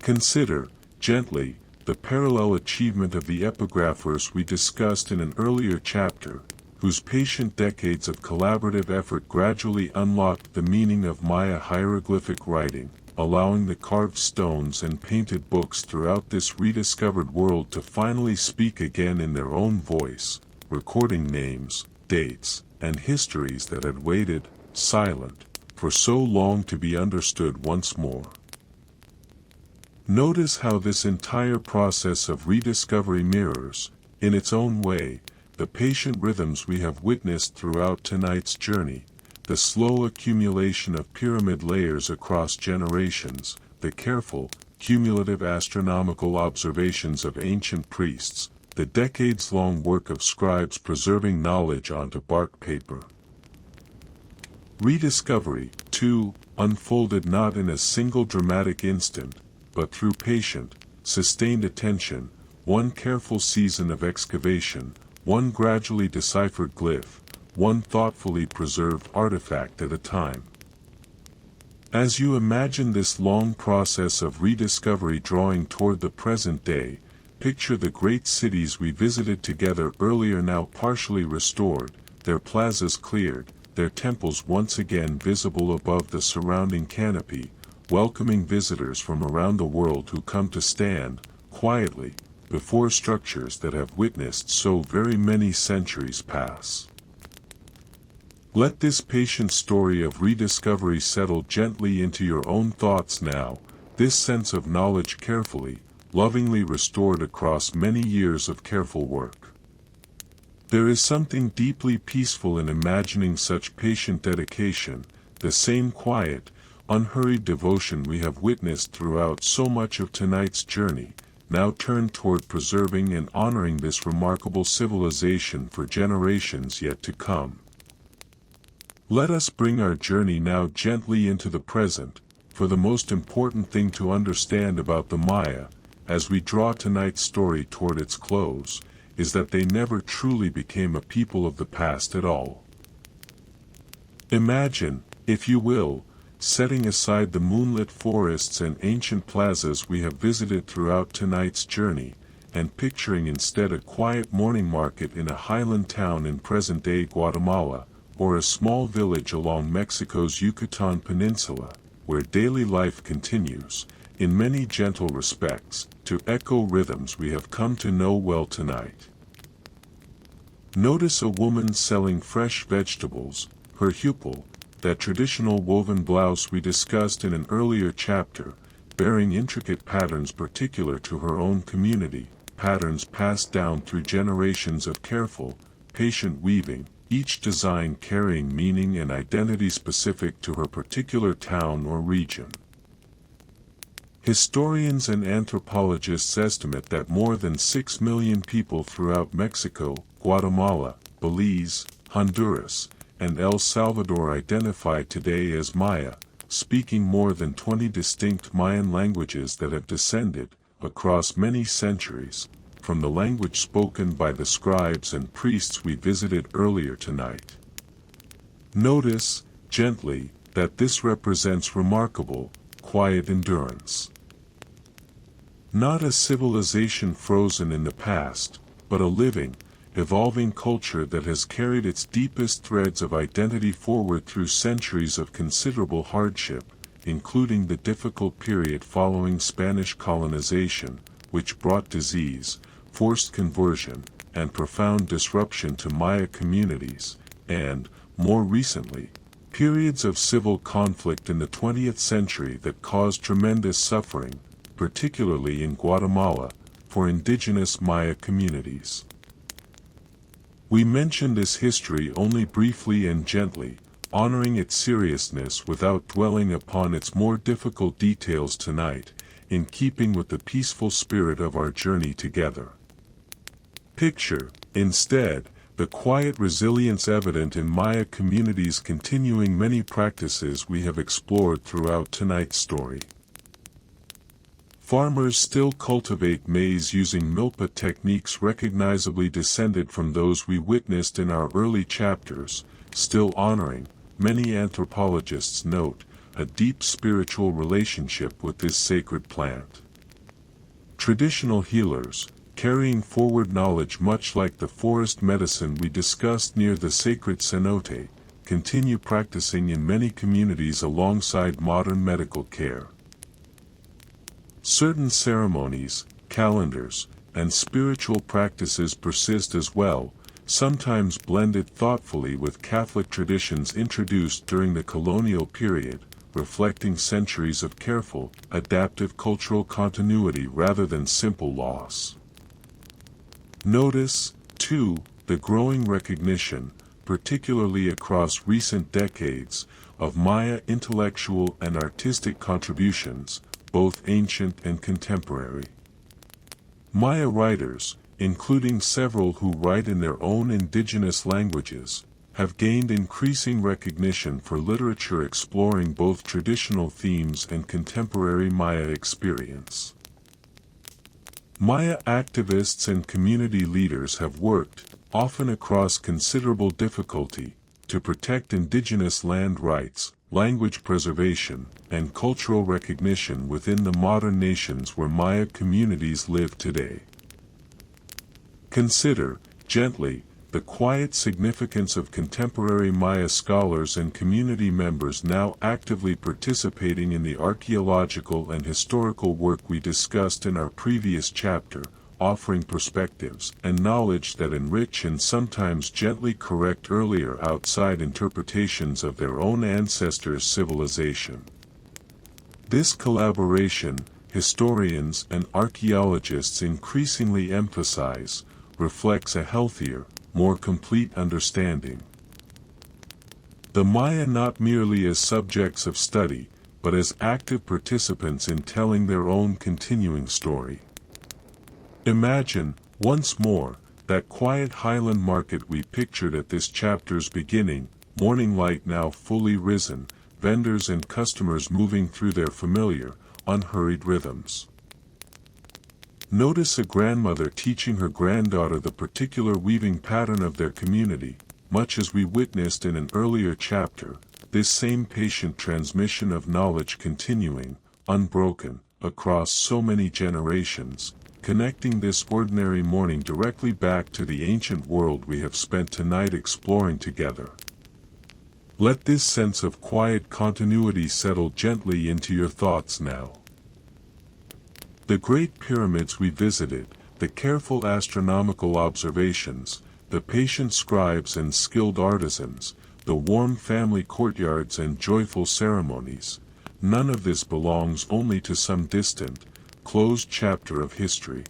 Consider, gently, the parallel achievement of the epigraphers we discussed in an earlier chapter, whose patient decades of collaborative effort gradually unlocked the meaning of Maya hieroglyphic writing, allowing the carved stones and painted books throughout this rediscovered world to finally speak again in their own voice, recording names, dates, and histories that had waited, silent, for so long to be understood once more. Notice how this entire process of rediscovery mirrors, in its own way, the patient rhythms we have witnessed throughout tonight's journey, the slow accumulation of pyramid layers across generations, the careful, cumulative astronomical observations of ancient priests, the decades-long work of scribes preserving knowledge onto bark paper. Rediscovery, too, unfolded not in a single dramatic instant, but through patient, sustained attention, one careful season of excavation, one gradually deciphered glyph, one thoughtfully preserved artifact at a time. As you imagine this long process of rediscovery drawing toward the present day, Picture the great cities we visited together earlier now partially restored, their plazas cleared, their temples once again visible above the surrounding canopy, welcoming visitors from around the world who come to stand, quietly, before structures that have witnessed so very many centuries pass. Let this patient story of rediscovery settle gently into your own thoughts now, this sense of knowledge carefully, lovingly restored across many years of careful work. There is something deeply peaceful in imagining such patient dedication, the same quiet, unhurried devotion we have witnessed throughout so much of tonight's journey, now turned toward preserving and honoring this remarkable civilization for generations yet to come. Let us bring our journey now gently into the present, for the most important thing to understand about the Maya, as we draw tonight's story toward its close, is that they never truly became a people of the past at all. Imagine, if you will, setting aside the moonlit forests and ancient plazas we have visited throughout tonight's journey, and picturing instead a quiet morning market in a highland town in present-day Guatemala, or a small village along Mexico's Yucatan Peninsula, where daily life continues, in many gentle respects, to echo rhythms we have come to know well tonight. Notice a woman selling fresh vegetables, her hupel, that traditional woven blouse we discussed in an earlier chapter, bearing intricate patterns particular to her own community, patterns passed down through generations of careful, patient weaving, each design carrying meaning and identity specific to her particular town or region. Historians and anthropologists estimate that more than 6 million people throughout Mexico, Guatemala, Belize, Honduras, and El Salvador identify today as Maya, speaking more than 20 distinct Mayan languages that have descended, across many centuries, from the language spoken by the scribes and priests we visited earlier tonight. Notice, gently, that this represents remarkable, quiet endurance. Not a civilization frozen in the past, but a living, evolving culture that has carried its deepest threads of identity forward through centuries of considerable hardship, including the difficult period following Spanish colonization, which brought disease, forced conversion, and profound disruption to Maya communities, and, more recently, periods of civil conflict in the 20th century that caused tremendous suffering, particularly in Guatemala, for indigenous Maya communities. We mention this history only briefly and gently, honoring its seriousness without dwelling upon its more difficult details tonight, in keeping with the peaceful spirit of our journey together. Picture, instead, the quiet resilience evident in Maya communities continuing many practices we have explored throughout tonight's story. Farmers still cultivate maize using milpa techniques recognizably descended from those we witnessed in our early chapters, still honoring, many anthropologists note, a deep spiritual relationship with this sacred plant. Traditional healers, carrying forward knowledge much like the forest medicine we discussed near the sacred cenote, continue practicing in many communities alongside modern medical care. Certain ceremonies, calendars, and spiritual practices persist as well, sometimes blended thoughtfully with Catholic traditions introduced during the colonial period, reflecting centuries of careful, adaptive cultural continuity rather than simple loss. Notice, too, the growing recognition, particularly across recent decades, of Maya intellectual and artistic contributions, both ancient and contemporary. Maya writers, including several who write in their own indigenous languages, have gained increasing recognition for literature exploring both traditional themes and contemporary Maya experience. Maya activists and community leaders have worked, often across considerable difficulty, to protect indigenous land rights, language preservation, and cultural recognition within the modern nations where Maya communities live today. Consider, gently, the quiet significance of contemporary Maya scholars and community members now actively participating in the archaeological and historical work we discussed in our previous chapter, offering perspectives and knowledge that enrich and sometimes gently correct earlier outside interpretations of their own ancestors' civilization. This collaboration, historians and archaeologists increasingly emphasize, reflects a healthier, more complete understanding. The Maya not merely as subjects of study, but as active participants in telling their own continuing story. Imagine, once more, that quiet highland market we pictured at this chapter's beginning, morning light now fully risen, vendors and customers moving through their familiar, unhurried rhythms. Notice a grandmother teaching her granddaughter the particular weaving pattern of their community, much as we witnessed in an earlier chapter, this same patient transmission of knowledge continuing, unbroken, across so many generations, connecting this ordinary morning directly back to the ancient world we have spent tonight exploring together. Let this sense of quiet continuity settle gently into your thoughts now. The great pyramids we visited, the careful astronomical observations, the patient scribes and skilled artisans, the warm family courtyards and joyful ceremonies, none of this belongs only to some distant, closed chapter of history.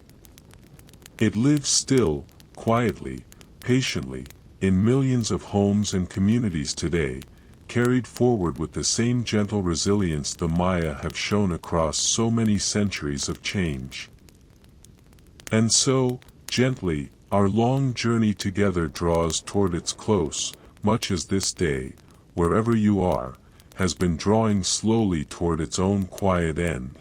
It lives still, quietly, patiently, in millions of homes and communities today, carried forward with the same gentle resilience the Maya have shown across so many centuries of change. And so, gently, our long journey together draws toward its close, much as this day, wherever you are, has been drawing slowly toward its own quiet end.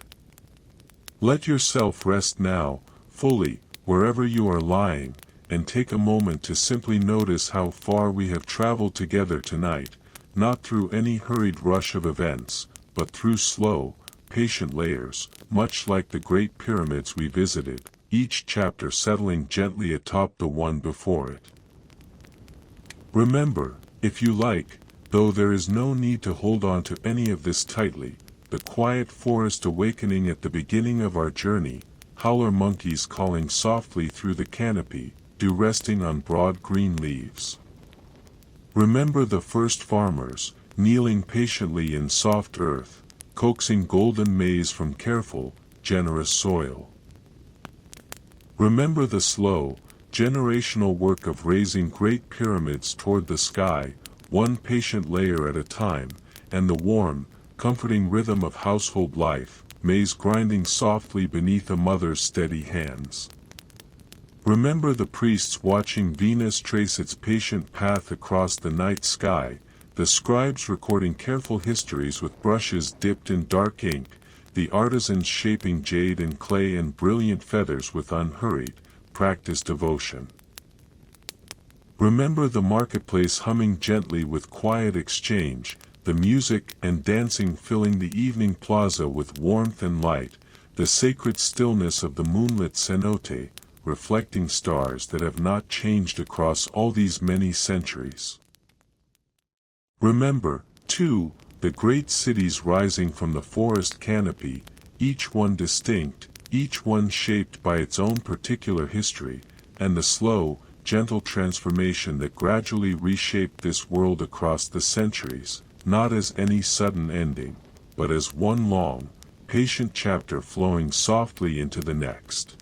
Let yourself rest now, fully, wherever you are lying, and take a moment to simply notice how far we have traveled together tonight, not through any hurried rush of events, but through slow, patient layers, much like the great pyramids we visited, each chapter settling gently atop the one before it. Remember, if you like, though there is no need to hold on to any of this tightly, the quiet forest awakening at the beginning of our journey, howler monkeys calling softly through the canopy, dew resting on broad green leaves. Remember the first farmers, kneeling patiently in soft earth, coaxing golden maize from careful, generous soil. Remember the slow, generational work of raising great pyramids toward the sky, one patient layer at a time, and the warm, comforting rhythm of household life, maize grinding softly beneath a mother's steady hands. Remember the priests watching Venus trace its patient path across the night sky, the scribes recording careful histories with brushes dipped in dark ink, the artisans shaping jade and clay and brilliant feathers with unhurried, practiced devotion. Remember the marketplace humming gently with quiet exchange, the music and dancing filling the evening plaza with warmth and light, the sacred stillness of the moonlit cenote, reflecting stars that have not changed across all these many centuries. Remember, too, the great cities rising from the forest canopy, each one distinct, each one shaped by its own particular history, and the slow, gentle transformation that gradually reshaped this world across the centuries, not as any sudden ending, but as one long, patient chapter flowing softly into the next.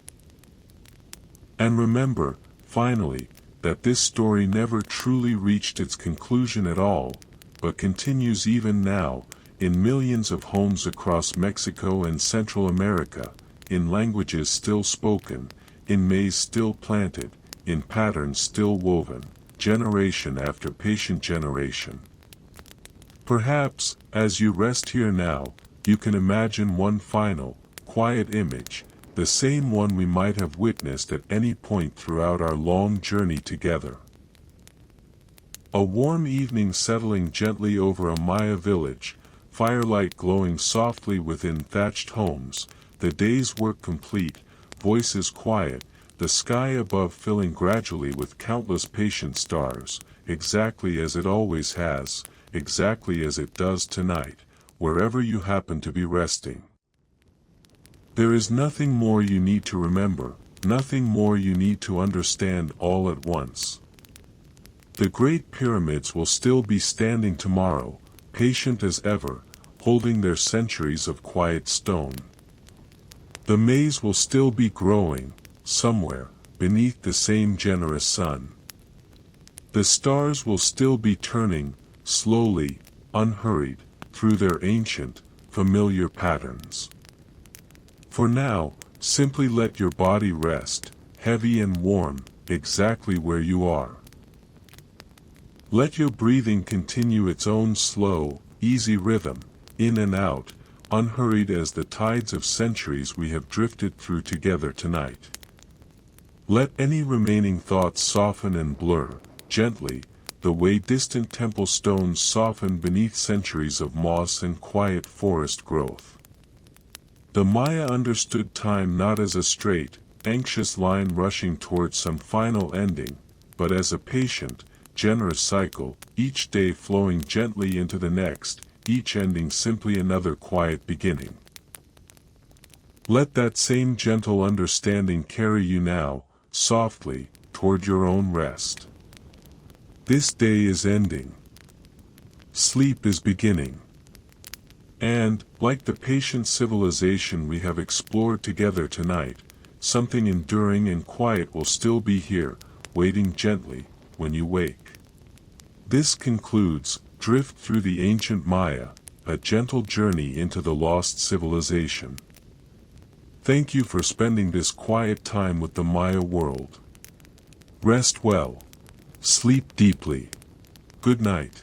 And remember, finally, that this story never truly reached its conclusion at all, but continues even now, in millions of homes across Mexico and Central America, in languages still spoken, in maize still planted, in patterns still woven, generation after patient generation. Perhaps, as you rest here now, you can imagine one final, quiet image, the same one we might have witnessed at any point throughout our long journey together. A warm evening settling gently over a Maya village, firelight glowing softly within thatched homes, the day's work complete, voices quiet, the sky above filling gradually with countless patient stars, exactly as it always has, exactly as it does tonight, wherever you happen to be resting. There is nothing more you need to remember, nothing more you need to understand all at once. The Great Pyramids will still be standing tomorrow, patient as ever, holding their centuries of quiet stone. The maize will still be growing, somewhere, beneath the same generous sun. The stars will still be turning, slowly, unhurried, through their ancient, familiar patterns. For now, simply let your body rest, heavy and warm, exactly where you are. Let your breathing continue its own slow, easy rhythm, in and out, unhurried as the tides of centuries we have drifted through together tonight. Let any remaining thoughts soften and blur, gently, the way distant temple stones soften beneath centuries of moss and quiet forest growth. The Maya understood time not as a straight, anxious line rushing towards some final ending, but as a patient, generous cycle, each day flowing gently into the next, each ending simply another quiet beginning. Let that same gentle understanding carry you now, softly, toward your own rest. This day is ending. Sleep is beginning. And, like the patient civilization we have explored together tonight, something enduring and quiet will still be here, waiting gently, when you wake. This concludes Drift Through the Ancient Maya, a gentle journey into the lost civilization. Thank you for spending this quiet time with the Maya world. Rest well. Sleep deeply. Good night.